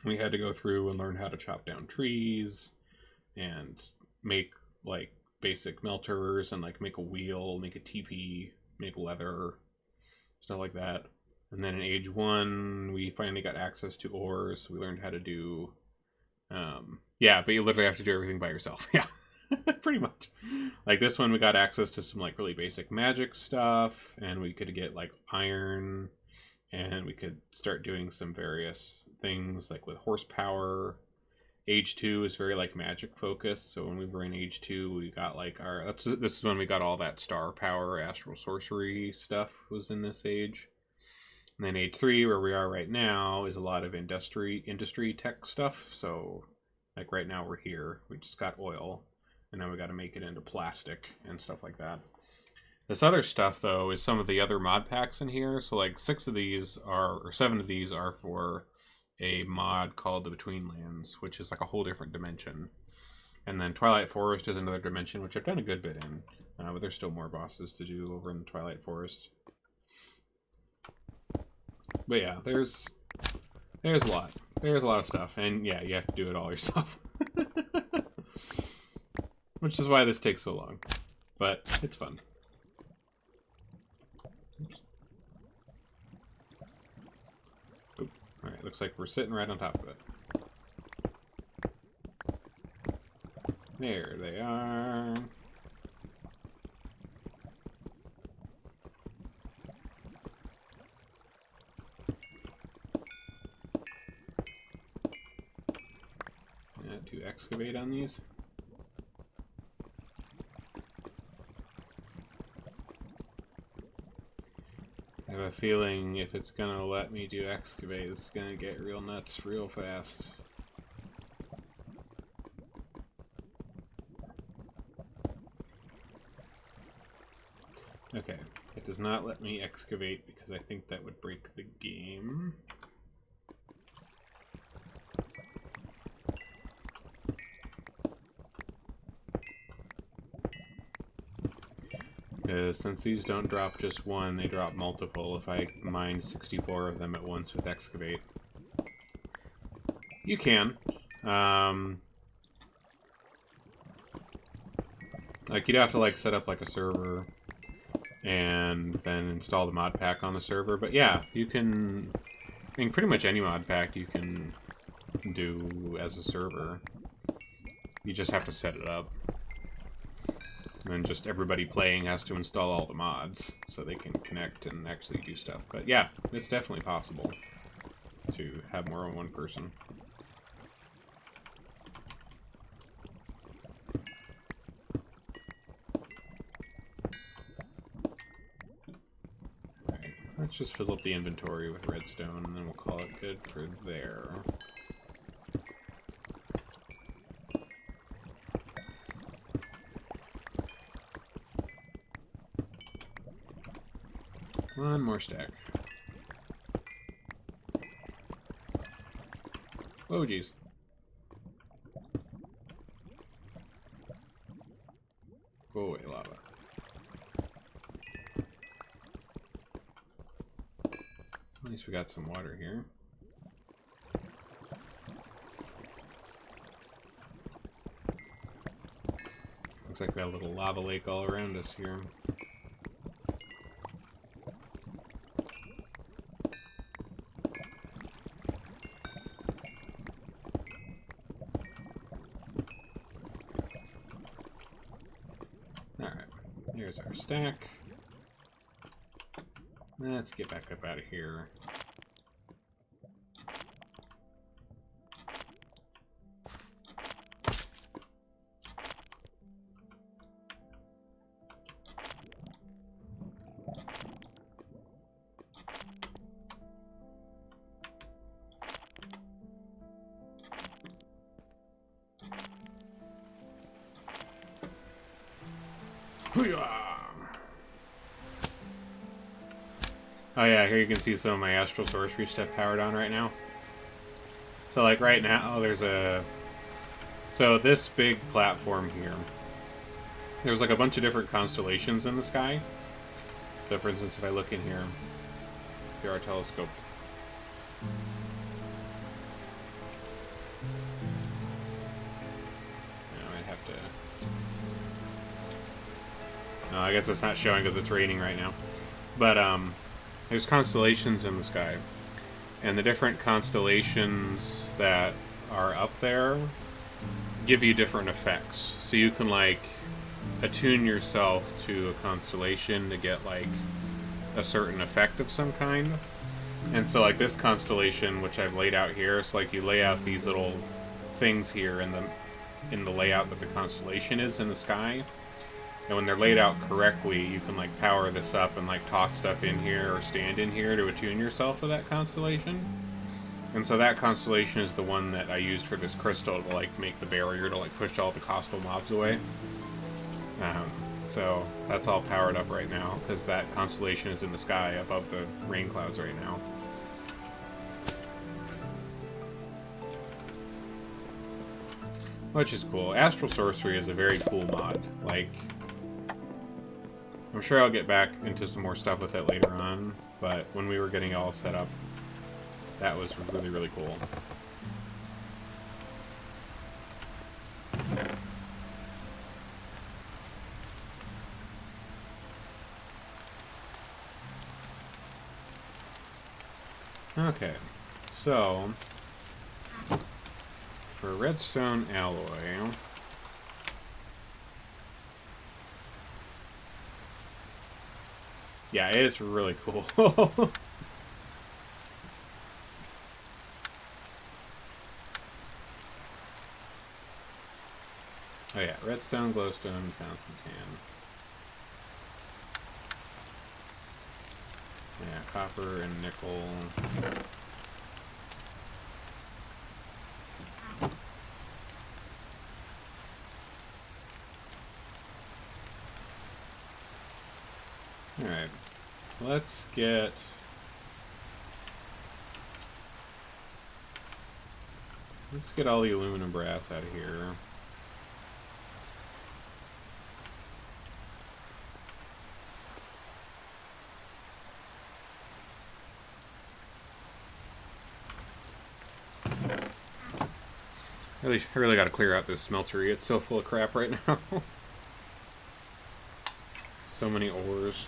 Speaker 1: We had to go through and learn how to chop down trees and make like basic melters and like make a wheel, make a teepee, make leather, stuff like that. And then in age 1, we finally got access to ores. We learned how to do, yeah, but you literally have to do everything by yourself. Yeah, pretty much. Like this one, we got access to some like really basic magic stuff, and we could get like iron. And we could start doing some various things like with horsepower. Age 2 is very like magic focused. So when we were in age 2, we got like this is when we got all that star power, astral sorcery stuff was in this age. And then age 3, where we are right now, is a lot of industry tech stuff. So like right now we're here. We just got oil, and now we got to make it into plastic and stuff like that. This other stuff, though, is some of the other mod packs in here. So, like, 7 of these are for a mod called the Between Lands, which is like a whole different dimension. And then Twilight Forest is another dimension, which I've done a good bit in. But there's still more bosses to do over in the Twilight Forest. But yeah, there's a lot. There's a lot of stuff. And yeah, you have to do it all yourself. Which is why this takes so long. But it's fun. Alright, looks like we're sitting right on top of it. There they are. To excavate on these. I have a feeling if it's gonna let me do excavate, it's gonna get real nuts real fast. Okay, it does not let me excavate because I think that would break the game. Because since these don't drop just one, they drop multiple if I mine 64 of them at once with excavate. You can. Like, you'd have to, like, set up, like, a server and then install the Modpack on the server. But yeah, you can... I mean, pretty much any Modpack you can do as a server. You just have to set it up. And then just everybody playing has to install all the mods so they can connect and actually do stuff. But yeah, it's definitely possible to have more than one person. Alright, let's just fill up the inventory with redstone and then we'll call it good for there. One more stack. Oh, jeez. Go away, lava. At least we got some water here. Looks like we got a little lava lake all around us here. Here's our stack. Let's get back up out of here. Oh yeah, here you can see some of my astral sorcery stuff powered on right now. So like right now, there's a... So this big platform here, there's like a bunch of different constellations in the sky. So for instance, if I look in here, through our telescope, I'd have to... No, I guess it's not showing because it's raining right now. But, there's constellations in the sky. And the different constellations that are up there give you different effects. So you can, like, attune yourself to a constellation to get, like, a certain effect of some kind. And so, like, this constellation, which I've laid out here, it's like you lay out these little things here in the layout that the constellation is in the sky. And when they're laid out correctly, you can, like, power this up and, like, toss stuff in here or stand in here to attune yourself to that constellation. And so that constellation is the one that I used for this crystal to, like, make the barrier to, like, push all the coastal mobs away. So that's all powered up right now, because that constellation is in the sky above the rain clouds right now. Which is cool. Astral Sorcery is a very cool mod. Like, I'm sure I'll get back into some more stuff with it later on, but when we were getting it all set up, that was really, really cool. Okay, so for redstone alloy, yeah, it's really cool. Oh yeah, redstone, glowstone, tungsten tan. Yeah, copper and nickel. Alright, let's get... Let's get all the aluminum brass out of here. I really got to clear out this smeltery. It's so full of crap right now. So many ores.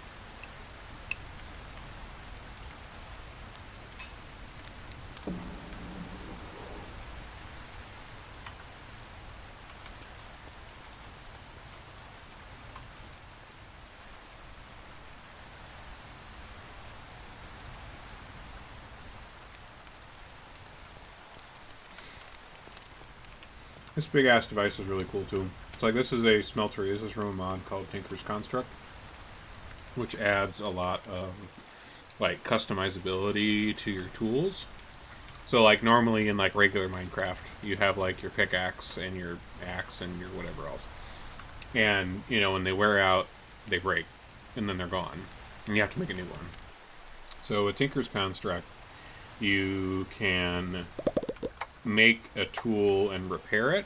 Speaker 1: This big ass device is really cool too. It's like, this is a smeltery. This is from a mod called Tinker's Construct, which adds a lot of like customizability to your tools. So like normally in like regular Minecraft, you have like your pickaxe and your axe and your whatever else. And, you know, when they wear out, they break. And then they're gone. And you have to make a new one. So with Tinker's Construct, you can make a tool and repair it.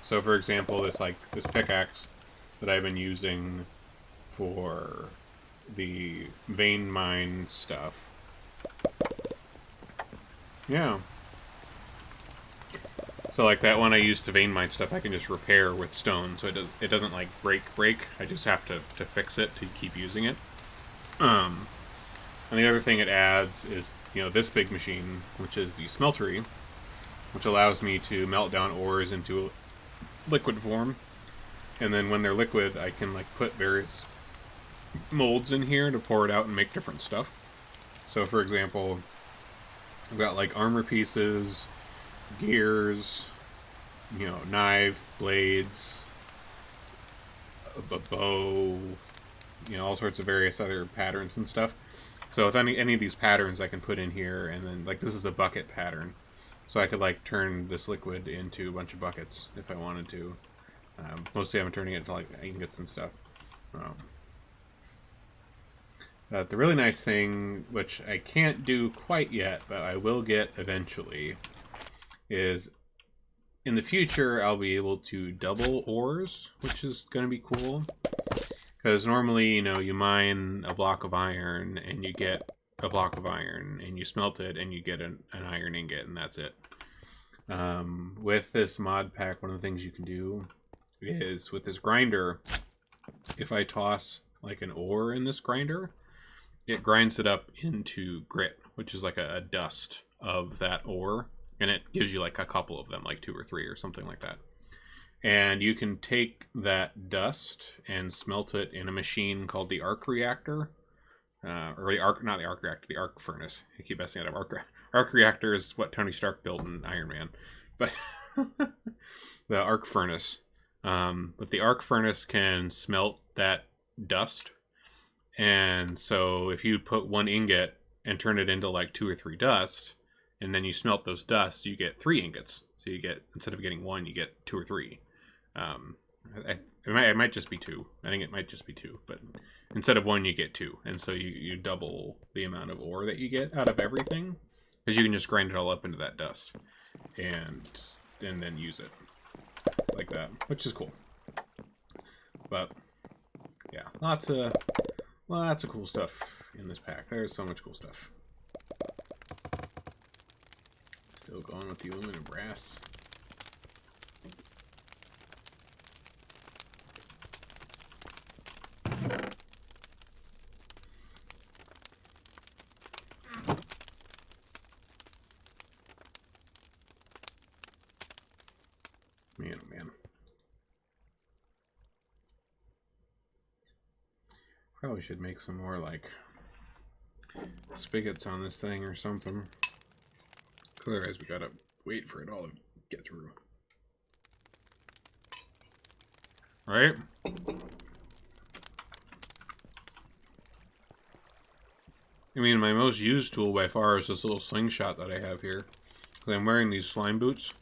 Speaker 1: So for example, this pickaxe that I've been using for the vein mine stuff. Yeah. So like that one I used to vein mine stuff, I can just repair with stone, so it doesn't like break. I just have to fix it to keep using it. And the other thing it adds is, you know, this big machine, which is the smeltery, which allows me to melt down ores into liquid form. And then when they're liquid, I can like put various molds in here to pour it out and make different stuff. So for example, I've got like armor pieces, gears, you know, knife, blades, a bow, you know, all sorts of various other patterns and stuff. So with any of these patterns I can put in here, and then like this is a bucket pattern. So I could like turn this liquid into a bunch of buckets if I wanted to. Mostly I'm turning it into like ingots and stuff. The really nice thing, which I can't do quite yet, but I will get eventually, is in the future I'll be able to double ores, which is going to be cool. Because normally, you know, you mine a block of iron and you get a block of iron and you smelt it and you get an iron ingot and that's it. With this mod pack, one of the things you can do is with this grinder, if I toss like an ore in this grinder, it grinds it up into grit, which is like a dust of that ore, and it gives you like a couple of them, like 2 or 3 or something like that. And you can take that dust and smelt it in a machine called the arc reactor. Or the arc, not the arc reactor, the arc furnace. I keep messing it up. Arc reactor is what Tony Stark built in Iron Man. But the arc furnace. But the arc furnace can smelt that dust. And so if you put 1 ingot and turn it into like 2 or 3 dust, and then you smelt those dust, you get 3 ingots. So you get, instead of getting 1, you get 2 or 3. It might just be 2. I think it might just be 2, but instead of 1, you get 2, and so you double the amount of ore that you get out of everything, because you can just grind it all up into that dust, and then use it like that, which is cool. But yeah, lots of cool stuff in this pack. There's so much cool stuff. Still going with the aluminum brass. Man, oh man. Probably should make some more, like, spigots on this thing or something. Otherwise, we gotta wait for it all to get through. Right? I mean, my most used tool by far is this little slingshot that I have here. I'm wearing these slime boots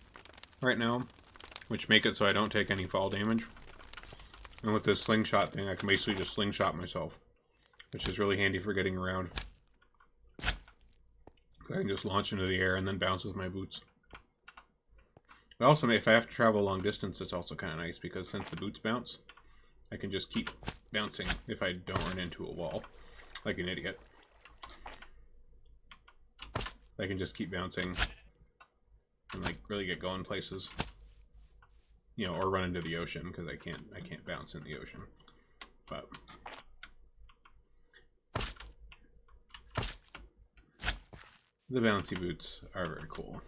Speaker 1: right now, which make it so I don't take any fall damage. And with this slingshot thing, I can basically just slingshot myself, which is really handy for getting around. I can just launch into the air and then bounce with my boots. But also, if I have to travel a long distance, it's also kind of nice because since the boots bounce, I can just keep bouncing if I don't run into a wall like an idiot. I can just keep bouncing and like really get going places, you know, or run into the ocean because I can't bounce in the ocean. But the bouncy boots are very cool.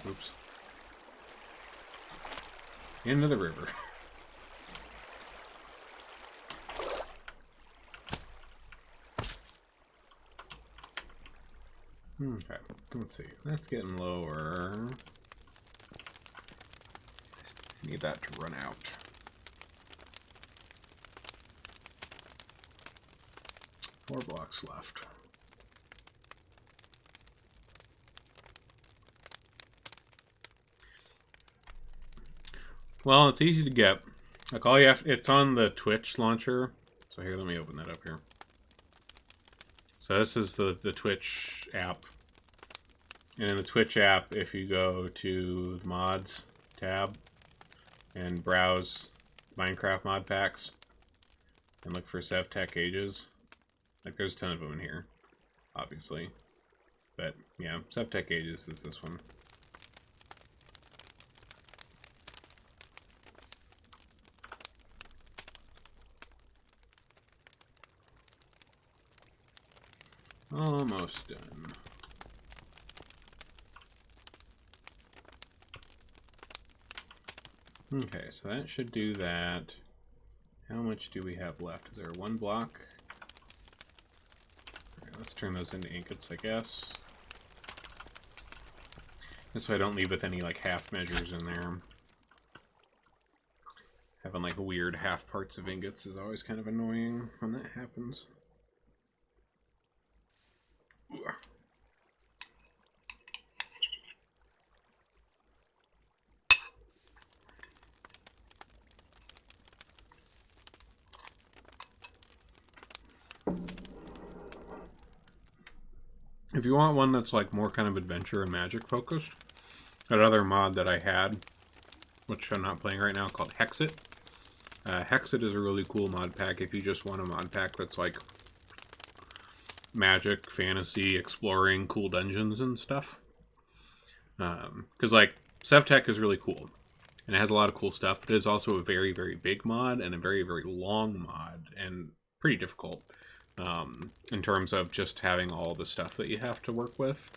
Speaker 1: Oops. Into the river. Okay, let's see. That's getting lower. Need that to run out. Four blocks left. Well, it's easy to get. Like all you have, it's on the Twitch launcher. So here, let me open that up here. So this is the Twitch app. And in the Twitch app, if you go to the mods tab and browse Minecraft mod packs and look for SevTech Ages, like there's a ton of them in here, obviously. But yeah, SevTech Ages is this one. Almost done. Okay, so that should do that. How much do we have left? Is there one block? All right, let's turn those into ingots, I guess. And so I don't leave with any like half measures in there. Having like weird half parts of ingots is always kind of annoying when that happens. If you want one that's like more kind of adventure and magic focused, another mod that I had, which I'm not playing right now, called Hexit. Hexit is a really cool mod pack if you just want a mod pack that's like magic, fantasy, exploring, cool dungeons and stuff. Because like SevTech is really cool and it has a lot of cool stuff, but it is also a very, very big mod and a very, very long mod and pretty difficult in terms of just having all the stuff that you have to work with.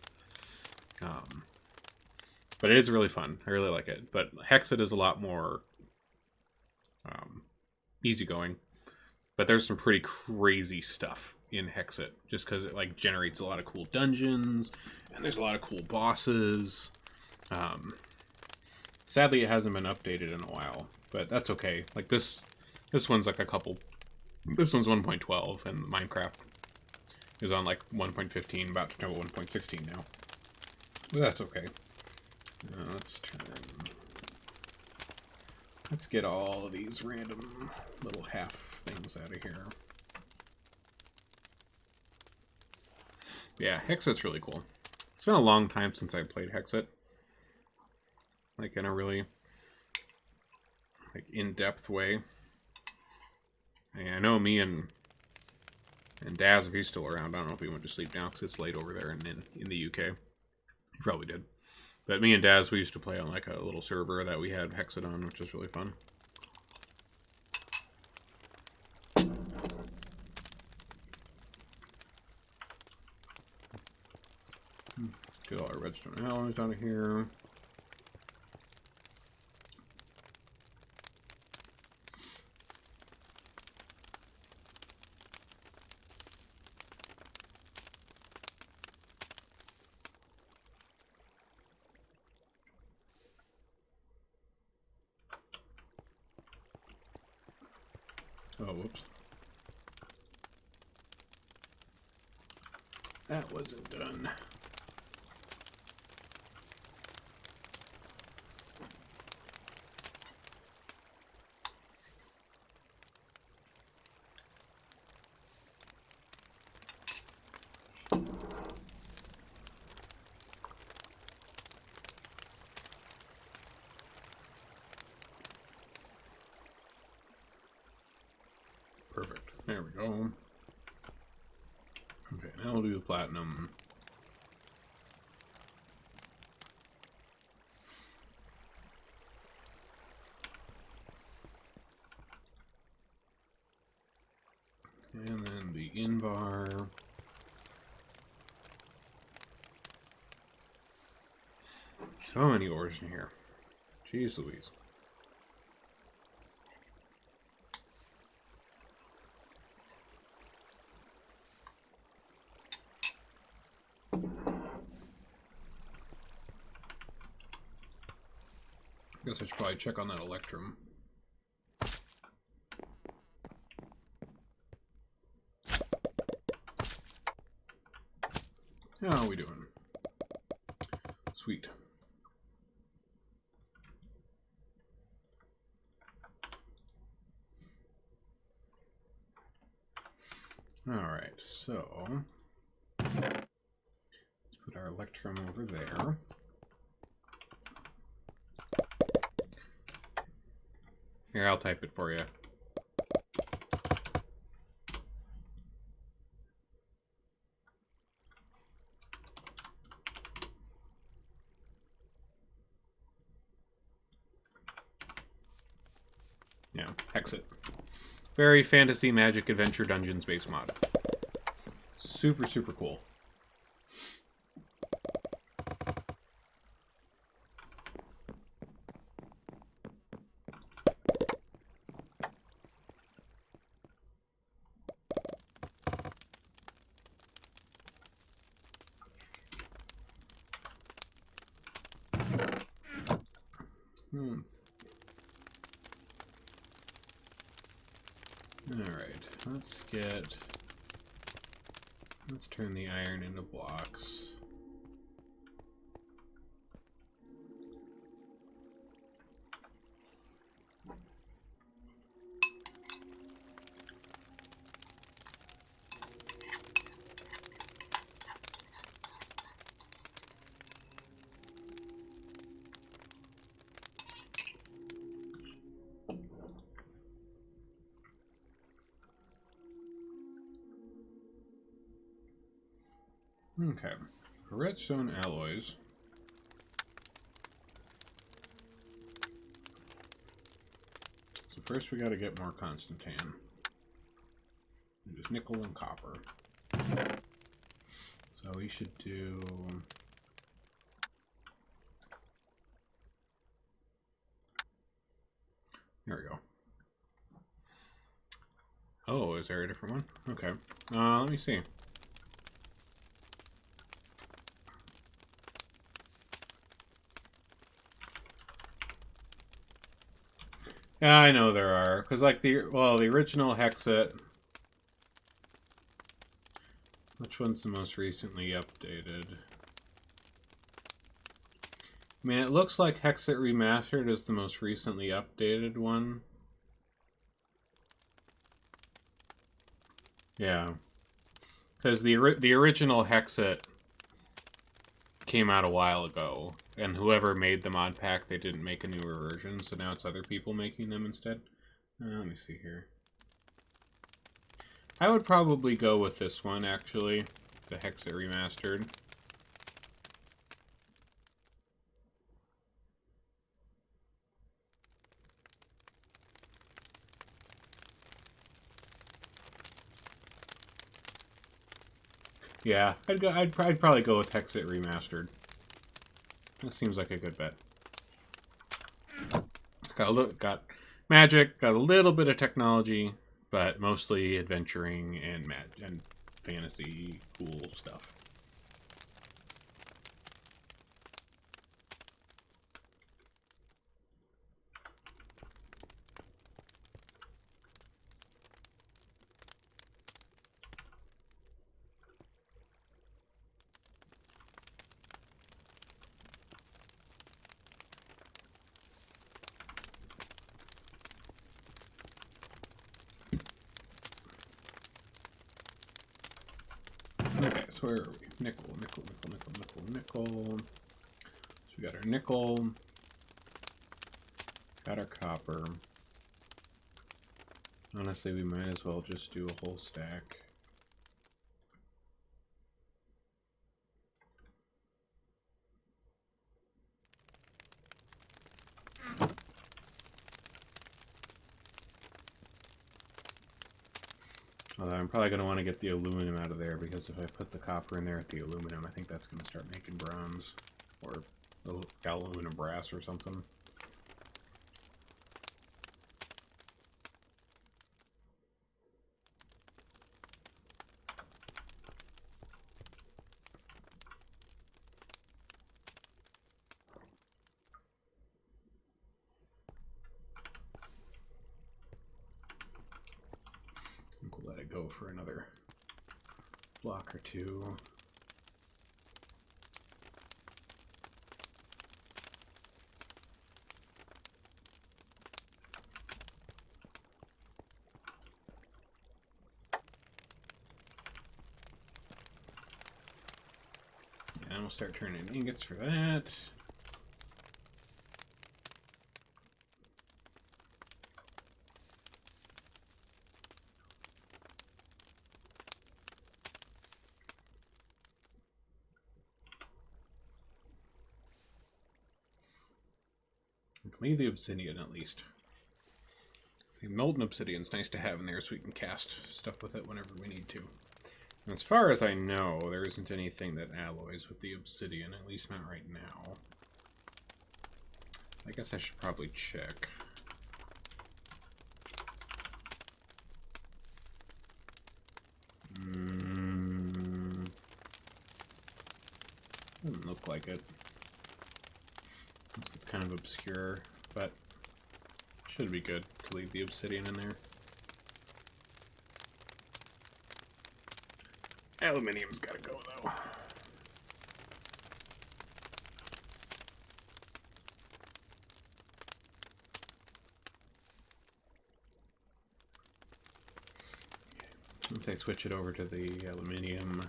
Speaker 1: But it is really fun. I really like it. But Hexit is a lot more easygoing. But there's some pretty crazy stuff in Hexit, just because it like generates a lot of cool dungeons and there's a lot of cool bosses. Sadly, it hasn't been updated in a while, but that's okay. Like this one's like a couple. This one's 1.12, and Minecraft is on like 1.15, about to go 1.16 now. But that's okay. Let's get all of these random little half things out of here. Yeah, Hexit's really cool. It's been a long time since I played Hexit. Like in a really like in-depth way. I know me and Daz, if he's still around, I don't know if he went to sleep now because it's late over there in the UK. He probably did. But me and Daz, we used to play on like a little server that we had Hexit on, which was really fun. Get all our redstone alloys out of here. Oh, whoops. That wasn't done. Perfect. There we go. Okay, now we'll do the platinum. And then the invar. So many ores in here. Jeez Louise. Guess I should probably check on that electrum. How are we doing? Sweet. Alright, so let's put our electrum over there. Here, I'll type it for you. Yeah, Hexit. Very fantasy, magic, adventure, dungeons based mod. Super, super cool. Alright, let's turn the iron into blocks. Okay, redstone alloys. So first we got to get more constant tan. Just nickel and copper. So we should do... There we go. Oh, is there a different one? Okay. Let me see. Yeah, I know there are. Because, like, the original Hexit... Which one's the most recently updated? I mean, it looks like Hexit Remastered is the most recently updated one. Yeah. Because the original Hexit came out a while ago, and whoever made the mod pack, they didn't make a newer version, so now it's other people making them instead. Let me see here. I would probably go with this one, actually. The Hexit Remastered. Yeah, I'd probably go with Hexit Remastered. This seems like a good bet. Got magic, got a little bit of technology, but mostly adventuring and fantasy cool stuff. Okay, so where are we? Nickel. So we got our nickel, got our copper. Honestly, we might as well just do a whole stack. Although I'm probably going to want to get the aluminum out of there, because if I put the copper in there at the aluminum, I think that's going to start making bronze. Or aluminum brass or something. We'll let it go for another block or two. And we'll start turning ingots for that. Leave the obsidian at least. The molten obsidian's nice to have in there so we can cast stuff with it whenever we need to. And as far as I know, there isn't anything that alloys with the obsidian, at least not right now. I guess I should probably check. Doesn't look like it. It's kind of obscure, but should be good to leave the obsidian in there. Aluminium's gotta go though. Once I switch it over to the aluminium,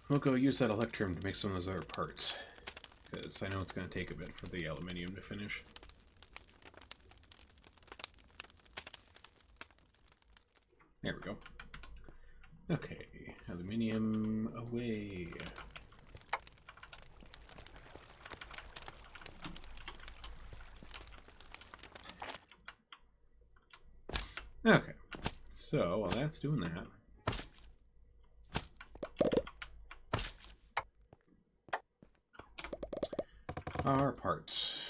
Speaker 1: we'll go use that electrum to make some of those other parts, because I know it's going to take a bit for the aluminium to finish. There we go. Okay, aluminium away. Okay, so while that's doing that, our parts.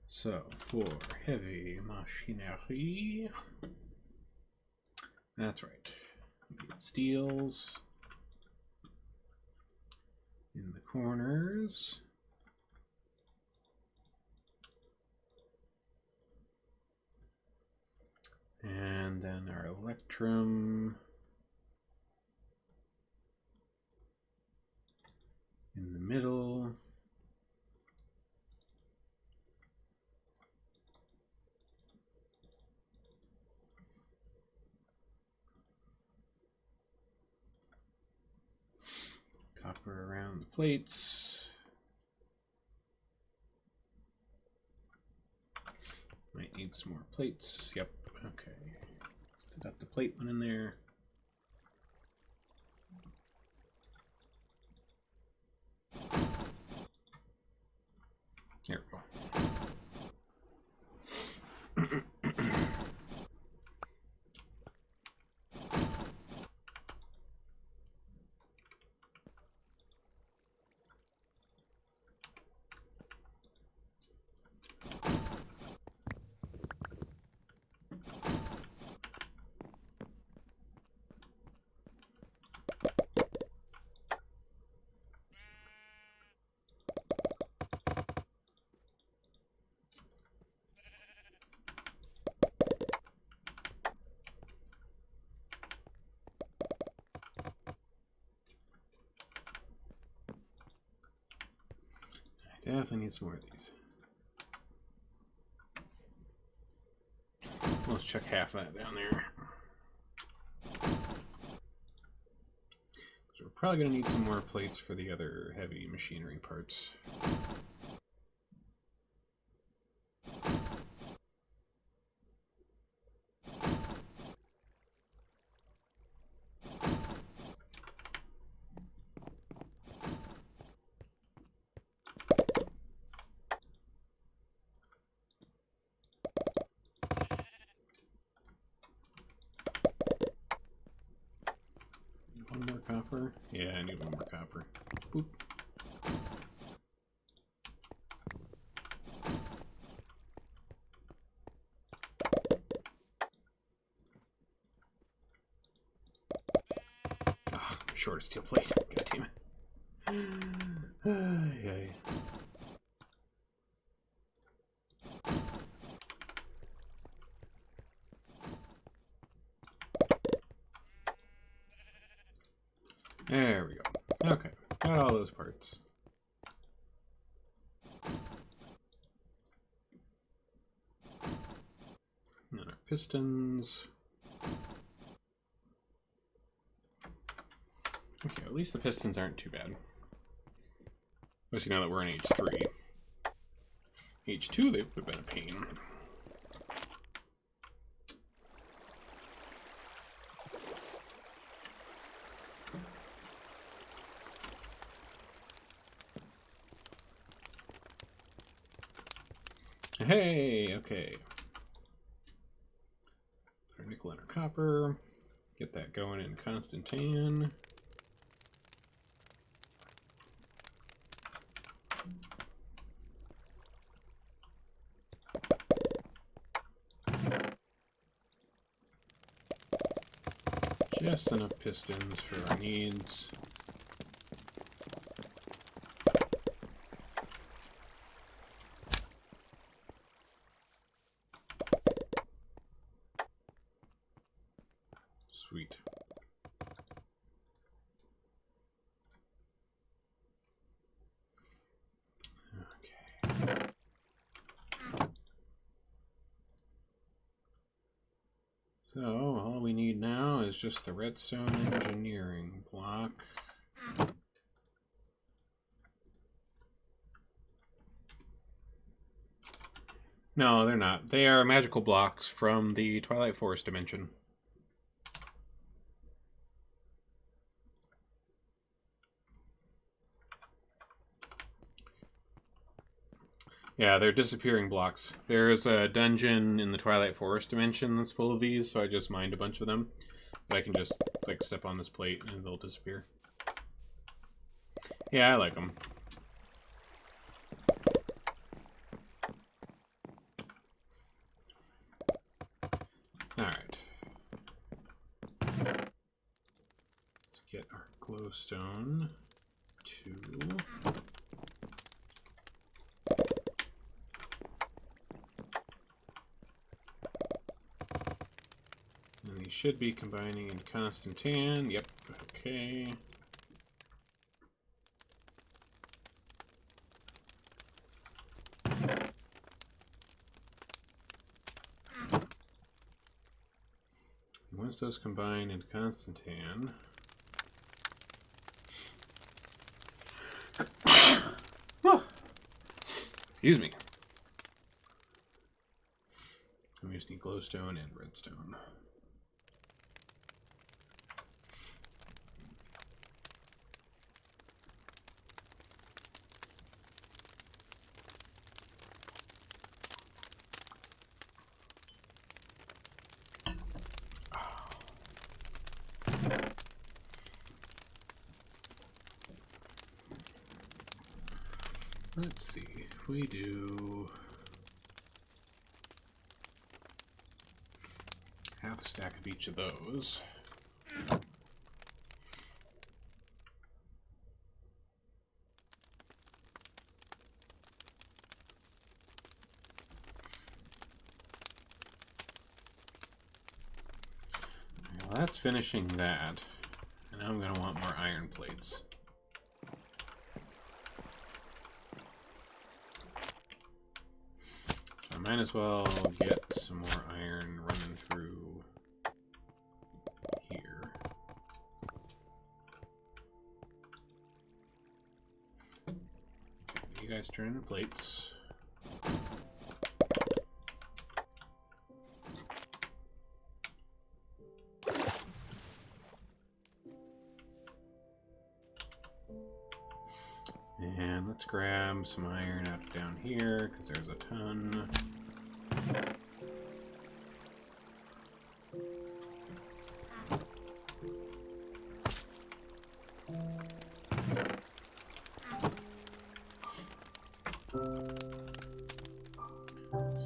Speaker 1: So for heavy machinery, that's right. Steels in the corners. And then our electrum in the middle. Copper around the plates. Might need some more plates. Yep, okay. Got the plate one in there. There we go. definitely need some more of these. Let's chuck half of that down there. So we're probably going to need some more plates for the other heavy machinery parts. One more copper? Yeah, I need one more copper. Boop. Ah, short steel plate. God damn it. Yay. There we go. Okay, got all those parts. And then our pistons. Okay, at least the pistons aren't too bad. Especially now that we're in H3. H2, they would have been a pain. Hey, okay. Put our nickel and our copper. Get that going in constant tan. Just enough pistons for our needs. Sweet. Okay. So, all we need now is just the redstone engineering block. No, they're not. They are magical blocks from the Twilight Forest dimension. Yeah, they're disappearing blocks. There's a dungeon in the Twilight Forest dimension that's full of these, so I just mined a bunch of them. But I can just, like, step on this plate and they'll disappear. Yeah, I like them. Alright. Let's get our glowstone. 2. And these should be combining into constant tan. Yep, okay. Once those combine into constant tan, excuse me. We just need glowstone and redstone. Let's see, if we do half a stack of each of those. Well, that's finishing that. And now I'm going to want more iron plates. might as well get some more iron running through here. You guys turn into plates. And let's grab some iron out down here, because there's a ton.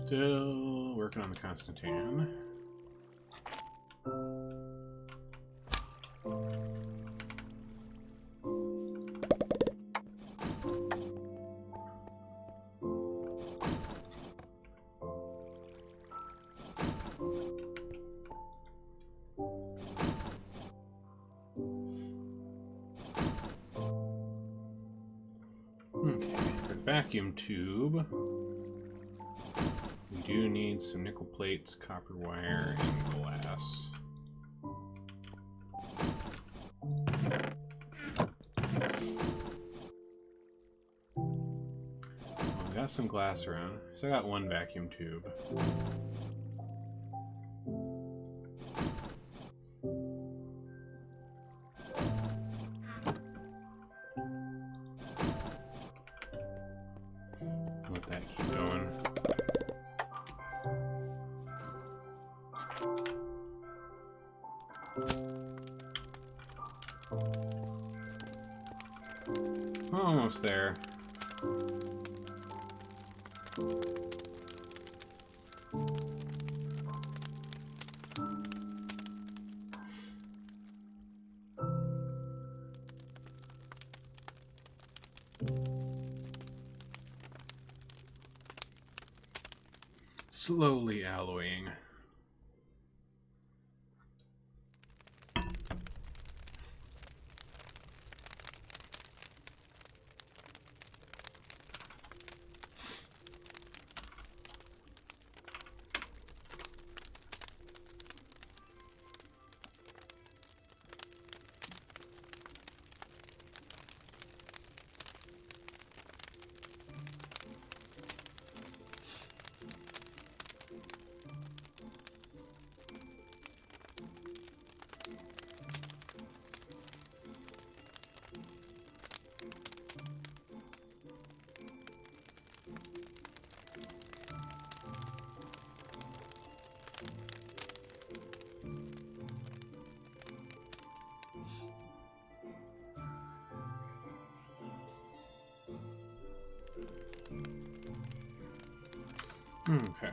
Speaker 1: Still working on the Constantine. Okay, for the vacuum tube, we do need some nickel plates, copper wire, and glass. Well, we got some glass around, so I got one vacuum tube. Let that keep going. Almost there. Slowly alloying. Okay.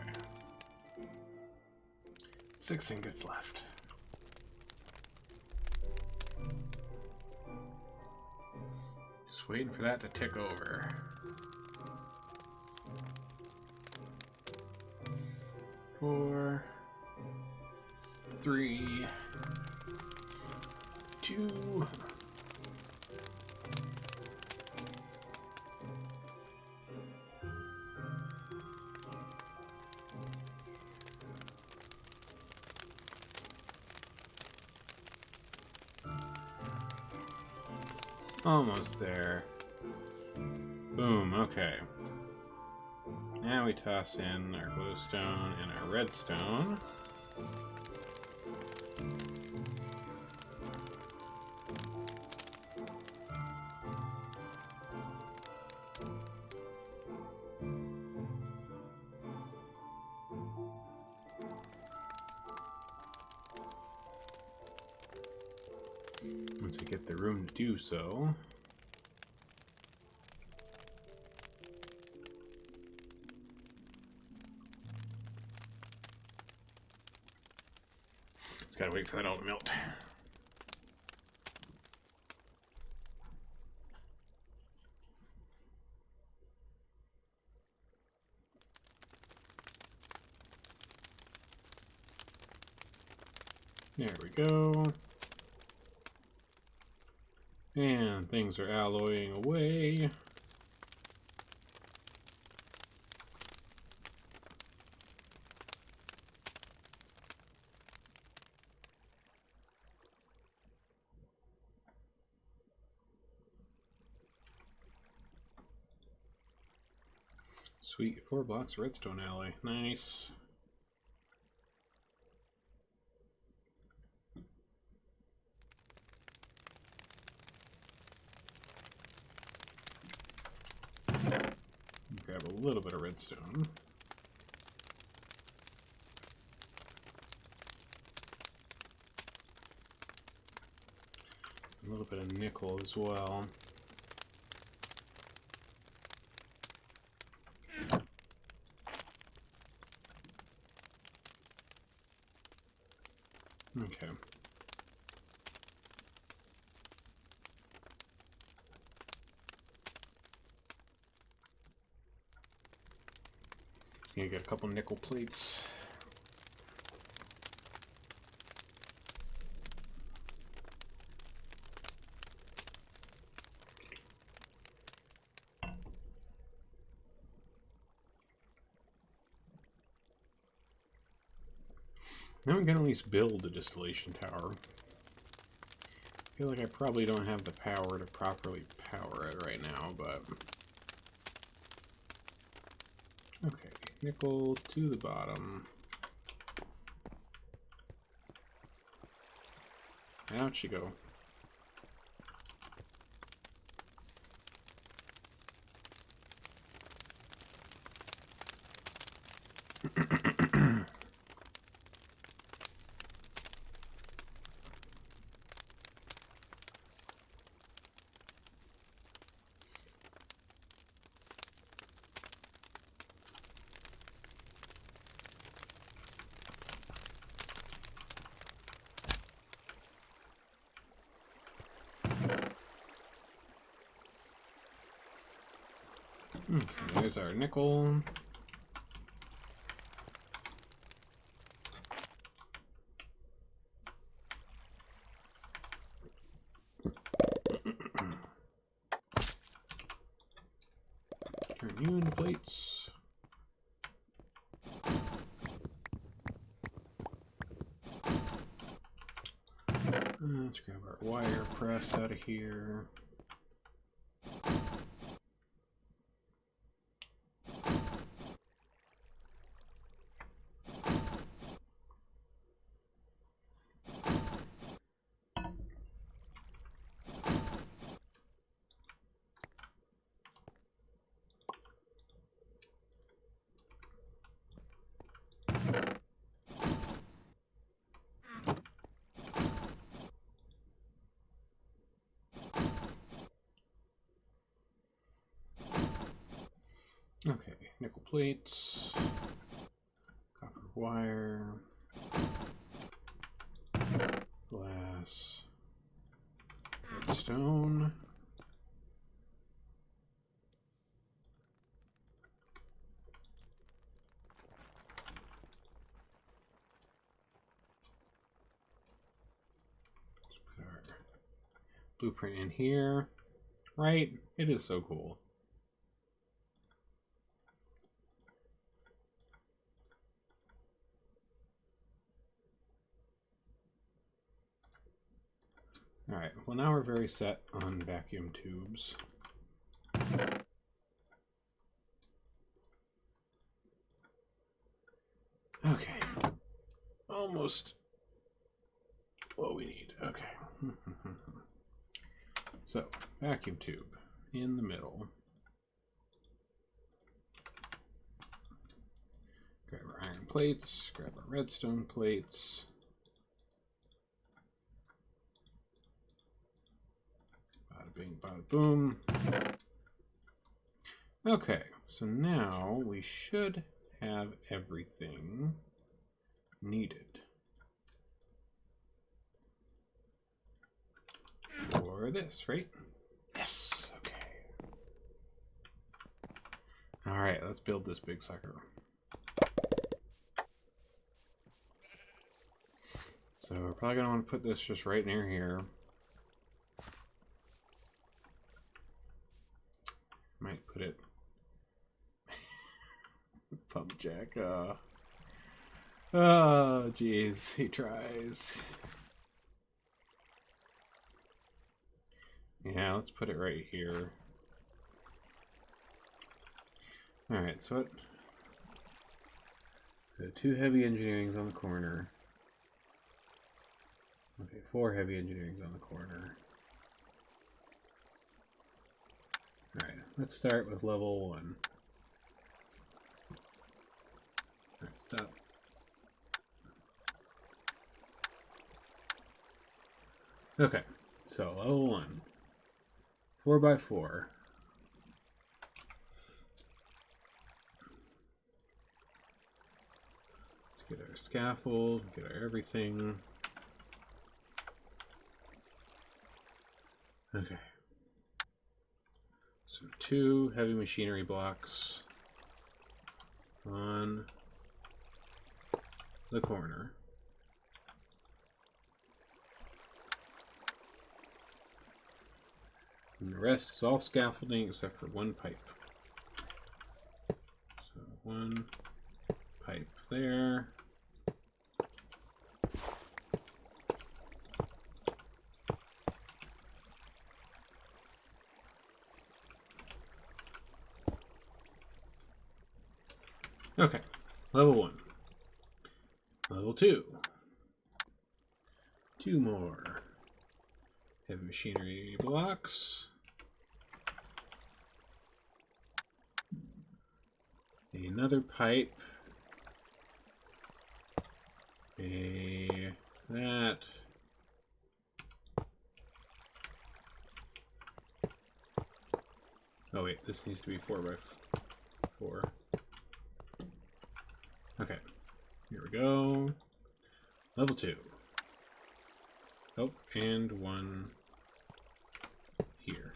Speaker 1: 6 ingots left. Just waiting for that to tick over. 4, 3, 2. Almost there. Boom, okay. Now we toss in our glowstone and our redstone. Once we get the room to do so. Just gotta wait for that all to melt. There we go. And things are alloying away. Sweet, 4 blocks of redstone alloy. Nice. Grab a little bit of redstone. A little bit of nickel as well. Okay. You get a couple nickel plates. Now we can at least build a distillation tower. I feel like I probably don't have the power to properly power it right now, but... Okay, nickel to the bottom. Out you go. Okay, there's our nickel. Turn you into plates. Let's grab our wire press out of here. Okay, nickel plates, copper wire, glass, redstone. Let's put our blueprint in here. Right? It is so cool. Alright, well now we're very set on vacuum tubes. Okay. Almost what we need. Okay. So, vacuum tube in the middle. Grab our iron plates, grab our redstone plates. Bada bing, bada boom. Okay, so now we should have everything needed for this, right? Yes, okay. Alright, let's build this big sucker. So we're probably going to want to put this just right near here. Might put it... Pump jack, oh, jeez, he tries. Yeah, let's put it right here. Alright, so 2 heavy engineerings on the corner. Okay, 4 heavy engineerings on the corner. Alright, let's start with level 1. Alright, stop. Okay, so level 1. 4x4. Let's get our scaffold, get our everything. Okay. So 2 heavy machinery blocks on the corner. And the rest is all scaffolding except for 1 pipe. So 1 pipe there. Okay, level 1. Level 2. 2 more heavy machinery blocks. Another pipe. That. Oh wait, this needs to be 4x4. Okay, here we go. Level 2. Oh, and 1 here.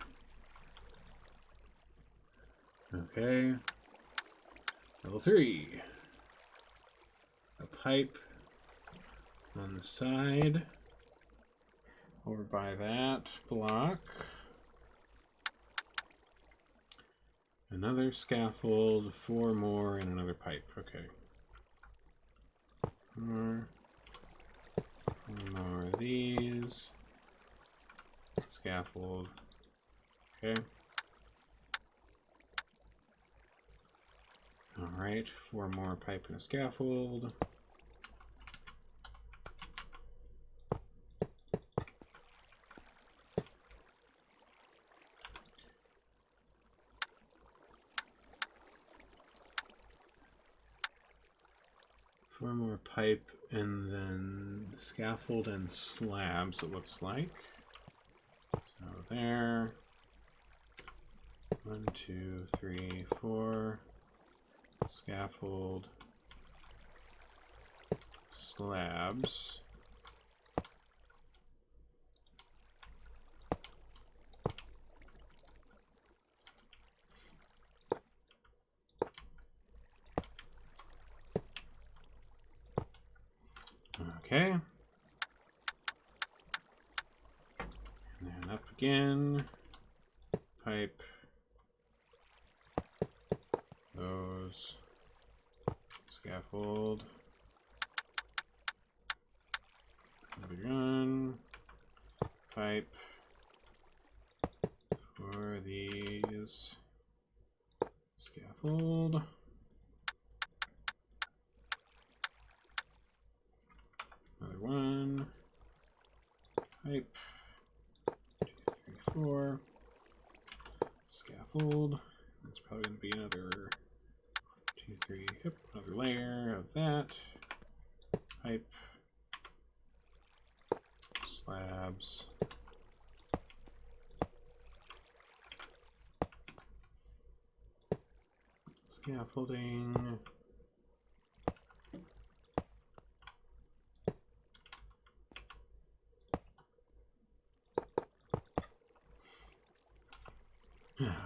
Speaker 1: Okay. Level 3. A pipe on the side over by that block. Another scaffold, 4 more, and another pipe. Okay. 4 more of these. Scaffold. Okay. Alright, 4 more pipe and a scaffold. Four more pipe and then scaffold and slabs, it looks like. So there. 1, 2, 3, 4. Scaffold. Slabs. Okay. And then up again. Pipe. Those. Scaffold. Gun. Pipe. For these. Scaffold. Another 1. Pipe. 2, 3, 4. Scaffold. That's probably going to be another 2, 3. Yep, another layer of that. Pipe. Slabs. Scaffolding.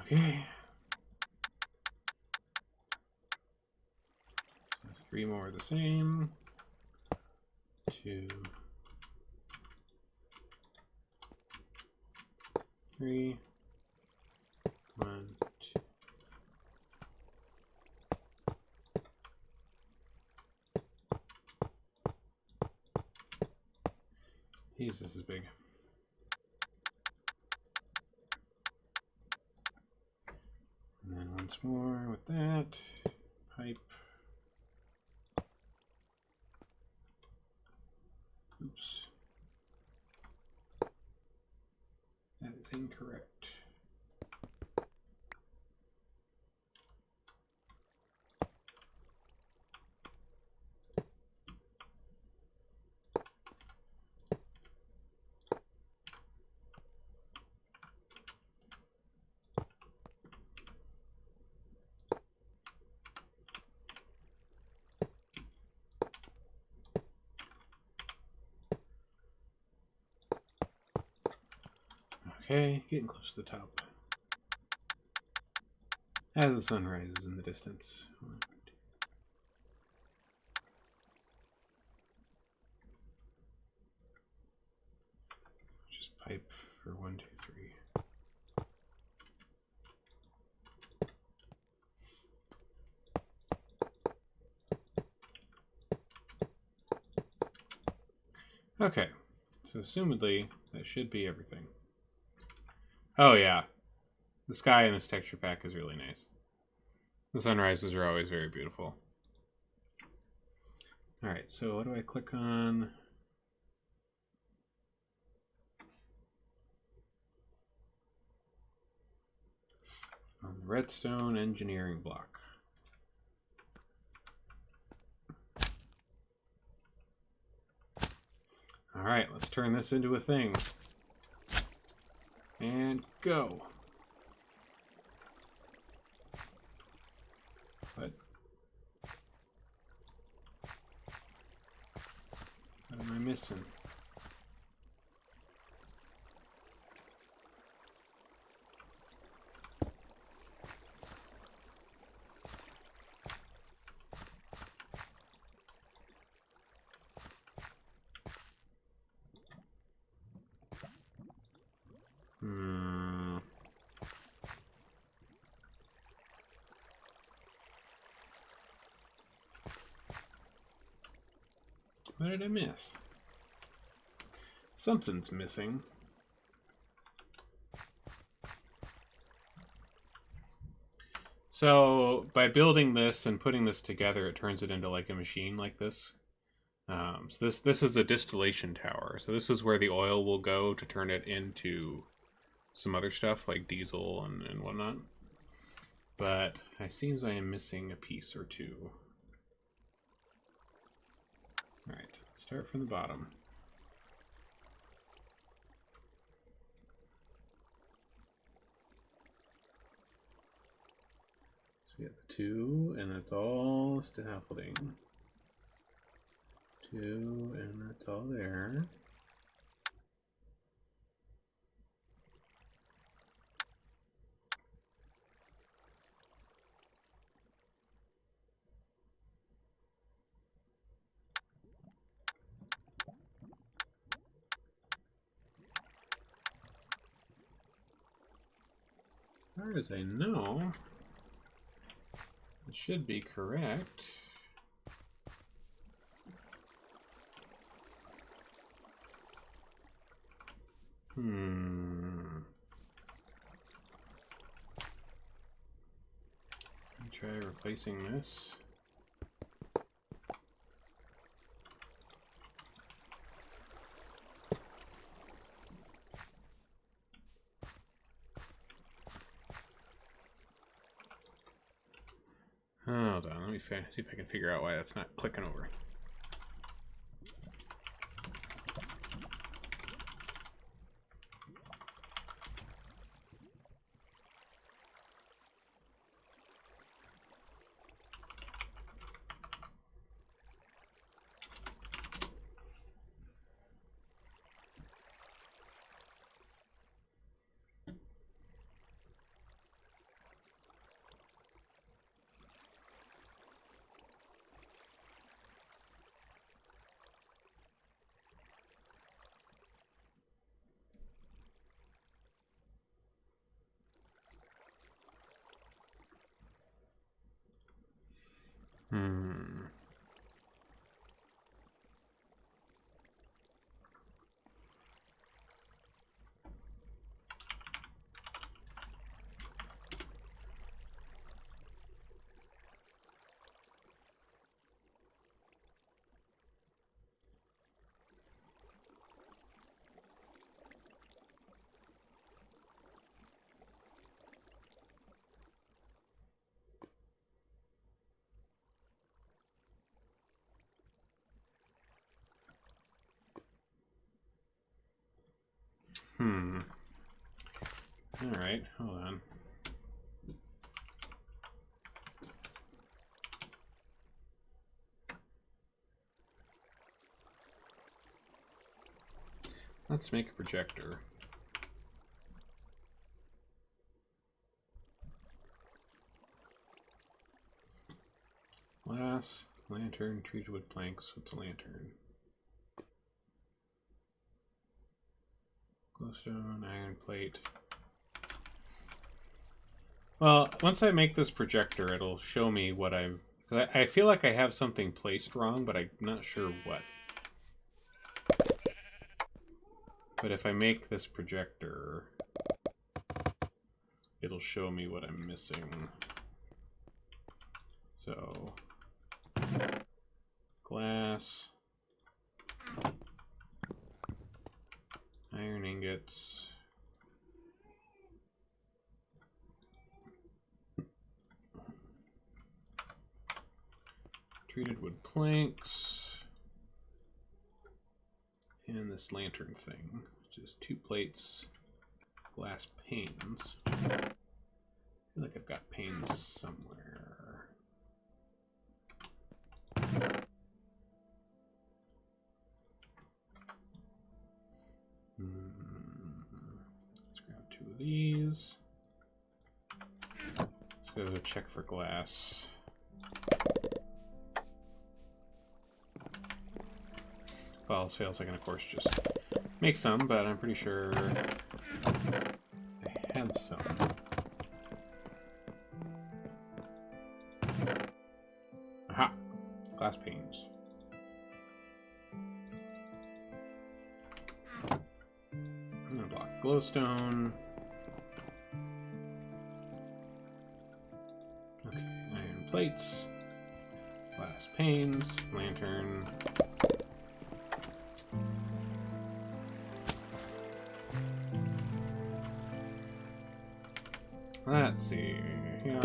Speaker 1: Okay. So 3 more of the same. 2, 3. 1, 2. Jeez, this is big. And then 1 once more with that. Pipe. Oops. That is incorrect. Okay, getting close to the top. As the sun rises in the distance. Just pipe for 1, 2, 3. Okay, so assumedly that should be everything. Oh yeah, the sky in this texture pack is really nice. The sunrises are always very beautiful. Alright, so what do I click on? On the redstone engineering block. Alright, let's turn this into a thing. And go. What am I missing? What did I miss? Something's missing. So by building this and putting this together, it turns it into like a machine like this. So this is a distillation tower. So this is where the oil will go to turn it into some other stuff like diesel and whatnot. But it seems I am missing a piece or two. Alright, start from the bottom. So we have 2, and that's all scaffolding. 2, and that's all there. As far as I know, it should be correct. Let me try replacing this. Hold on, let me see if I can figure out why that's not clicking over. Alright, hold on. Let's make a projector. Glass, lantern, treated wood planks. What's a lantern? Glowstone, iron plate. Well, once I make this projector, it'll show me what I've... I feel like I have something placed wrong, but I'm not sure what. But if I make this projector, it'll show me what I'm missing. So, glass, iron ingots, treated wood planks, and this lantern thing, which is 2 plates, glass panes. I feel like I've got panes somewhere. Let's grab 2 of these. Let's go check for glass. If all else fails, I can of course just make some, but I'm pretty sure I have some. Aha! Glass panes. I'm gonna block glowstone. Okay, iron plates, glass panes, lantern. Let's see here.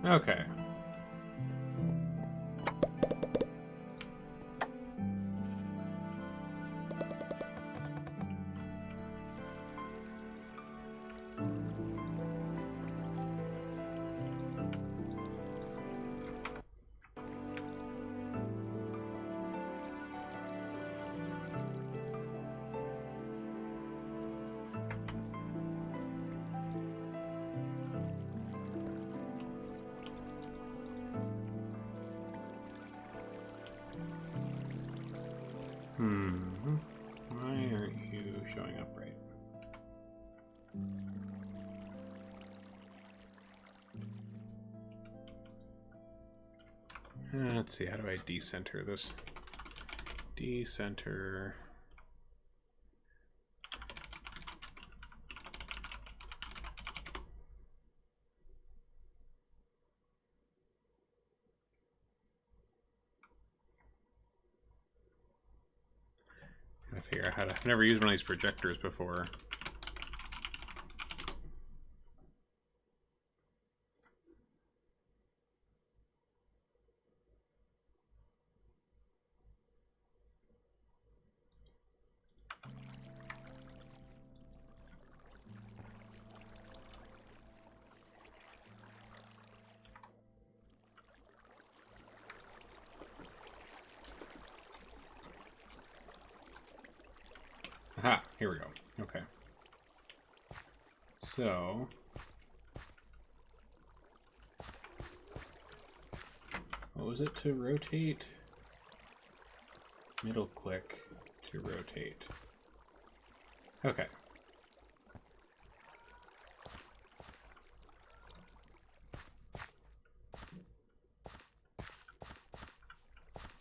Speaker 1: Okay. Why aren't you showing up right? Let's see, how do I decenter this? Decenter. Gotta figure out how to... I've never used one of these projectors before. Aha, here we go. Okay. So... what was it to rotate? Middle click to rotate. Okay.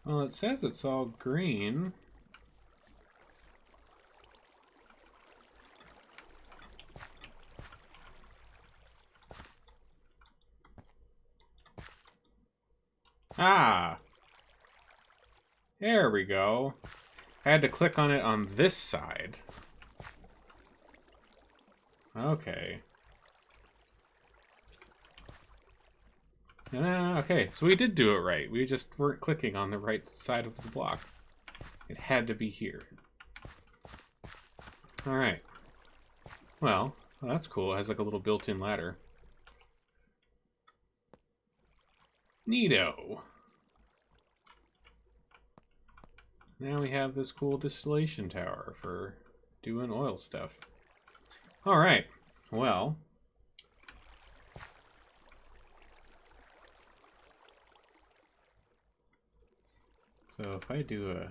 Speaker 1: Well, it says it's all green. Ah! There we go. I had to click on it on this side. Okay. Okay, so we did do it right. We just weren't clicking on the right side of the block. It had to be here. Alright. Well, that's cool. It has like a little built-in ladder. Neato. Now we have this cool distillation tower for doing oil stuff. Alright. Well. So if I do a...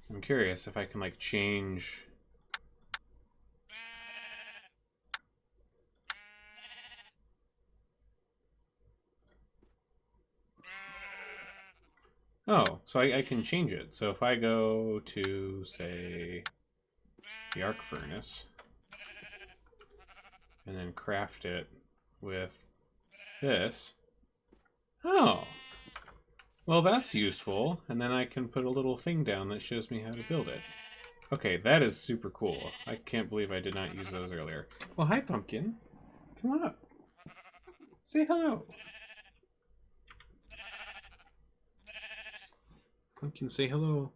Speaker 1: So I'm curious if I can like change... Oh, so I can change it. So if I go to, say, the arc furnace, and then craft it with this. Oh, well that's useful. And then I can put a little thing down that shows me how to build it. Okay, that is super cool. I can't believe I did not use those earlier. Well, hi, Pumpkin. Come on up. Say hello. Pumpkin, say hello.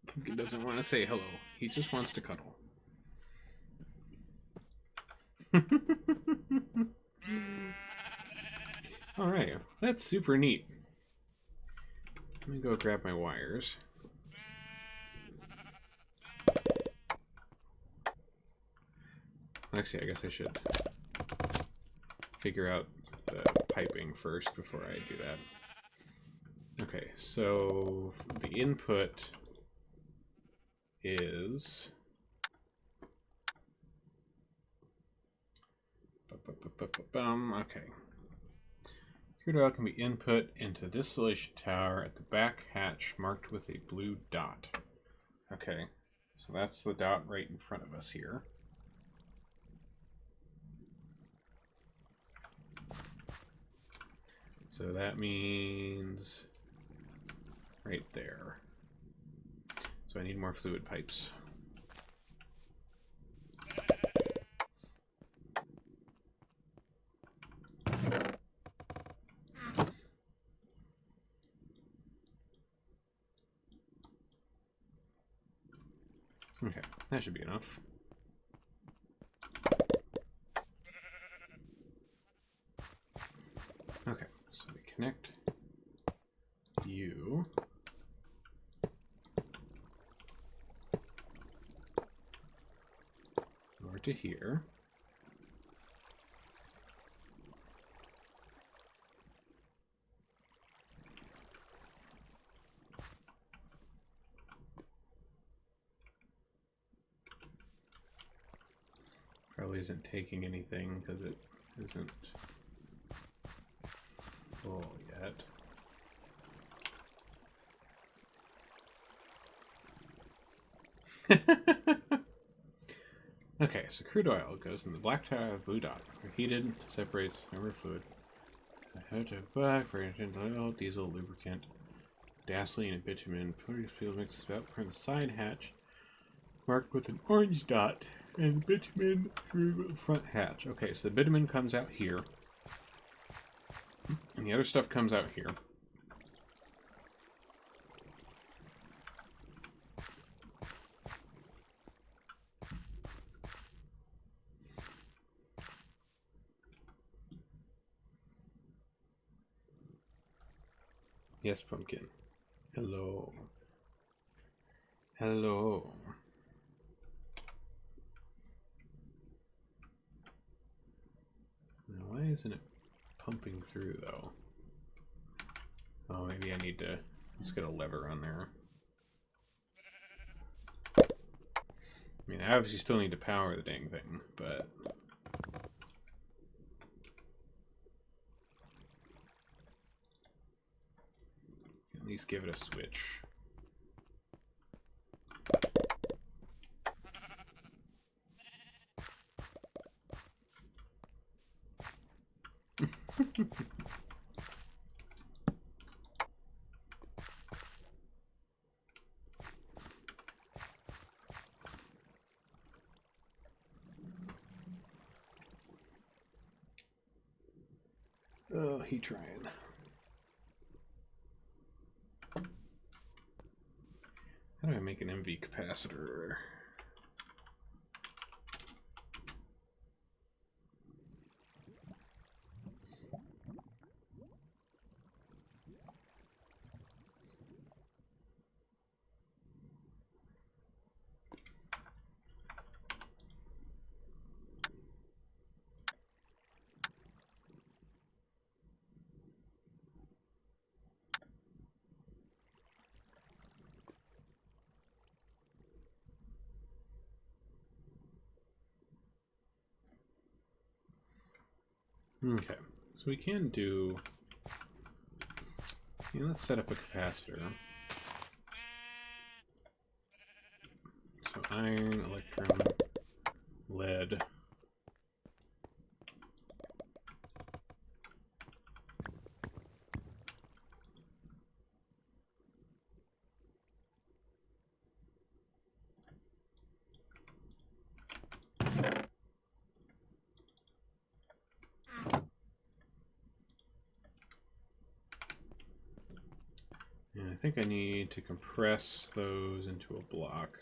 Speaker 1: Pumpkin doesn't want to say hello. He just wants to cuddle. Alright, that's super neat. Let me go grab my wires. Actually, I guess I should figure out the piping first before I do that. Okay, so the input is... Okay. Crude oil can be input into the distillation tower at the back hatch marked with a blue dot. Okay, so that's the dot right in front of us here. So that means right there. So I need more fluid pipes. Okay, that should be enough. Okay, so we connect you over to here. Probably isn't taking anything because it isn't full yet. Okay, so crude oil goes in the black tower of blue dot. Heated, separates number fluid. Oil, diesel, lubricant, gasoline, and bitumen. Produce fuel mixes out from the side hatch, marked with an orange dot, and bitumen through the front hatch. Okay, so the bitumen comes out here, and the other stuff comes out here. Yes, Pumpkin. Hello. Hello. Now, why isn't it pumping through, though? Oh, maybe I need to... Let's get a lever on there. I mean, I obviously still need to power the dang thing, but... At least give it a switch. Oh, he trying. How do I make an MV capacitor? Okay, so we can do... Yeah, let's set up a capacitor. So iron, electrum, lead. And I think I need to compress those into a block.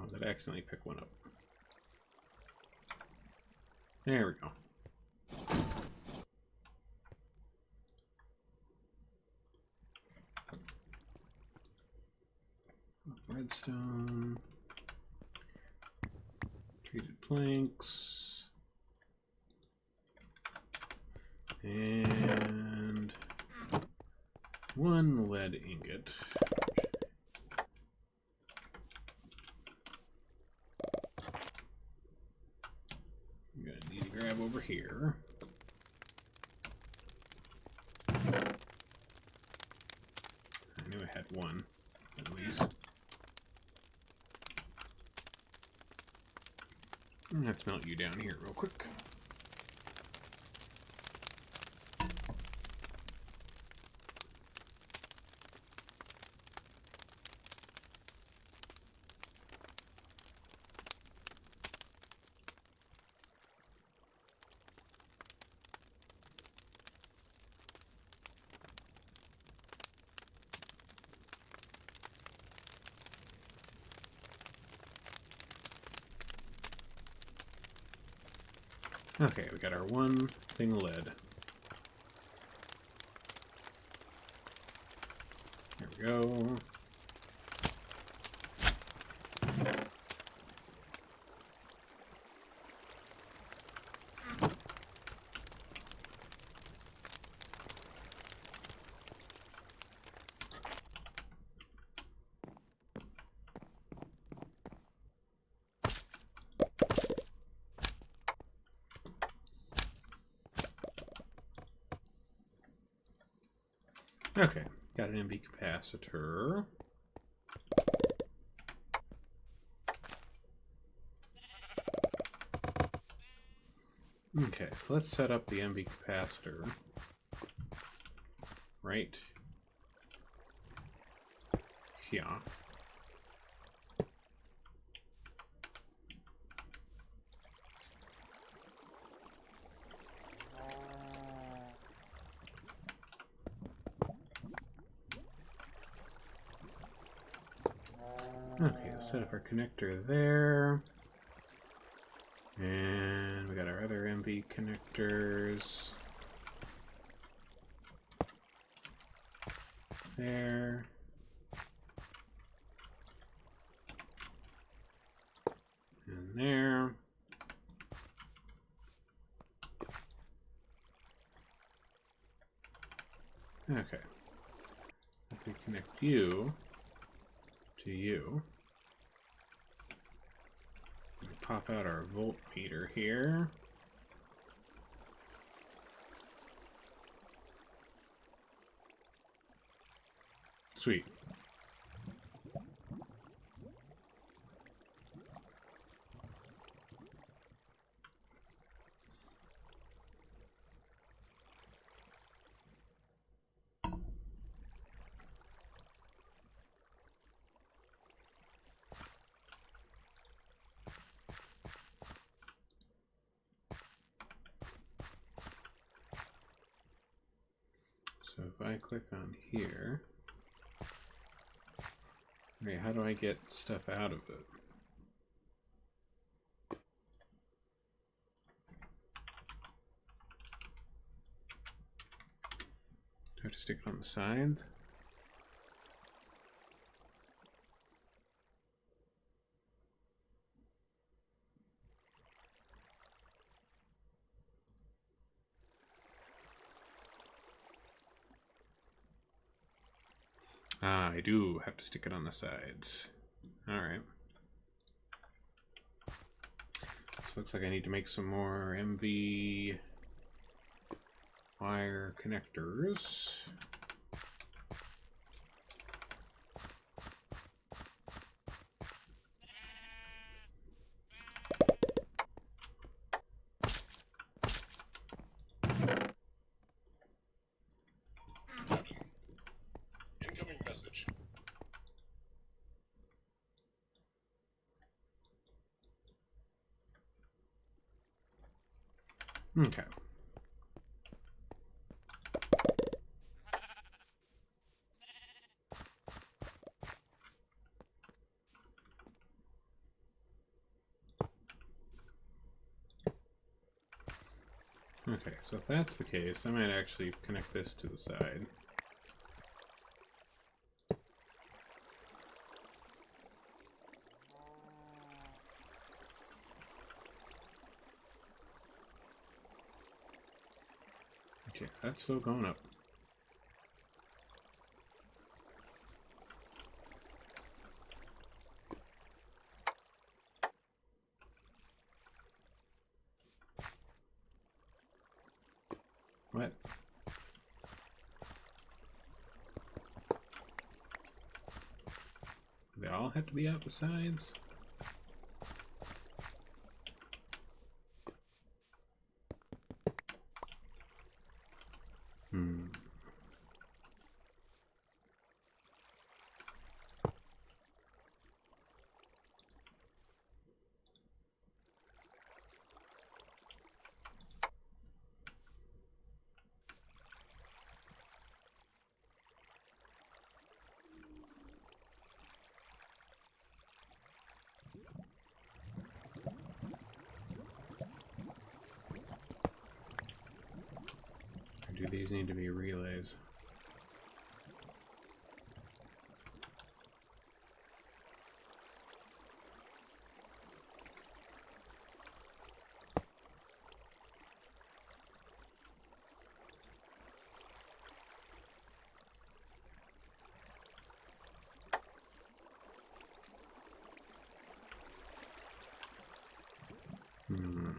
Speaker 1: Oh, did I accidentally pick one up? There we go. Redstone. Treated planks. And one lead ingot. I'm gonna need to grab over here. I knew I had one, at least. Let's melt you down here real quick. Okay, we got our one thing of lead. There we go. Okay, got an MV capacitor. Okay, so let's set up the MV capacitor right here. Okay, let's set up our connector there. And we got our other MV connectors there. And there. Okay. If we connect you to you, we pop out our voltmeter here. Sweet. So if I click on here, okay, how do I get stuff out of it? Do I have to stick it on the sides? Ah, I do have to stick it on the sides. Alright. So looks like I need to make some more MV wire connectors.
Speaker 3: Incoming message.
Speaker 1: Okay. Okay, so if that's the case, I might actually connect this to the side. Okay, so that's still going up. What? Do they all have to be out the sides? Hmm. Or do these need to be relays? Hmm.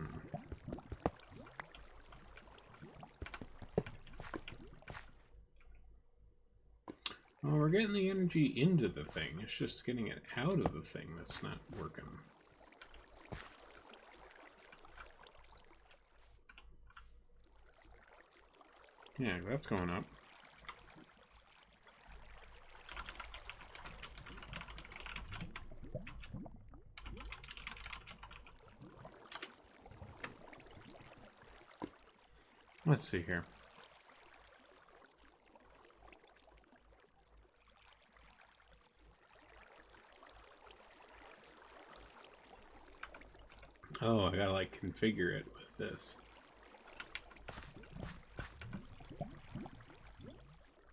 Speaker 1: Well, we're getting the energy into the thing. It's just getting it out of the thing that's not working. Yeah, that's going up. Let's see here. Oh, I gotta like configure it with this.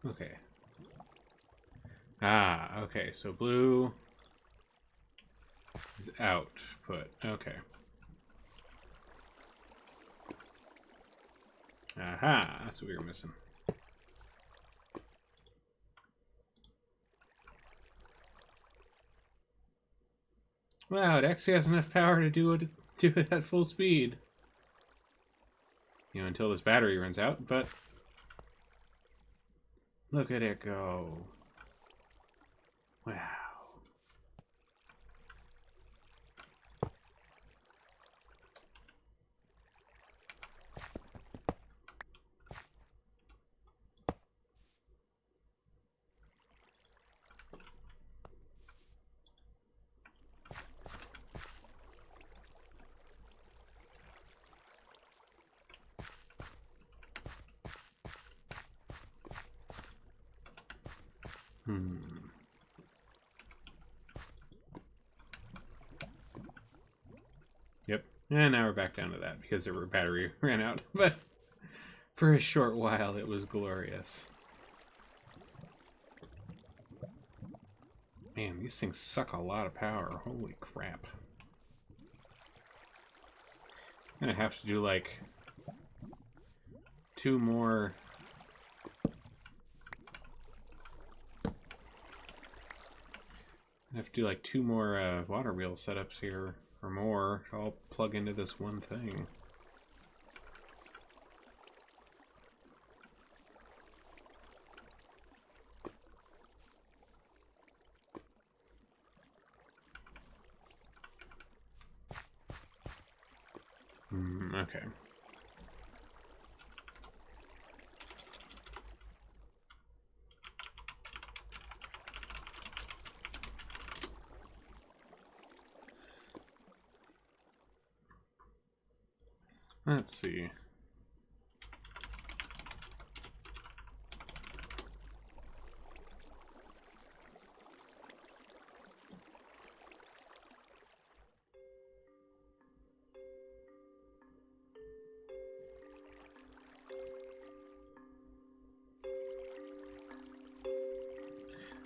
Speaker 1: Okay. Ah, okay, so blue is output. Okay. Aha, that's what we were missing. Wow, it actually has enough power to do it at full speed. You know, until this battery runs out, but look at it go. Wow. Yep. And now we're back down to that because our battery ran out. But for a short while, it was glorious. Man, these things suck a lot of power. Holy crap. I'm gonna have to do like 2 more. I have to do like 2 more water wheel setups here, or more. I'll plug into this one thing. Okay. Let's see.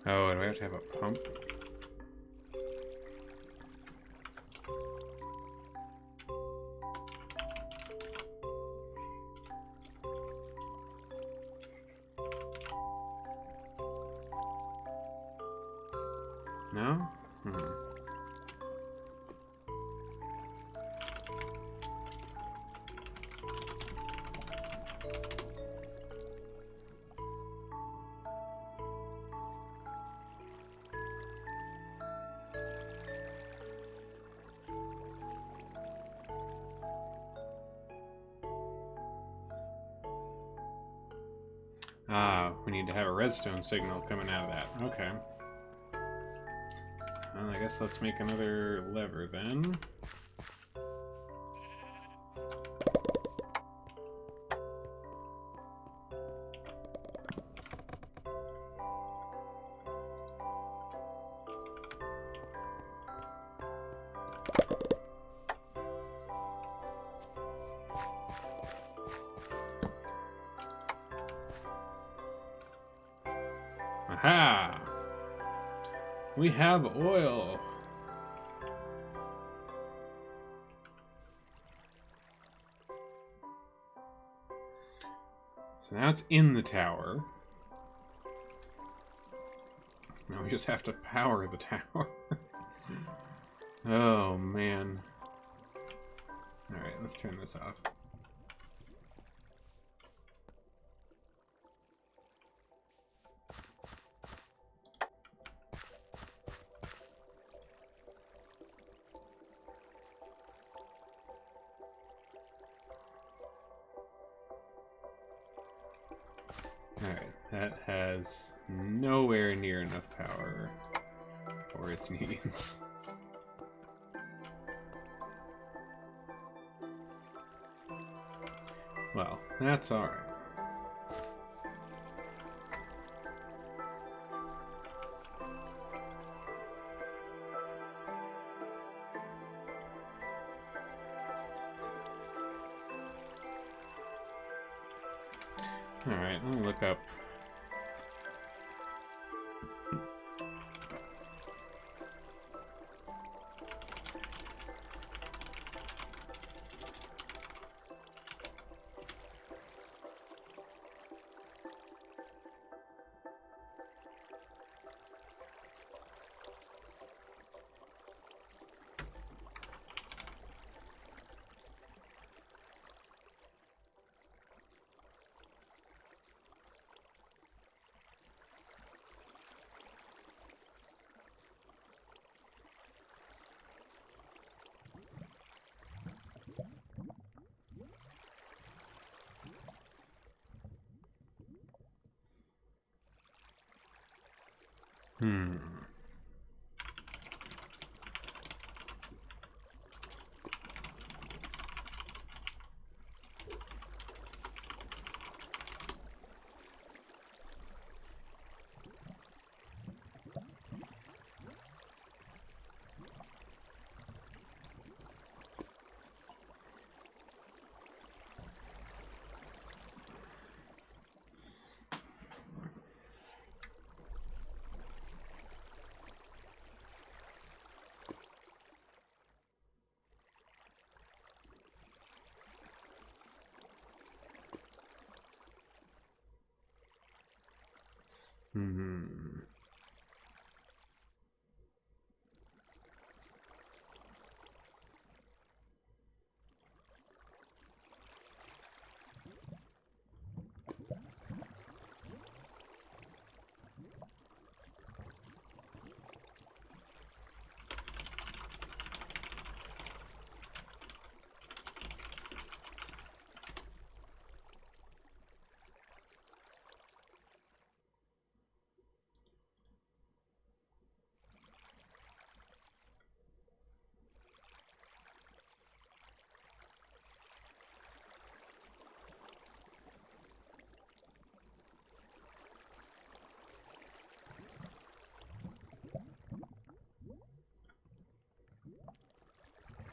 Speaker 1: Oh, do I have to have a pump? No? Ah, we need to have a redstone signal coming out of that. Okay. Well, I guess let's make another lever then. Aha! We have oil! So now it's in the tower. Now we just have to power the tower. Oh, man. Alright, let's turn this off. Alright, that has nowhere near enough power for its needs. Well, that's alright. Alright, let me look up. Hmm.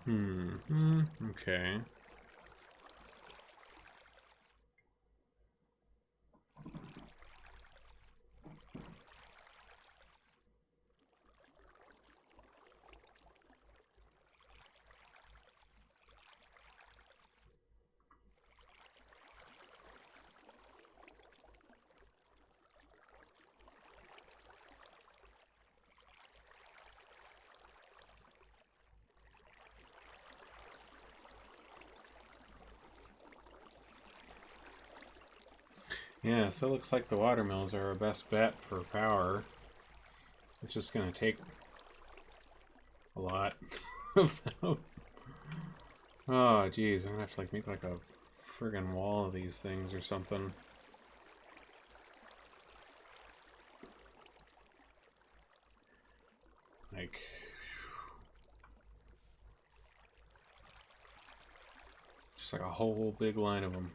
Speaker 1: Hmm. Okay. Yeah, so it looks like the watermills are our best bet for power. It's just gonna take a lot of them. Oh, geez, I'm gonna have to like make like a friggin' wall of these things or something. Like, just like a whole big line of them.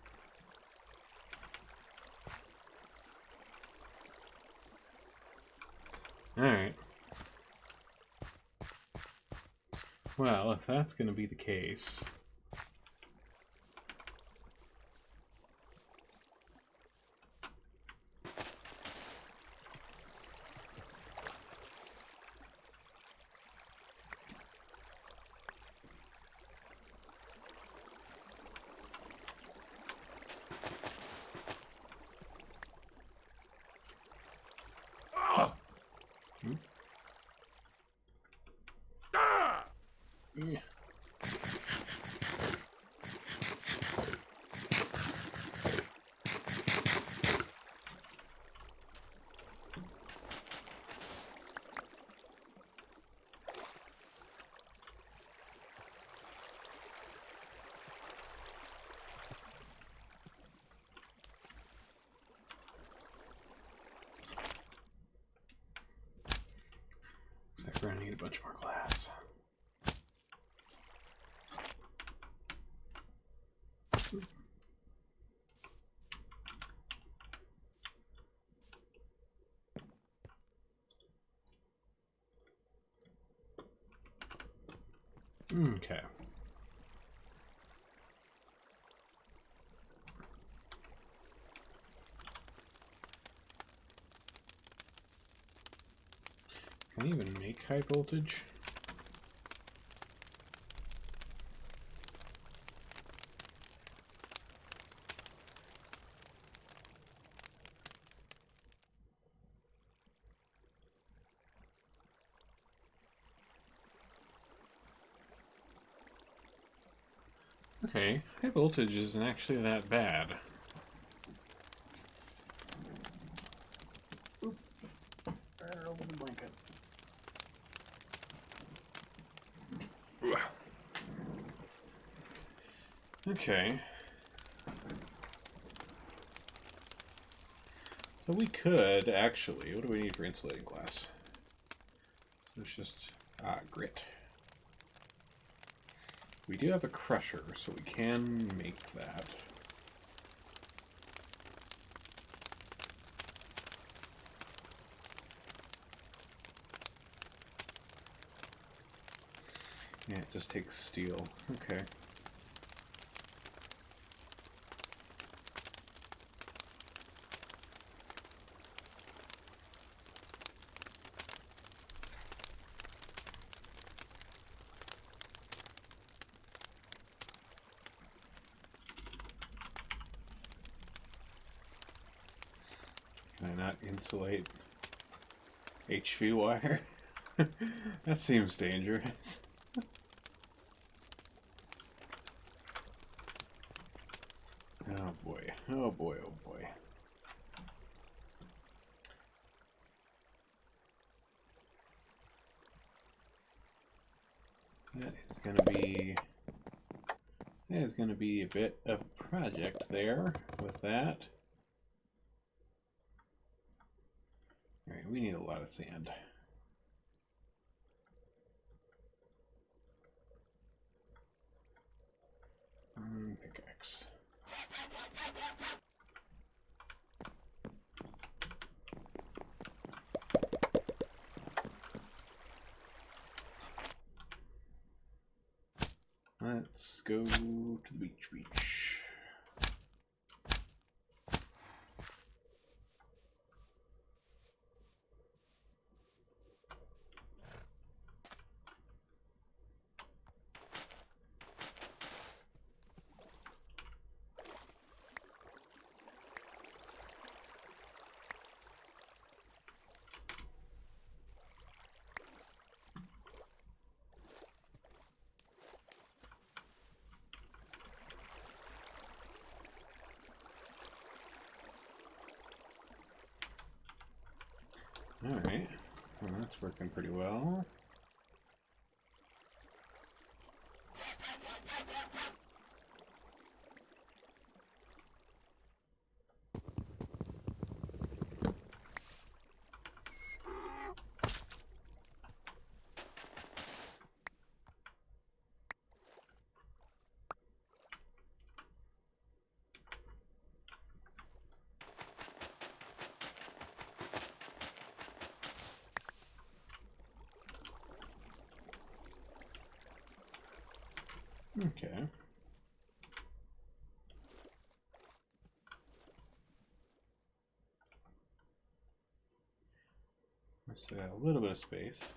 Speaker 1: Alright. Well, if that's gonna be the case... Yeah. Looks like we're gonna need a bunch more glass. Okay. Can I even make high voltage? Okay, high voltage isn't actually that bad.
Speaker 4: Oop. Right over the blanket.
Speaker 1: Okay. So we could actually... What do we need for insulating glass? It's just grit. We do have a crusher, so we can make that. Yeah, it just takes steel. Okay. Can I not insulate HV wire? That seems dangerous. Oh boy, oh boy, oh boy. That is gonna be a bit of a project there with that. Alright, we need a lot of sand. Pickaxe. Let's go to the beach. Alright, well, that's working pretty well. Okay. Let's got a little bit of space.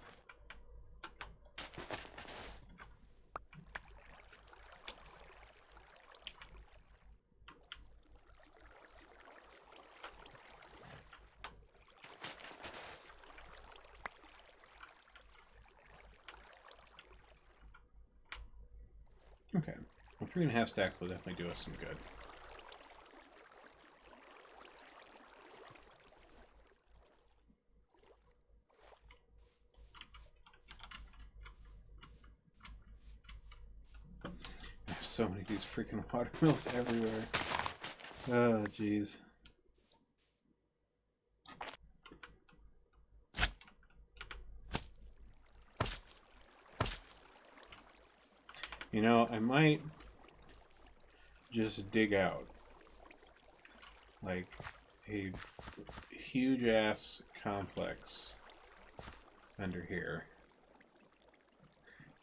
Speaker 1: Okay. Well, 3.5 stacks will definitely do us some good. There's so many of these freaking watermills everywhere. Oh, jeez. You know, I might just dig out like a huge ass complex under here.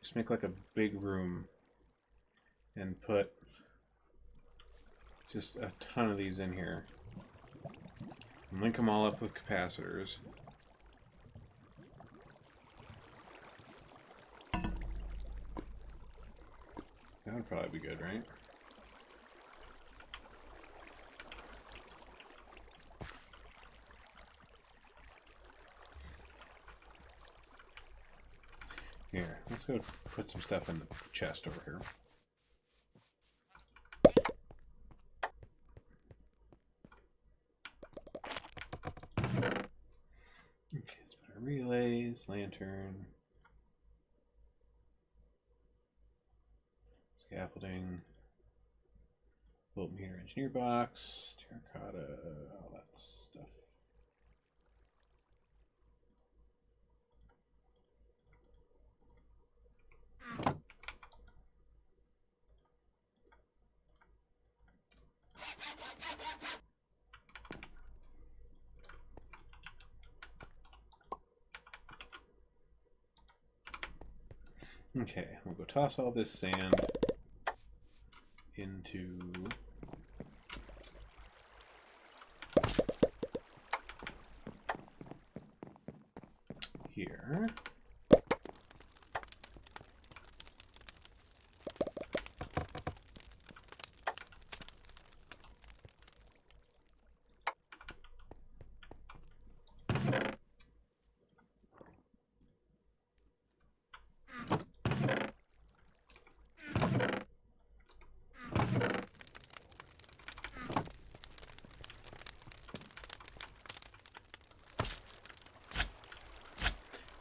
Speaker 1: Just make like a big room and put just a ton of these in here. And link them all up with capacitors. That would probably be good, right? Here, let's go put some stuff in the chest over here. Okay, let's put our relays, lantern, scaffolding, voltmeter engineer box, terracotta, all that stuff. Okay, we'll go toss all this sand into here.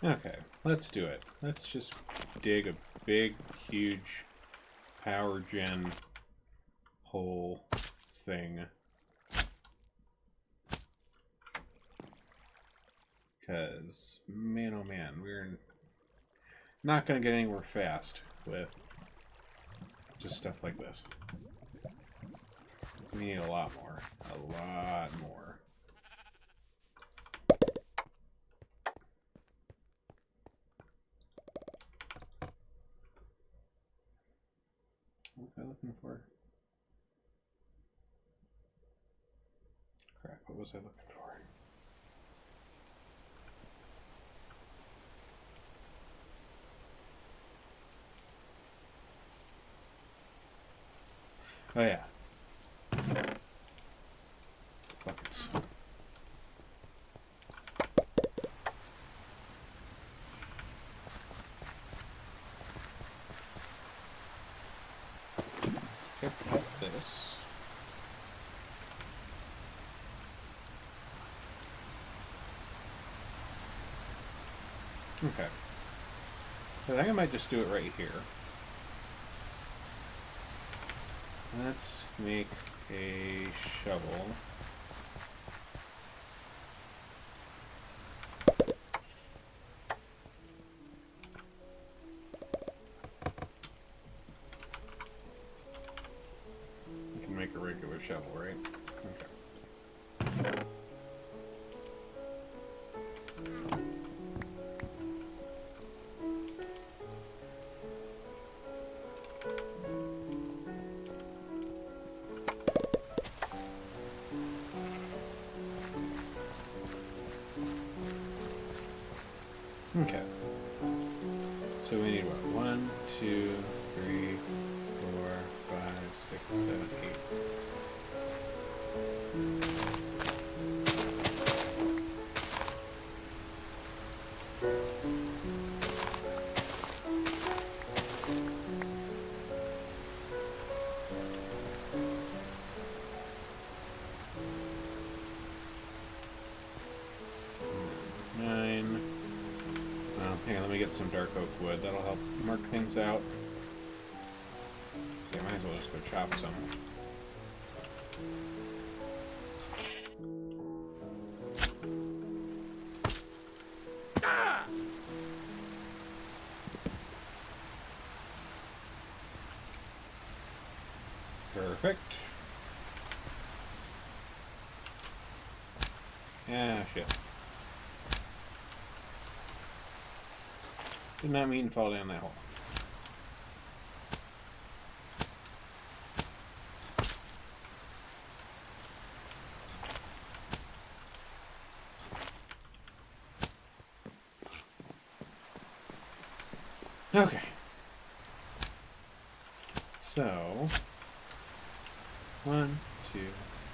Speaker 1: Okay, let's do it. Let's just dig a big, huge power gen hole thing. Because, man oh man, we're not going to get anywhere fast with just stuff like this. We need a lot more. A lot more. What was I looking for? Crap, what was I looking for? Oh yeah. Buckets. Let's pick up this. Okay. So I think I might just do it right here. Let's make a shovel. We can make a regular shovel, right? Okay. Okay. So we need what? 1, 2, 3, 4, 5, 6, 7, 8. 9. Hang on, let me get some dark oak wood. That'll help mark things out. Okay, I might as well just go chop some. Perfect. Ah, shit. Did not mean to fall down that hole. Okay. So, 1, 2,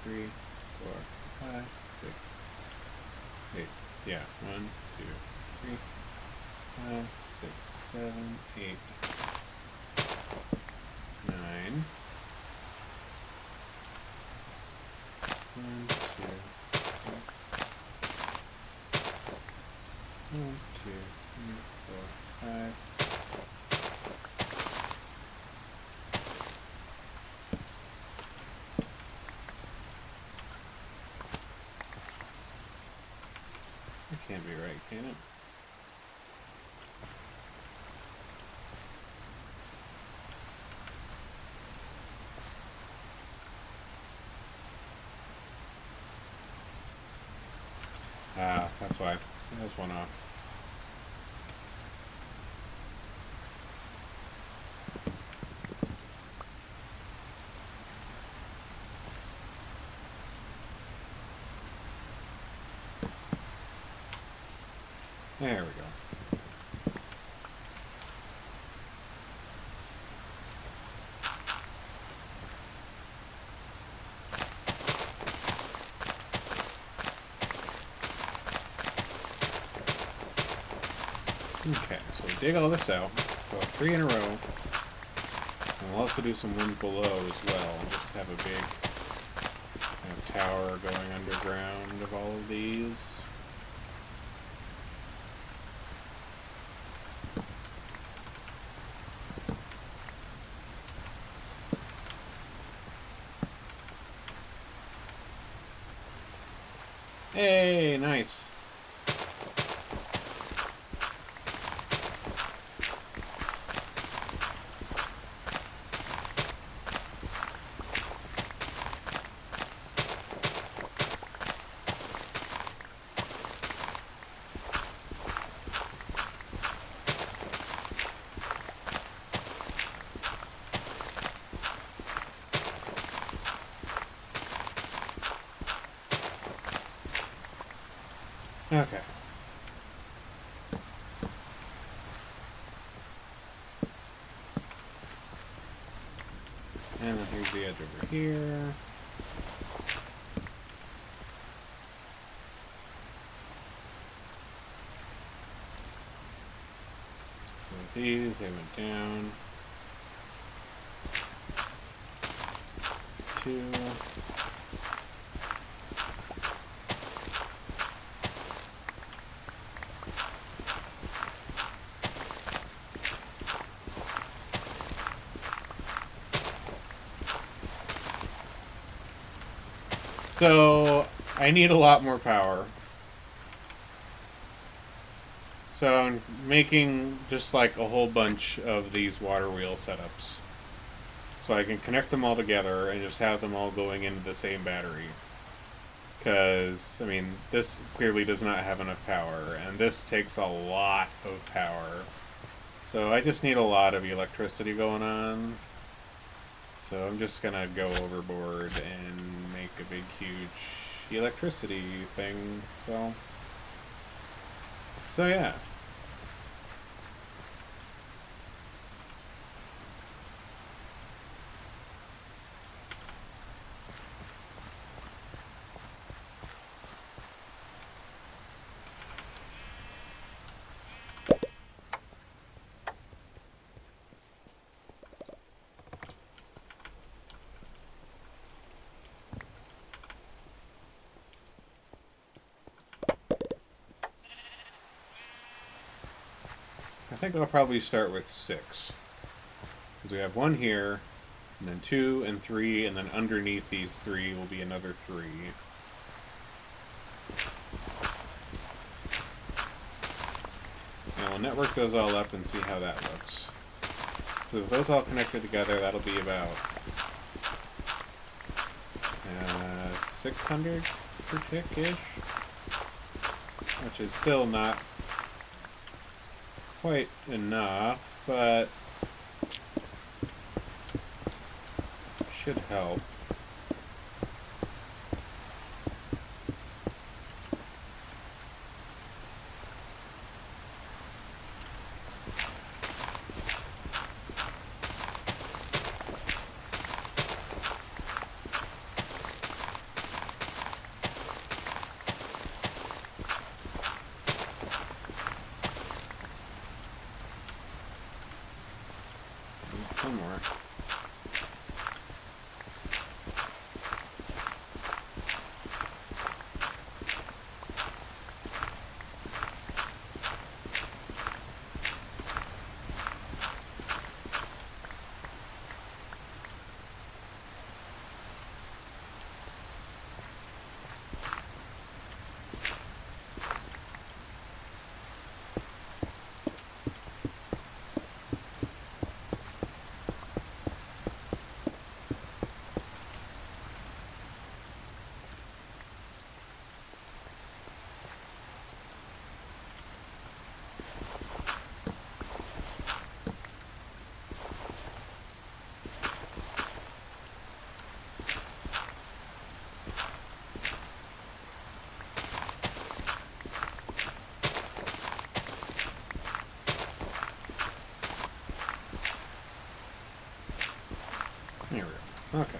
Speaker 1: 3, 4, 5, 6, 8. Yeah, 1, 2, 3, 5, 6, 7, 8, 9. 1, 2, 3, 1, 2, 3, 4, 5. That can't be right, can it? Ah, that's why. There's one off. There we go. Okay, so we dig all this out. Go 3 in a row. And we'll also do some ones below as well. Just have a big kind of tower going underground of all of these. Hey, nice. Okay. And then here's the edge over here. So with these, they went down. 2. So, I need a lot more power. So I'm making just like a whole bunch of these water wheel setups. So I can connect them all together and just have them all going into the same battery. Because, I mean, this clearly does not have enough power, and this takes a lot of power. So I just need a lot of electricity going on. So I'm just gonna go overboard and make a big, huge electricity thing. So yeah. I think I'll probably start with 6. Because we have 1 here, and then 2 and 3, and then underneath these 3 will be another 3. And we'll network those all up and see how that looks. So with those all connected together, that'll be about 600 per tick-ish. Which is still not quite enough, but should help. One more. There we go. Okay.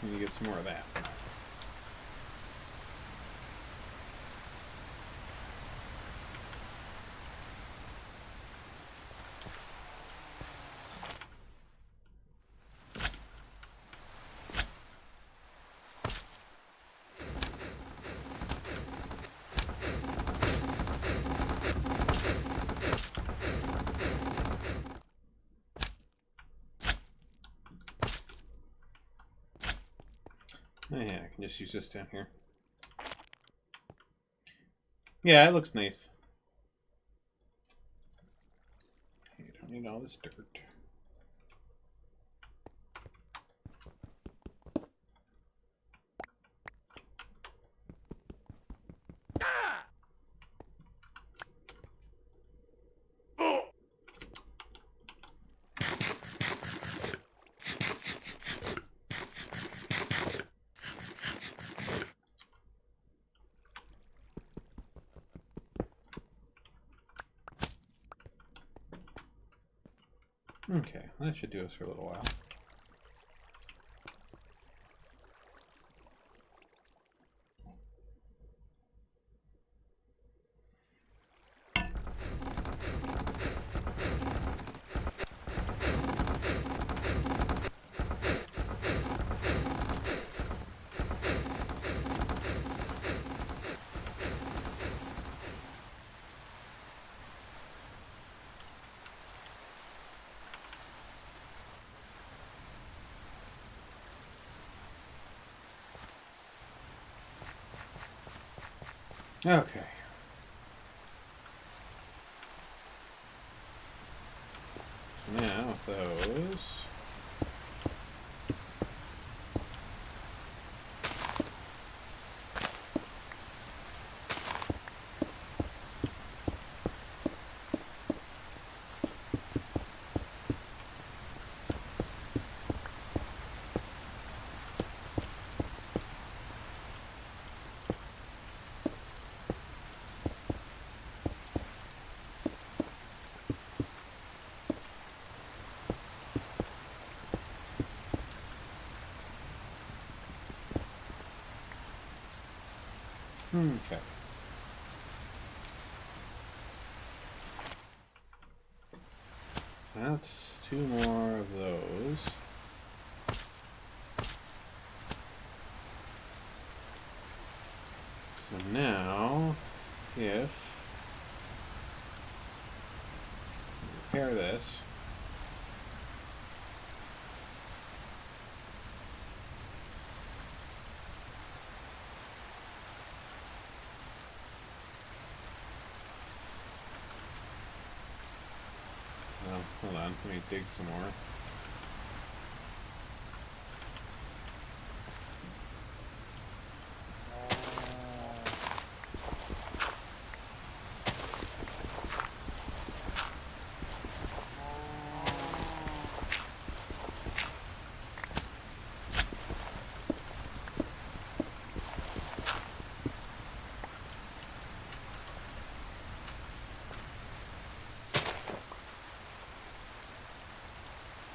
Speaker 1: And you get some more of that. Oh yeah, I can just use this down here. Yeah, it looks nice. You don't need all this dirt. Okay, that should do us for a little while. Okay. So now with those. Okay. So that's two more of those. So now, if we repair this, well, hold on, let me dig some more.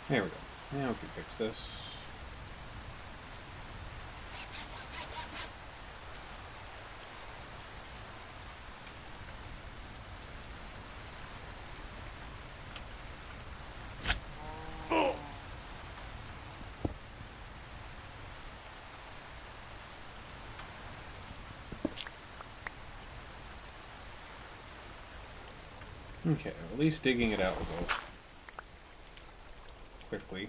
Speaker 1: There we go. Now we can fix this. Okay, at least digging it out will go quickly.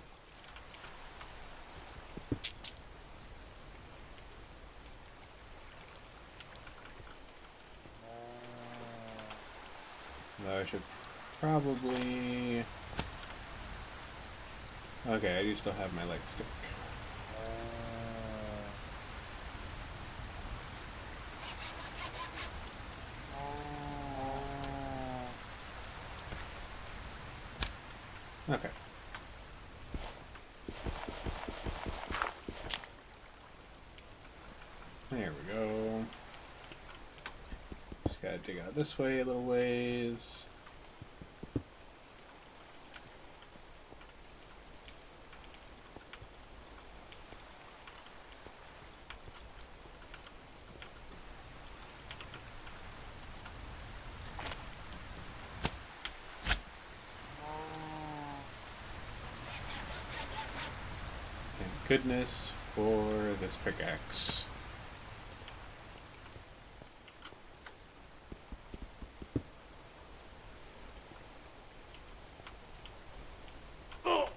Speaker 1: should probably... Okay, I do still have my light stick. Okay. There we go. Just gotta dig out this way a little ways. Thank goodness for this pickaxe. Oh,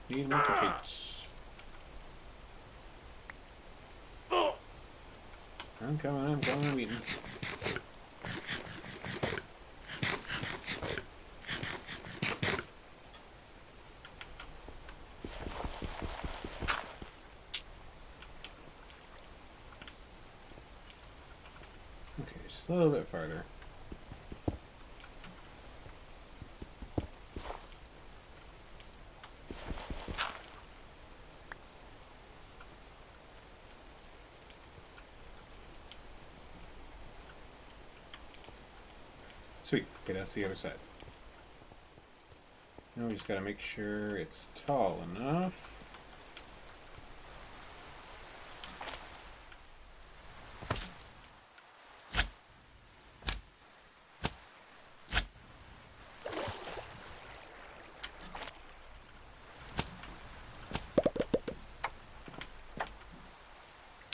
Speaker 1: need more pickaxe. I'm coming, I'm eating. Okay, just a little bit farther. Sweet. Okay, that's the other side. Now we just gotta make sure it's tall enough.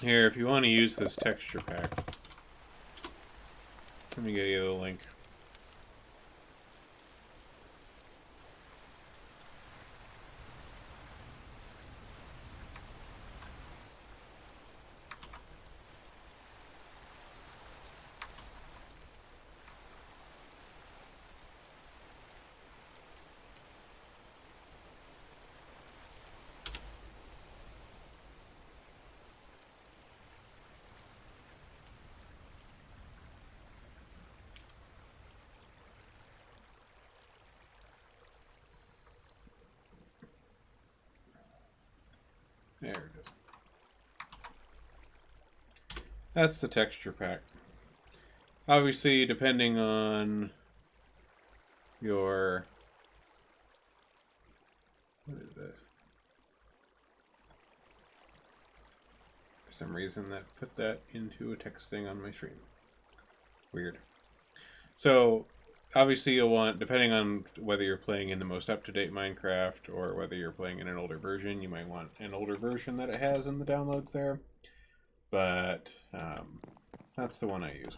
Speaker 1: Here, if you want to use this texture pack, let me get you the link. There it is. That's the texture pack. Obviously, depending on your... What is this? For some reason that put that into a text thing on my screen. Weird. So, obviously you'll want, depending on whether you're playing in the most up-to-date Minecraft or whether you're playing in an older version, you might want an older version that it has in the downloads there. But that's the one I use.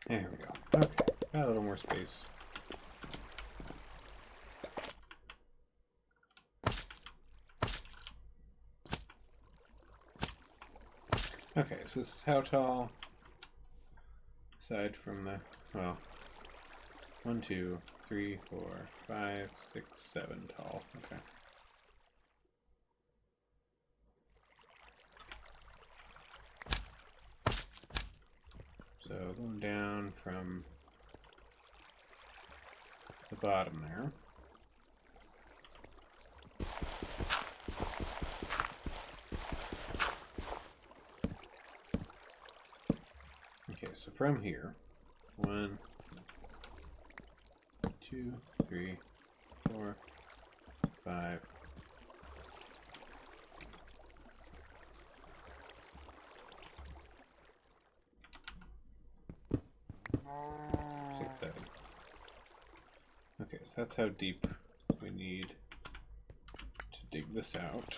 Speaker 1: There we go. Okay, got a little more space. Okay, so this is how tall, aside from the, well, 1, 2, 3, 4, 5, 6, 7 tall. Okay. So going down from the bottom there. Okay, so from here, 1, 2, 3, 4, 5. 6, 7. Okay, so that's how deep we need to dig this out.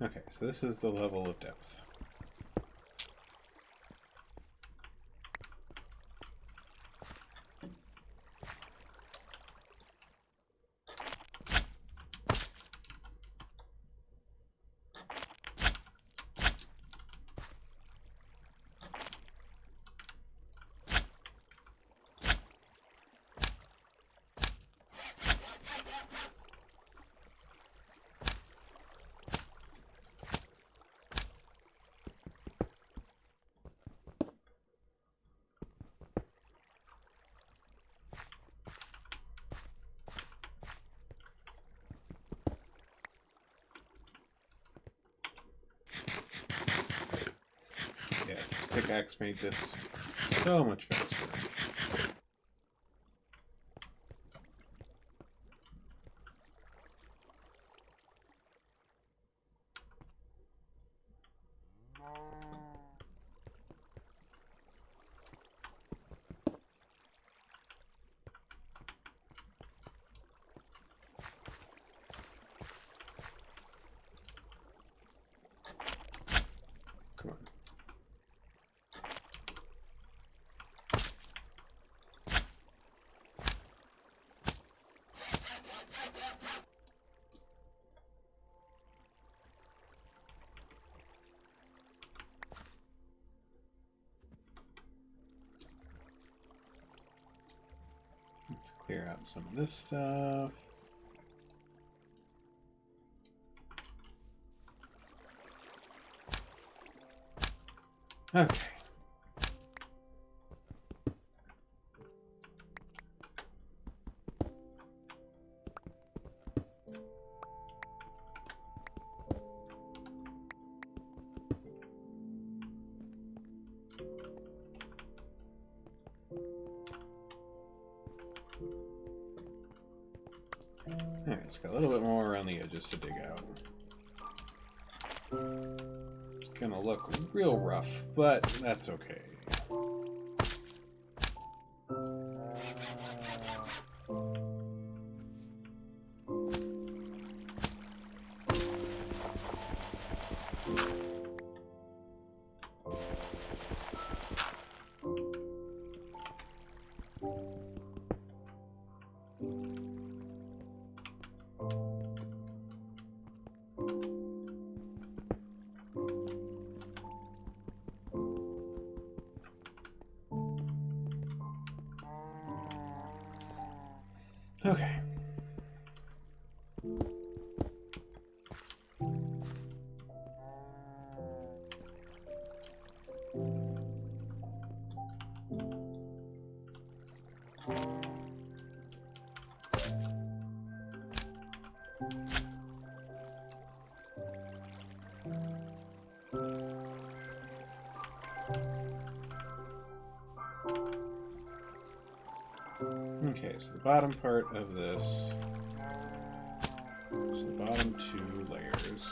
Speaker 1: Okay, so this is the level of depth. Yes, pickaxe made this so much faster. Come on. Let's clear out some of this stuff. Okay. Alright, it's got a little bit more around the edges to dig out. It's gonna look real rough, but that's okay. Okay. Okay, so the bottom part of this, so the bottom 2 layers.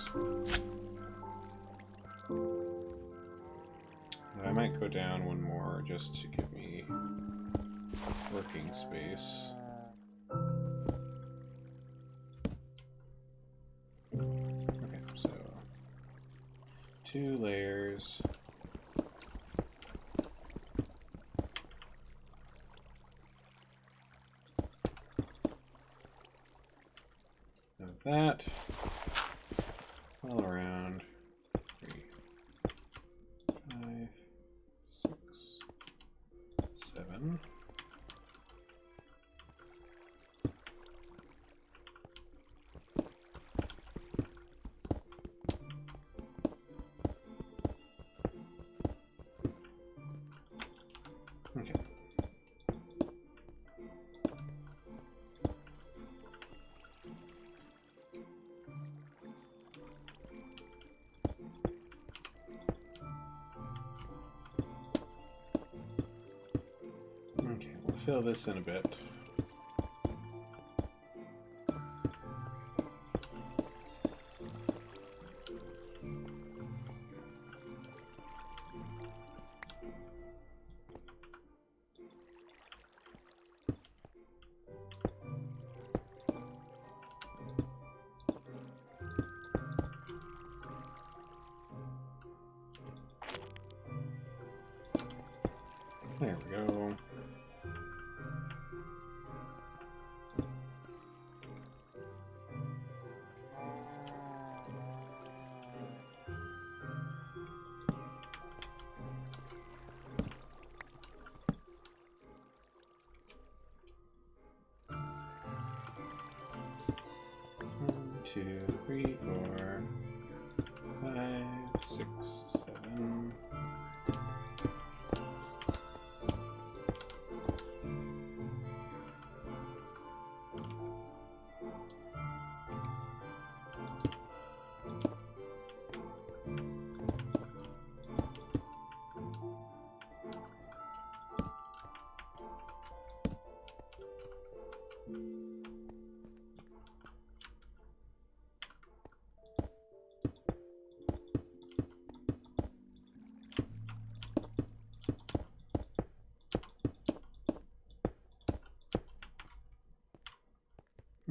Speaker 1: I might go down one more just to give me working space. Okay, so 2 layers. Of that all around 3, 5, 6, 7. fill this in a bit. There we go. One, two, three, four, 5, 6, 7.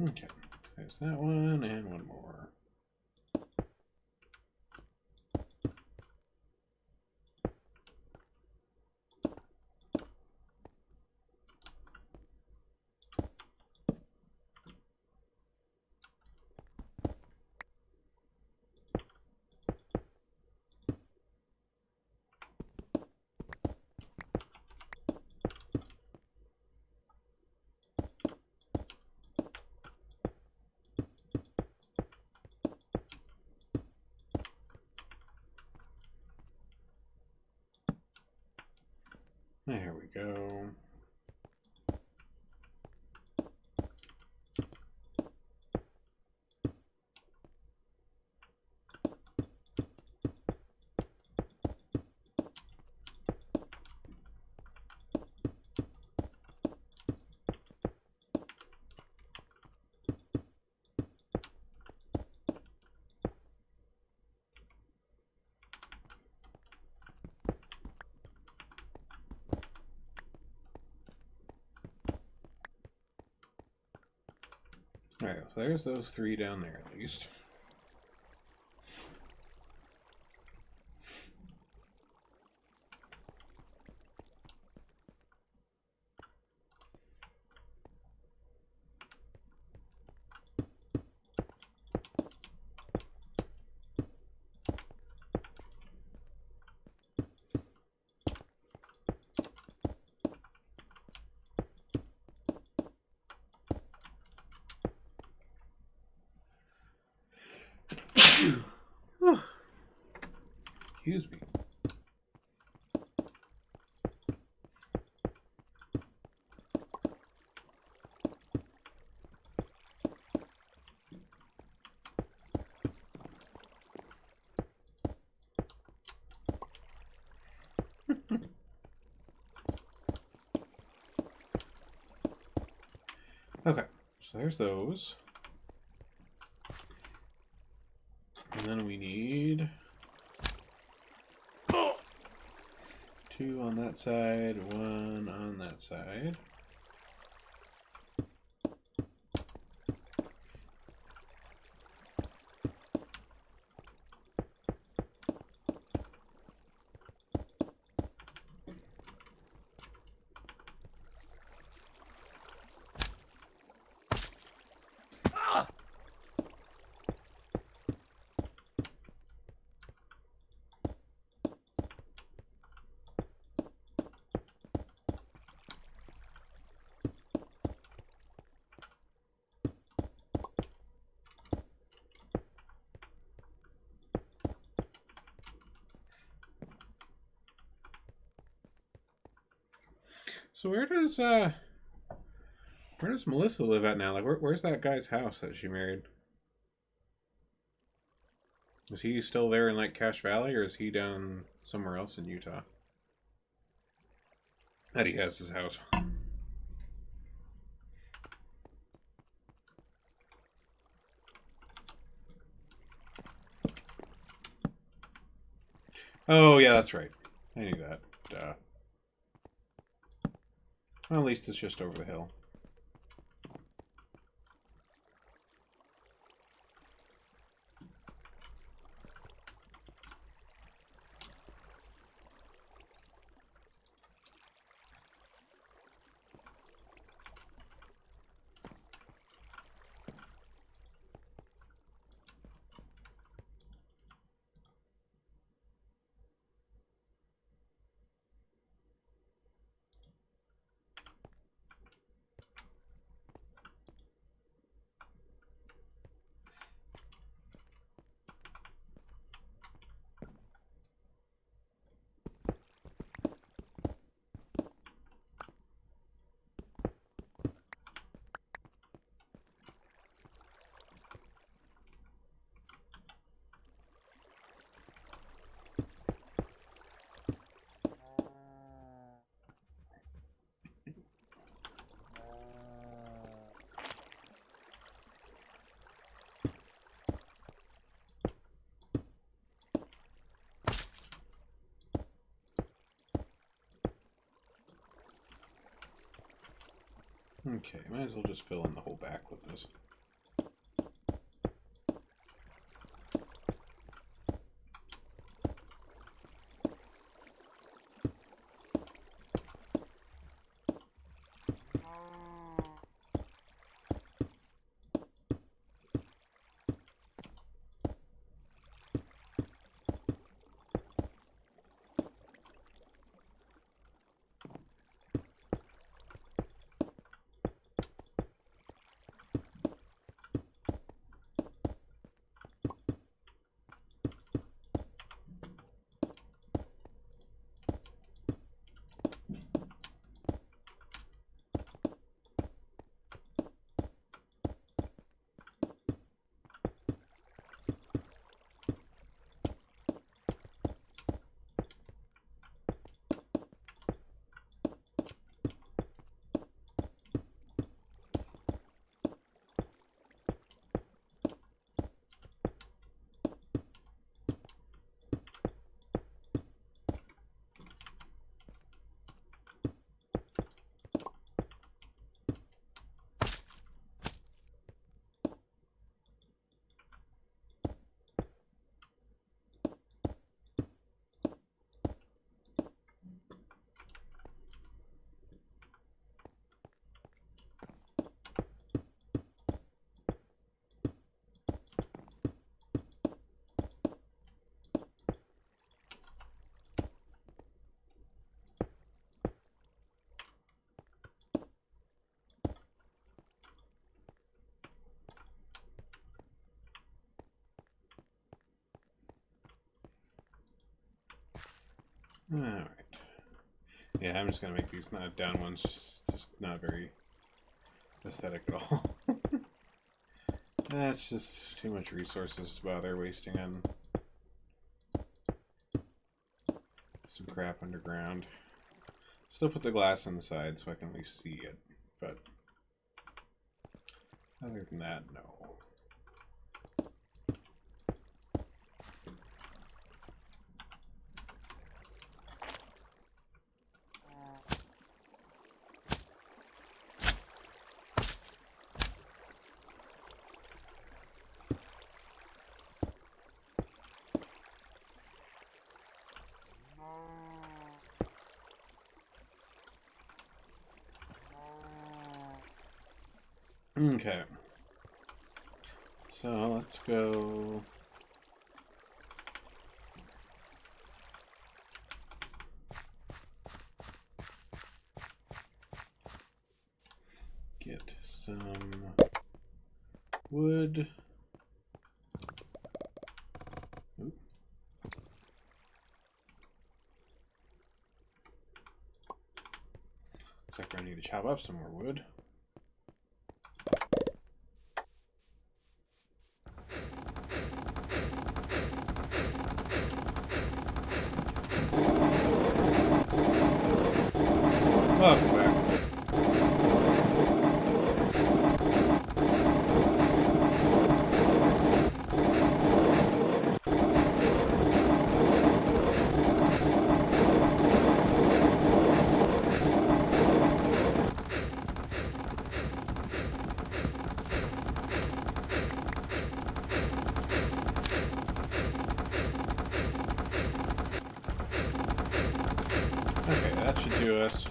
Speaker 1: Okay, there's that one and one more. There we go. Alright, so there's those 3 down there at least. Excuse me. Okay, so there's those. And then we need 2 on that side, 1 on that side. So where does Melissa live at now? Like where's that guy's house that she married? Is he still there in like Cache Valley, or is he down somewhere else in Utah? That he has his house. Oh, yeah, that's right. I knew that. Duh. Well, at least it's just over the hill. Okay, might as well just fill in the whole back with this. Alright. Yeah, I'm just gonna make these not down ones just not very aesthetic at all. That's just too much resources to bother wasting on some crap underground. Still put the glass on the side so I can at least see it, but other than that, no. Okay. So let's go. Get some wood. Oop. Looks like I need to chop up some more wood. Welcome back.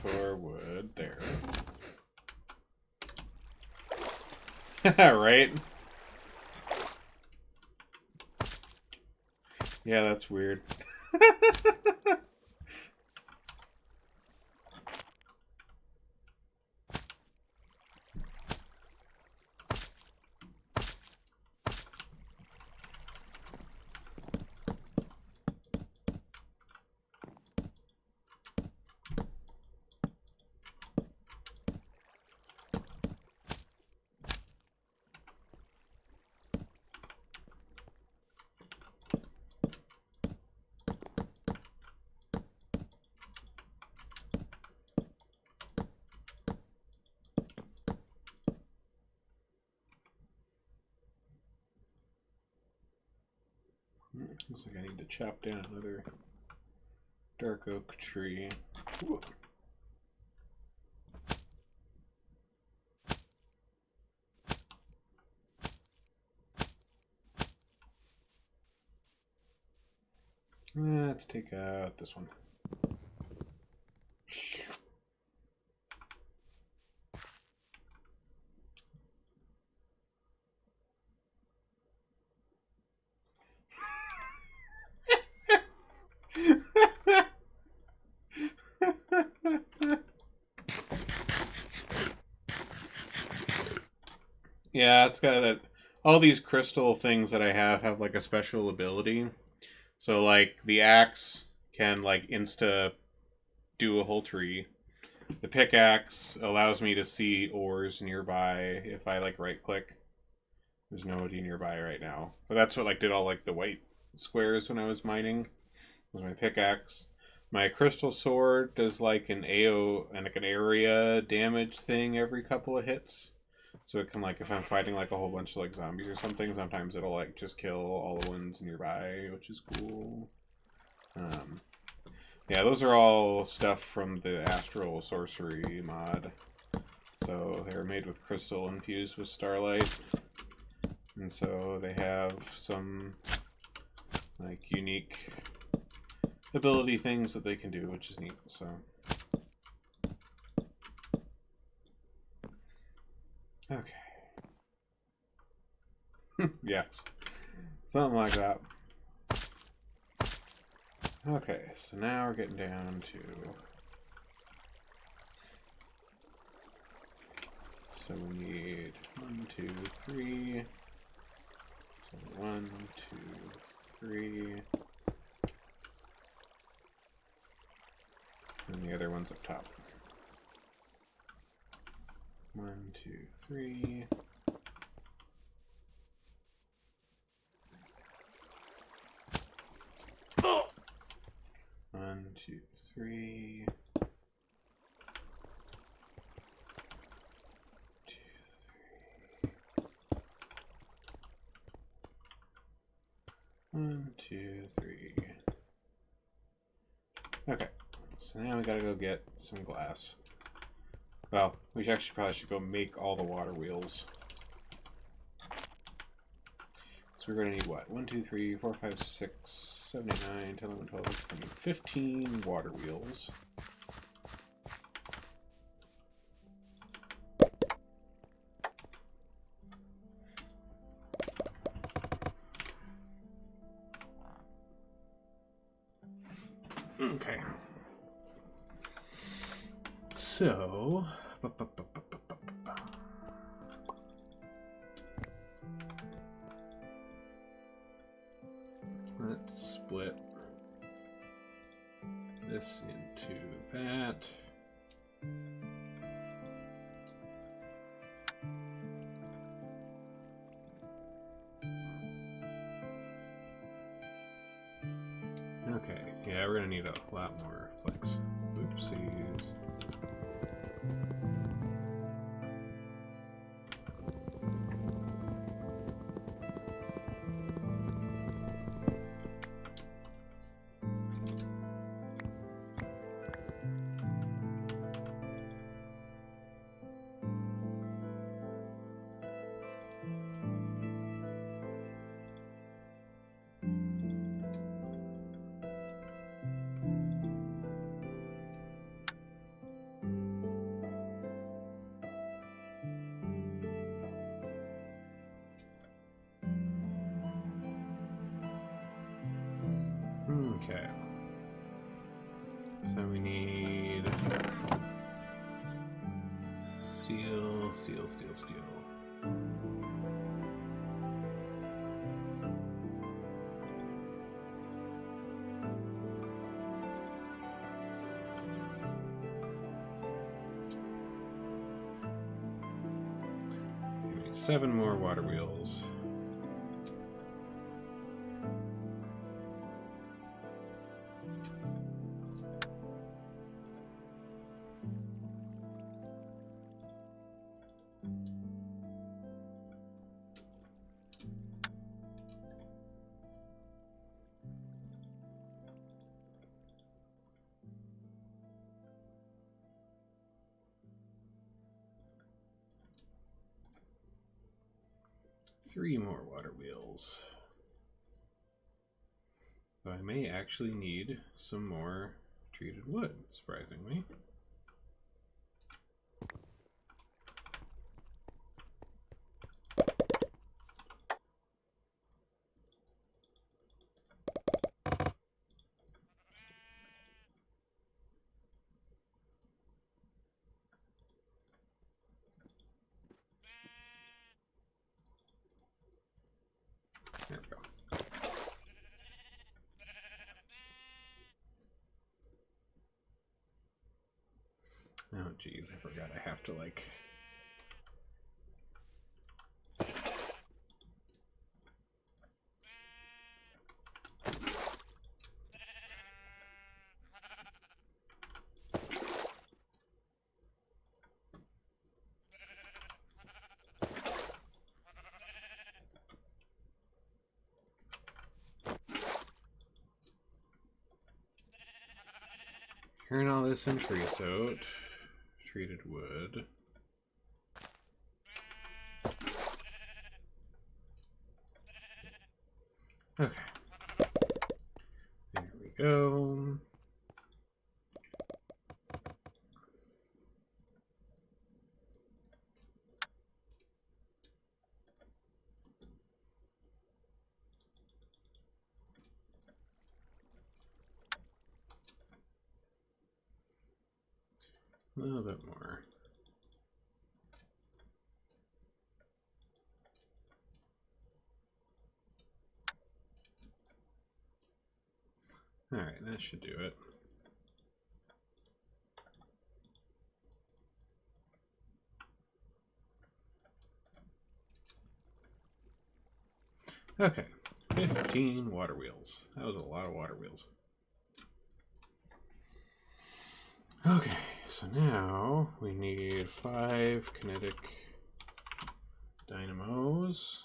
Speaker 1: for wood. There. Right? Yeah, that's weird. Looks like I need to chop down another dark oak tree. Ooh. Let's take out this one. Yeah, it's got all these crystal things that I have like a special ability. So like the axe can like insta do a whole tree. The pickaxe allows me to see ores nearby if I like right click. There's nobody nearby right now. But that's what like did all like the white squares when I was mining. Was my pickaxe. My crystal sword does like an AO and like an area damage thing every couple of hits. So it can like if I'm fighting like a whole bunch of like zombies or something, sometimes it'll like just kill all the ones nearby, which is cool. Yeah, those are all stuff from the Astral Sorcery mod. So they're made with crystal infused with starlight. And so they have some like unique ability things that they can do, which is neat. So okay. Yeah. Something like that. Okay, so now we're getting down to... So we need 1, 2, 3. So 1, 2, 3. And the other one's up top. 1, 2, 3. 1, 2, 3. 1, 2, 3. Okay, so now we gotta go get some glass. Well, we actually probably should go make all the water wheels. So we're gonna need what? 1, 2, 3, 4, 5, 6, 7, 8, 9, 10, 11, 12, 13, 15 water wheels. Okay. So, let's split this into that. Okay, yeah, we're gonna need a lot more flex. Oopsies. Okay. So we need steel, steel, steel, steel. We need 7 more water wheels. Three more water wheels. So I may actually need some more treated wood, surprisingly. There we go. Oh geez, I forgot I have to like... Turn all this in creosote. Treated wood. Okay. There we go. A little bit more. Alright, that should do it. Okay, 15 water wheels. That was a lot of water wheels. Okay, so now we need 5 kinetic dynamos.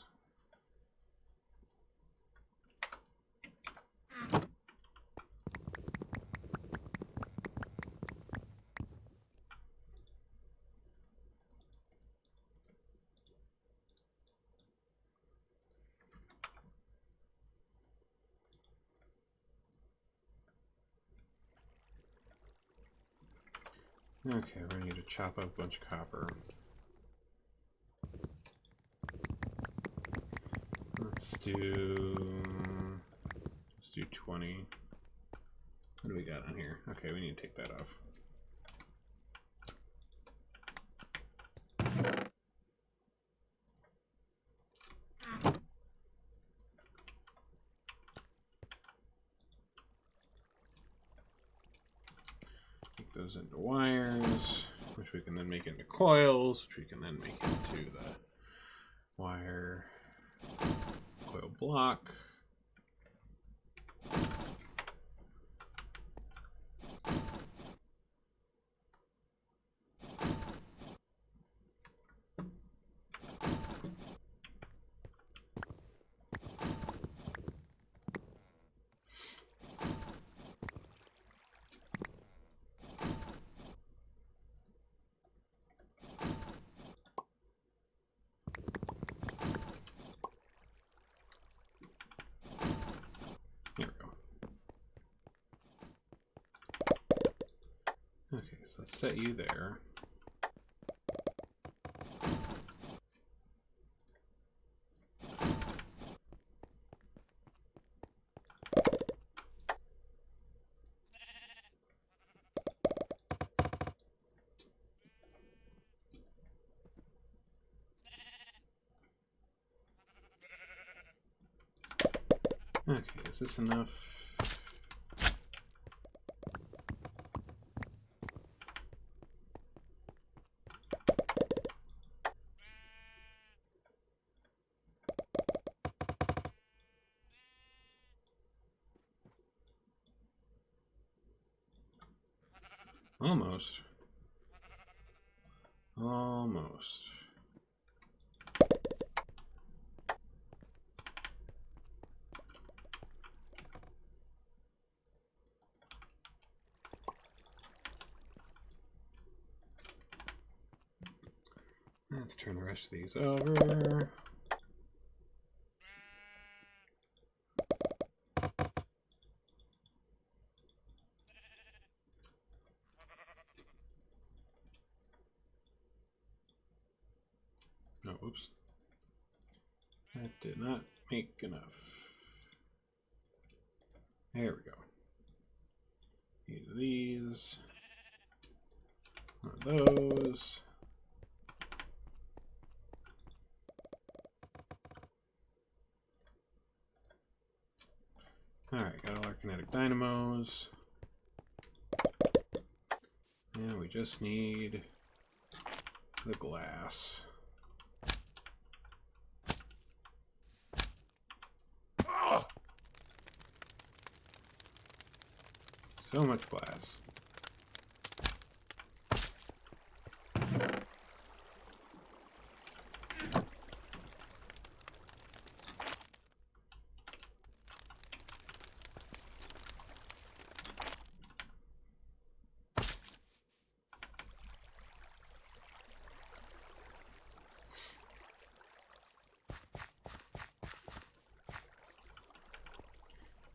Speaker 1: Okay, we're gonna need to chop up a bunch of copper. Let's do 20. What do we got on here? Okay, we need to take that off. Make those into wires, which we can then make into coils, which we can then make into the wire coil block. There we go. Okay, so let's set you there. Okay, is this enough? Almost. Almost. Let's turn the rest of these over. Oh, whoops. That did not make enough. There we go. Use these. One of those. Alright, got all our kinetic dynamos. And we just need the glass. So much glass.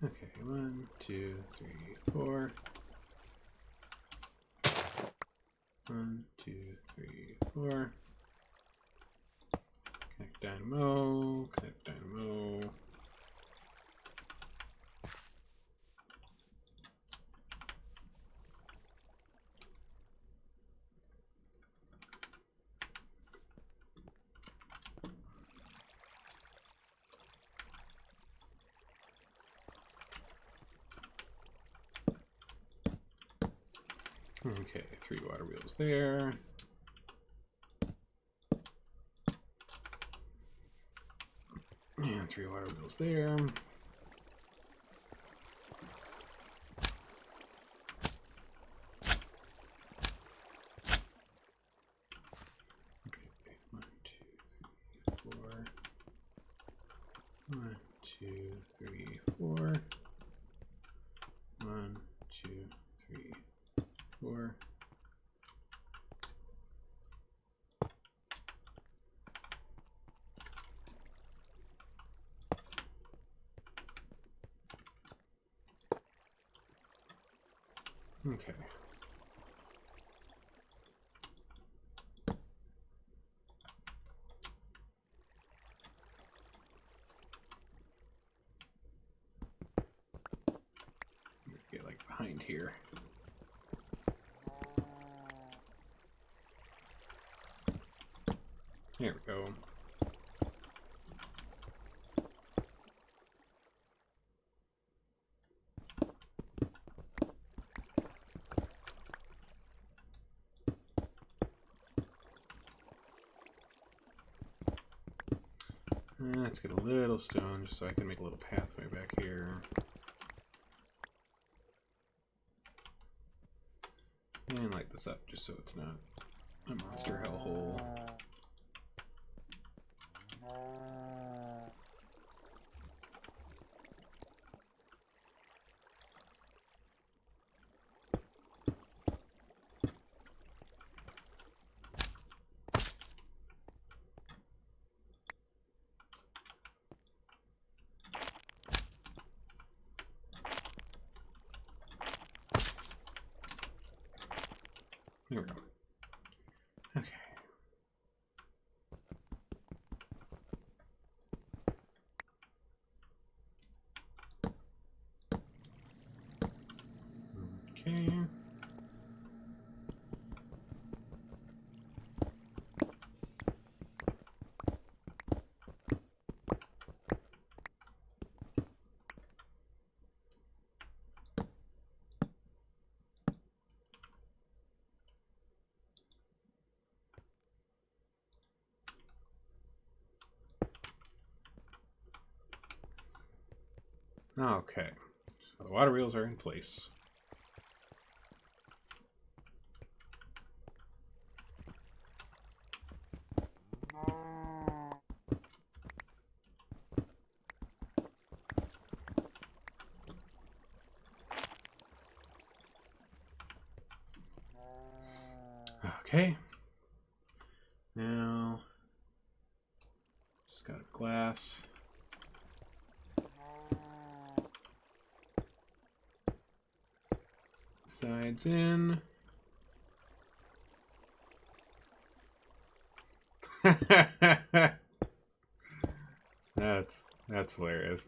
Speaker 1: Okay, 1, 2, 3, 4. 1, 2, 3, 4. Connect dynamo, connect dynamo. Okay, 3 water wheels there. And 3 water wheels there. Okay, 1, 2, 3, 4. 1, 2, 3, 4. 1, 2, 3, 4. Okay. Get like behind here. There we go. Let's get a little stone just so I can make a little pathway back here. And light this up just so it's not a monster hellhole. There we go. Okay. Okay. Okay, so the water wheels are in place. Okay. Now, just got a glass. Sides in. That's hilarious.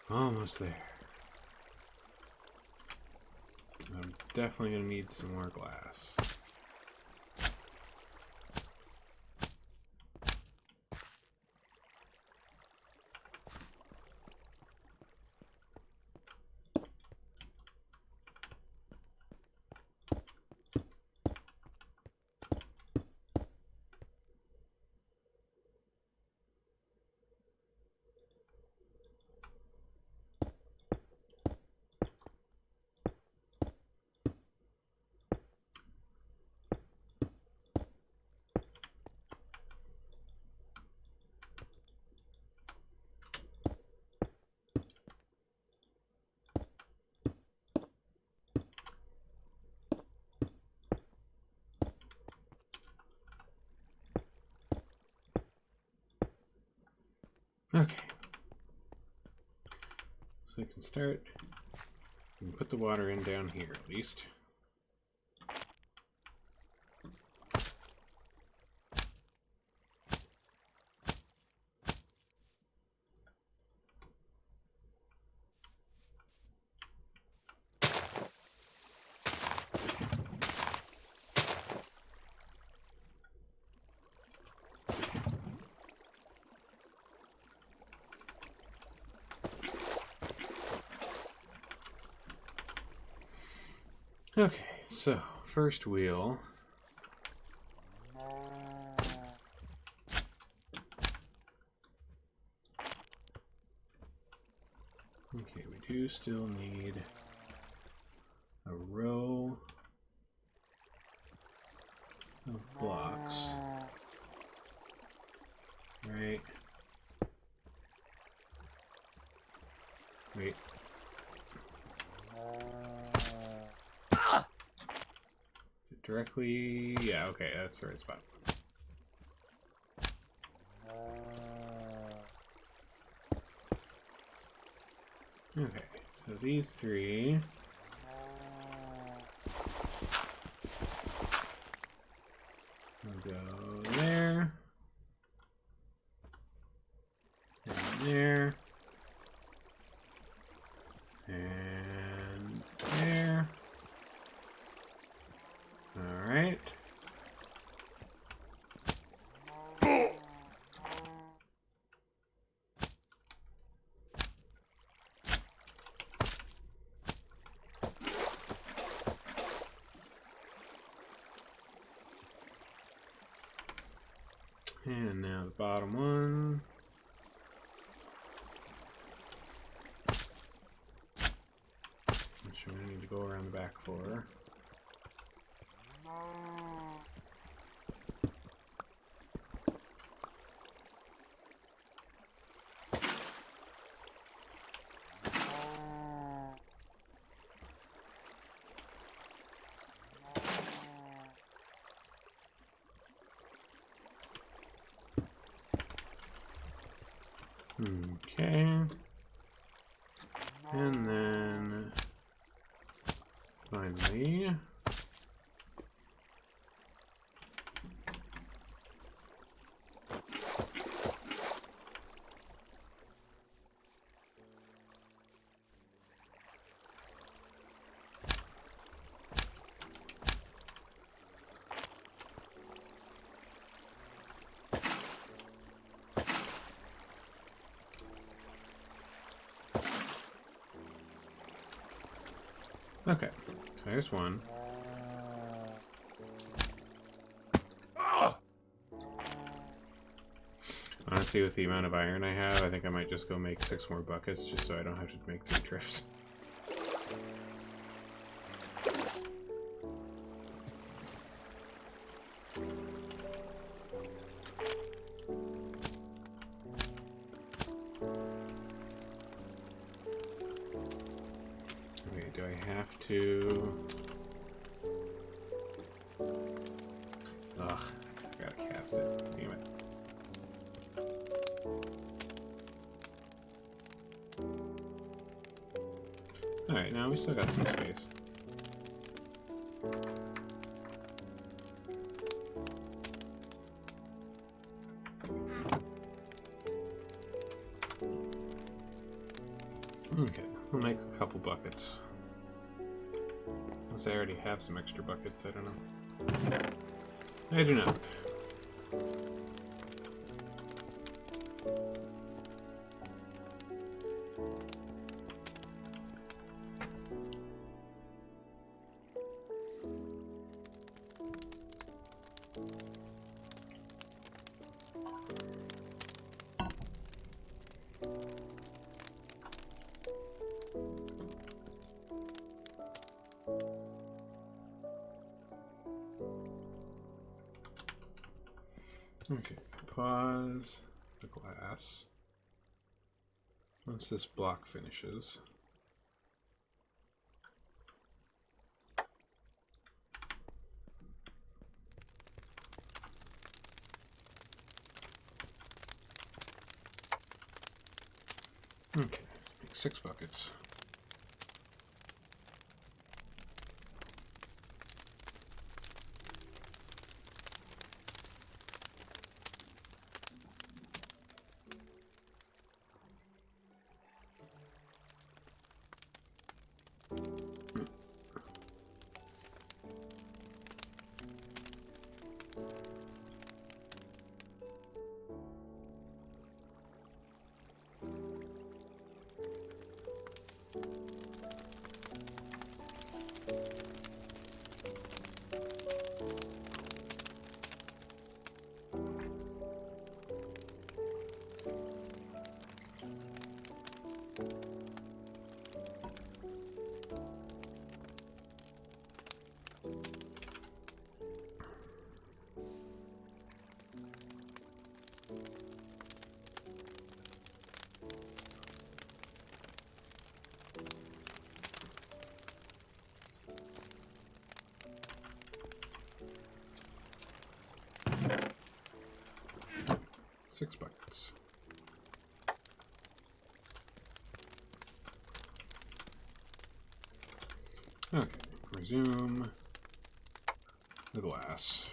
Speaker 1: Almost there. I'm definitely going to need some more glass. Okay. So I can start and put the water in down here at least. Okay, so first wheel. Okay, we do still need a row of blocks. Right. Wait. Directly, yeah, okay, that's the right spot. Okay, so these three will go there, and there, and there. Alright. And now the bottom one. Which we need to go around the back for. Okay. And then finally okay, so here's one. Honestly, with the amount of iron I have, I think I might just go make 6 more buckets just so I don't have to make 3 trips. Okay, do I have to... Ugh, I gotta cast it. Damn it. Alright, now we still got some space. Okay, we'll make a couple buckets. Unless I already have some extra buckets, I don't know. I do not. Okay, pause the glass. Once this block finishes. Okay, make 6 buckets. Six buckets. Okay, resume the glass.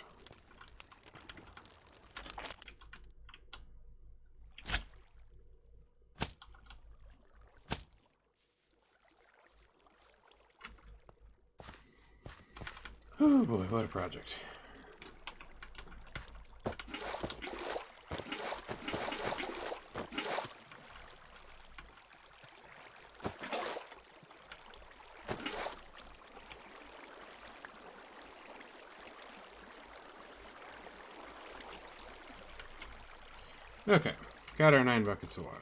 Speaker 1: Oh boy, what a project. Okay, got our 9 buckets of water.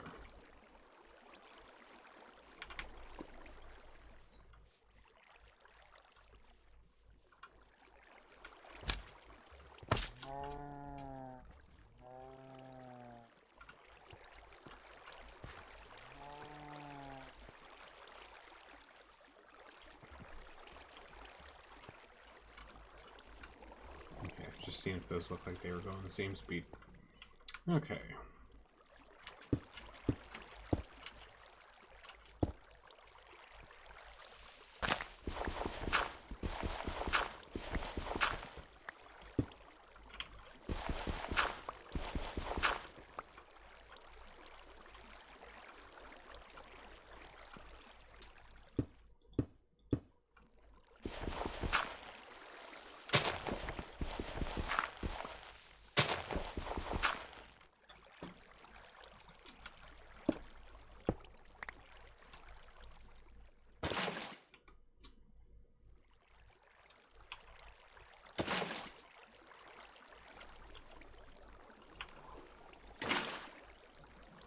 Speaker 1: Okay, just seeing if those look like they were going the same speed. Okay.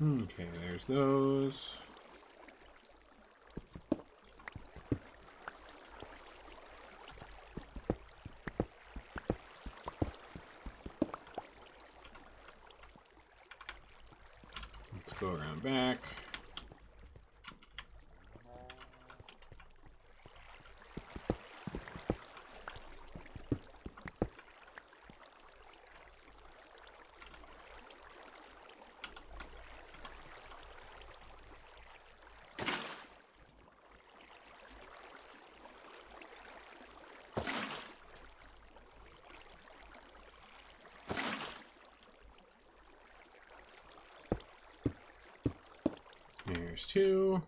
Speaker 1: Okay, there's those. Let's go around back. There's 2.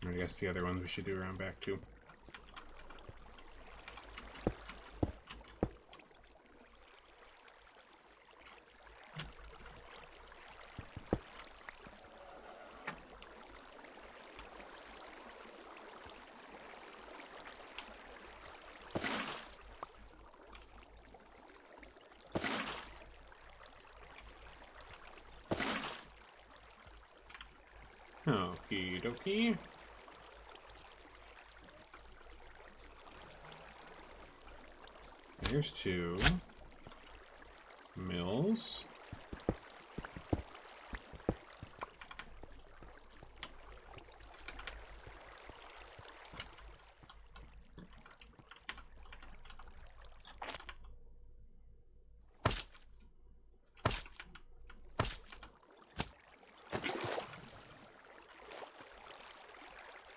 Speaker 1: I guess the other ones we should do around back too. Okie dokie. There's 2 mills.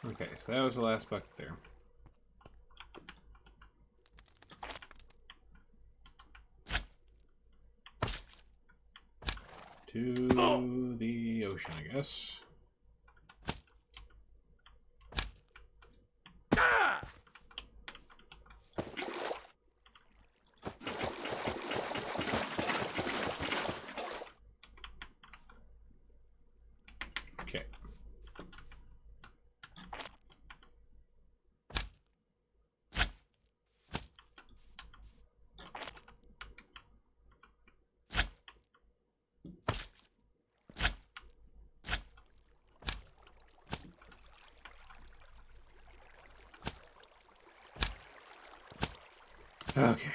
Speaker 1: Okay, so that was the last bucket there. To the ocean, I guess. Okay. Okay.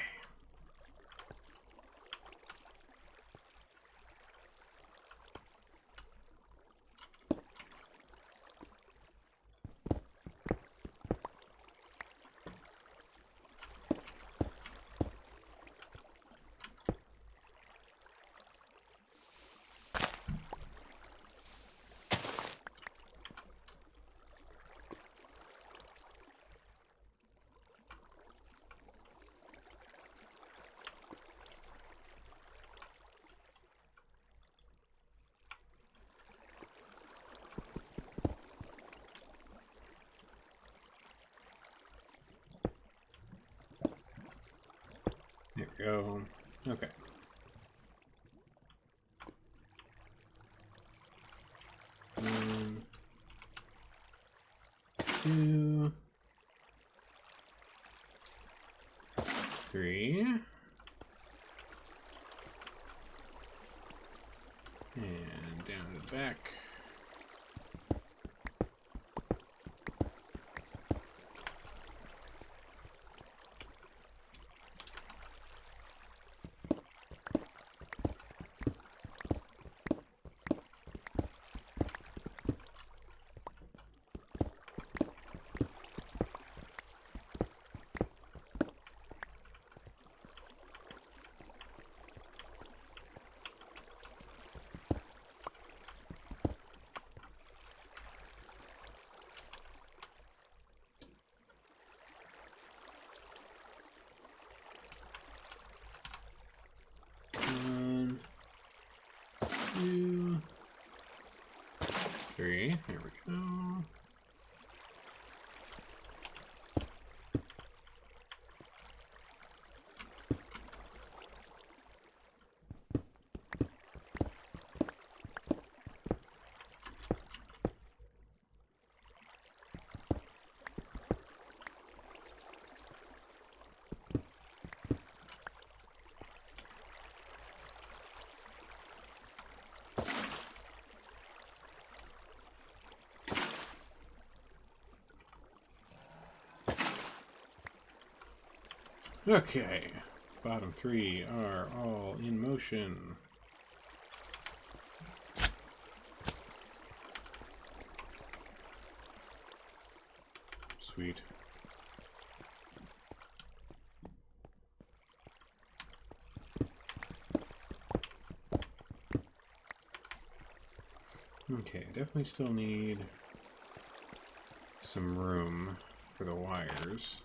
Speaker 1: There we go. Okay. One, 2, 3. And down to the back. One, two, three. There we go. Okay, bottom three are all in motion. Sweet. Okay, definitely still need some room for the wires.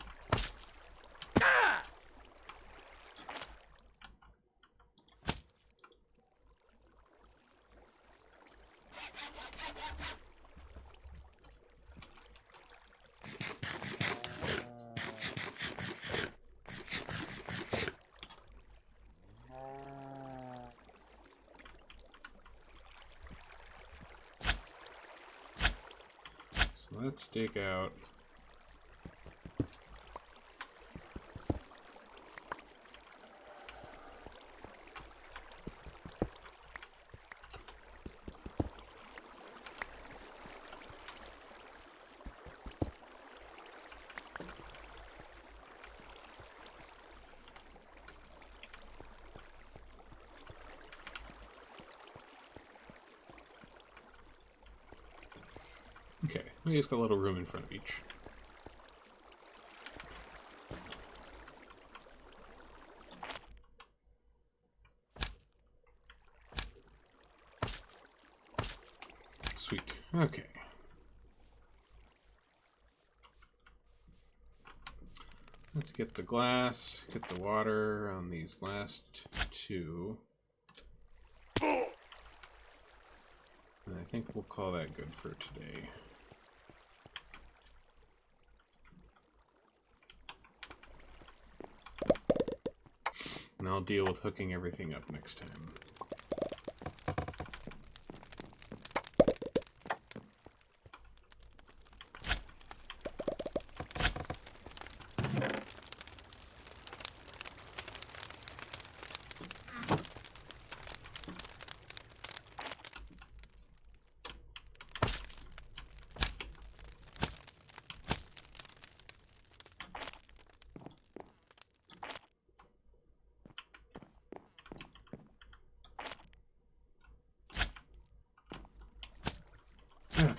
Speaker 1: So let's dig out okay, we just got a little room in front of each. Sweet. Okay. Let's get the glass, get the water on these last two. And I think we'll call that good for today. And I'll deal with hooking everything up next time. Okay.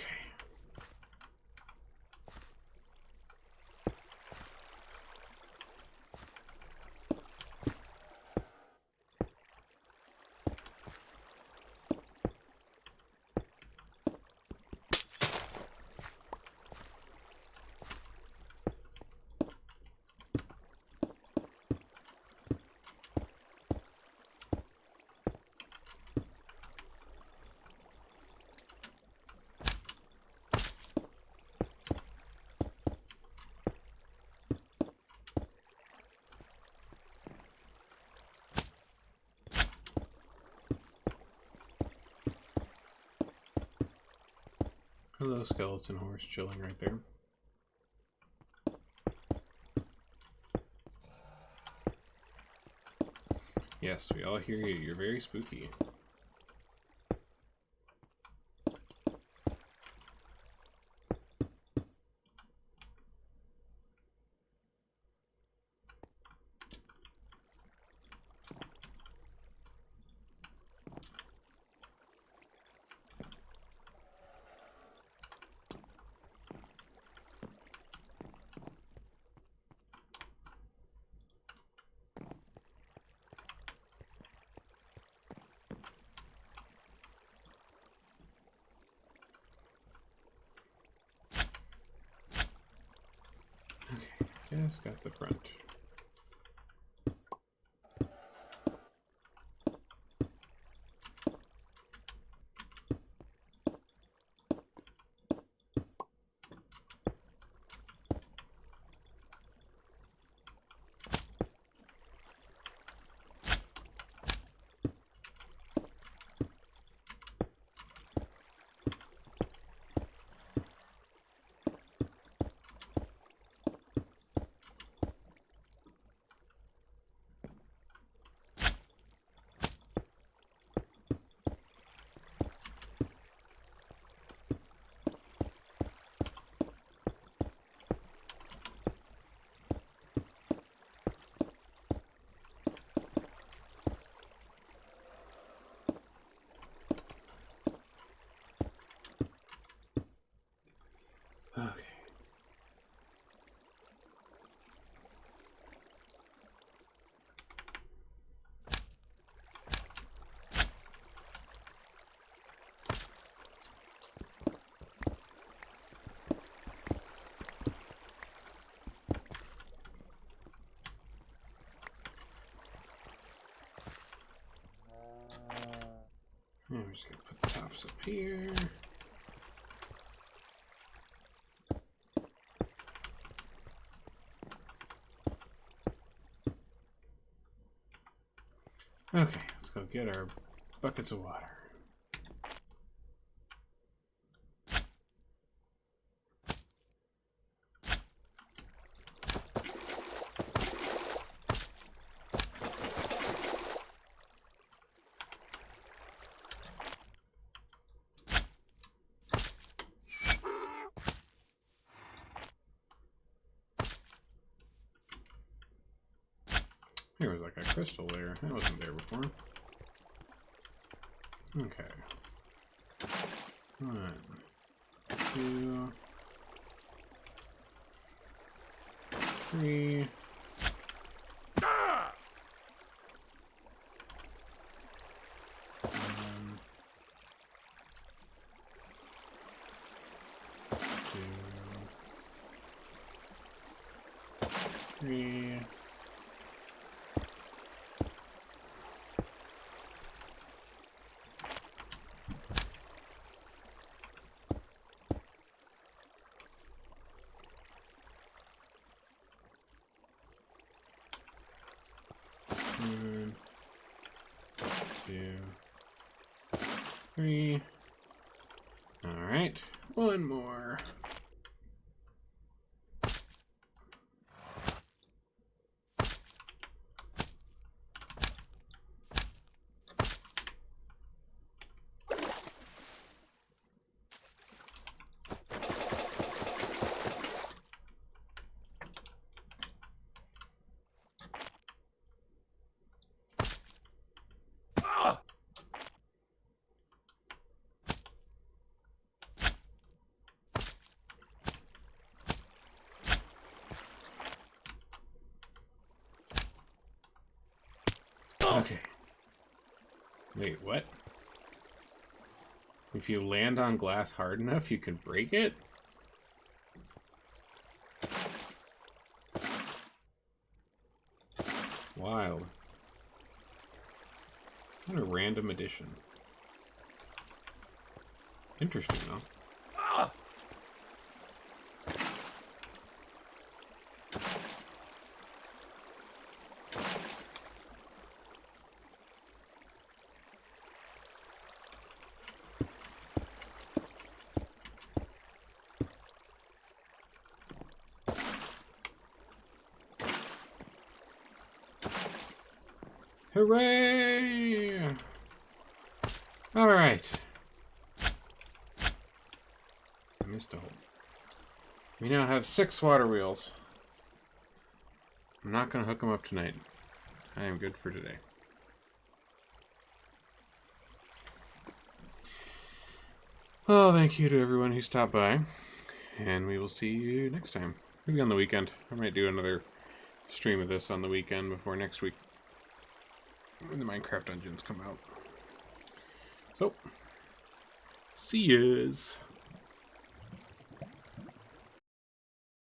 Speaker 1: Hello, skeleton horse, chilling right there. Yes, we all hear you. You're very spooky. Just got the front. Okay. I'm just gonna put the tops up here. Okay, let's go get our buckets of water. There was like a crystal there. That wasn't there before. Okay. 1, 2, 3. Three. One, 2, 3. All right, one more. Okay. Wait, what? If you land on glass hard enough, you can break it? Wild. What a random addition. Interesting, though. Hooray! All right. I missed a hole. We now have 6 water wheels. I'm not going to hook them up tonight. I am good for today. Well, thank you to everyone who stopped by. And we will see you next time. Maybe on the weekend. I might do another stream of this on the weekend before next week, when the Minecraft Dungeons come out. So, see yous.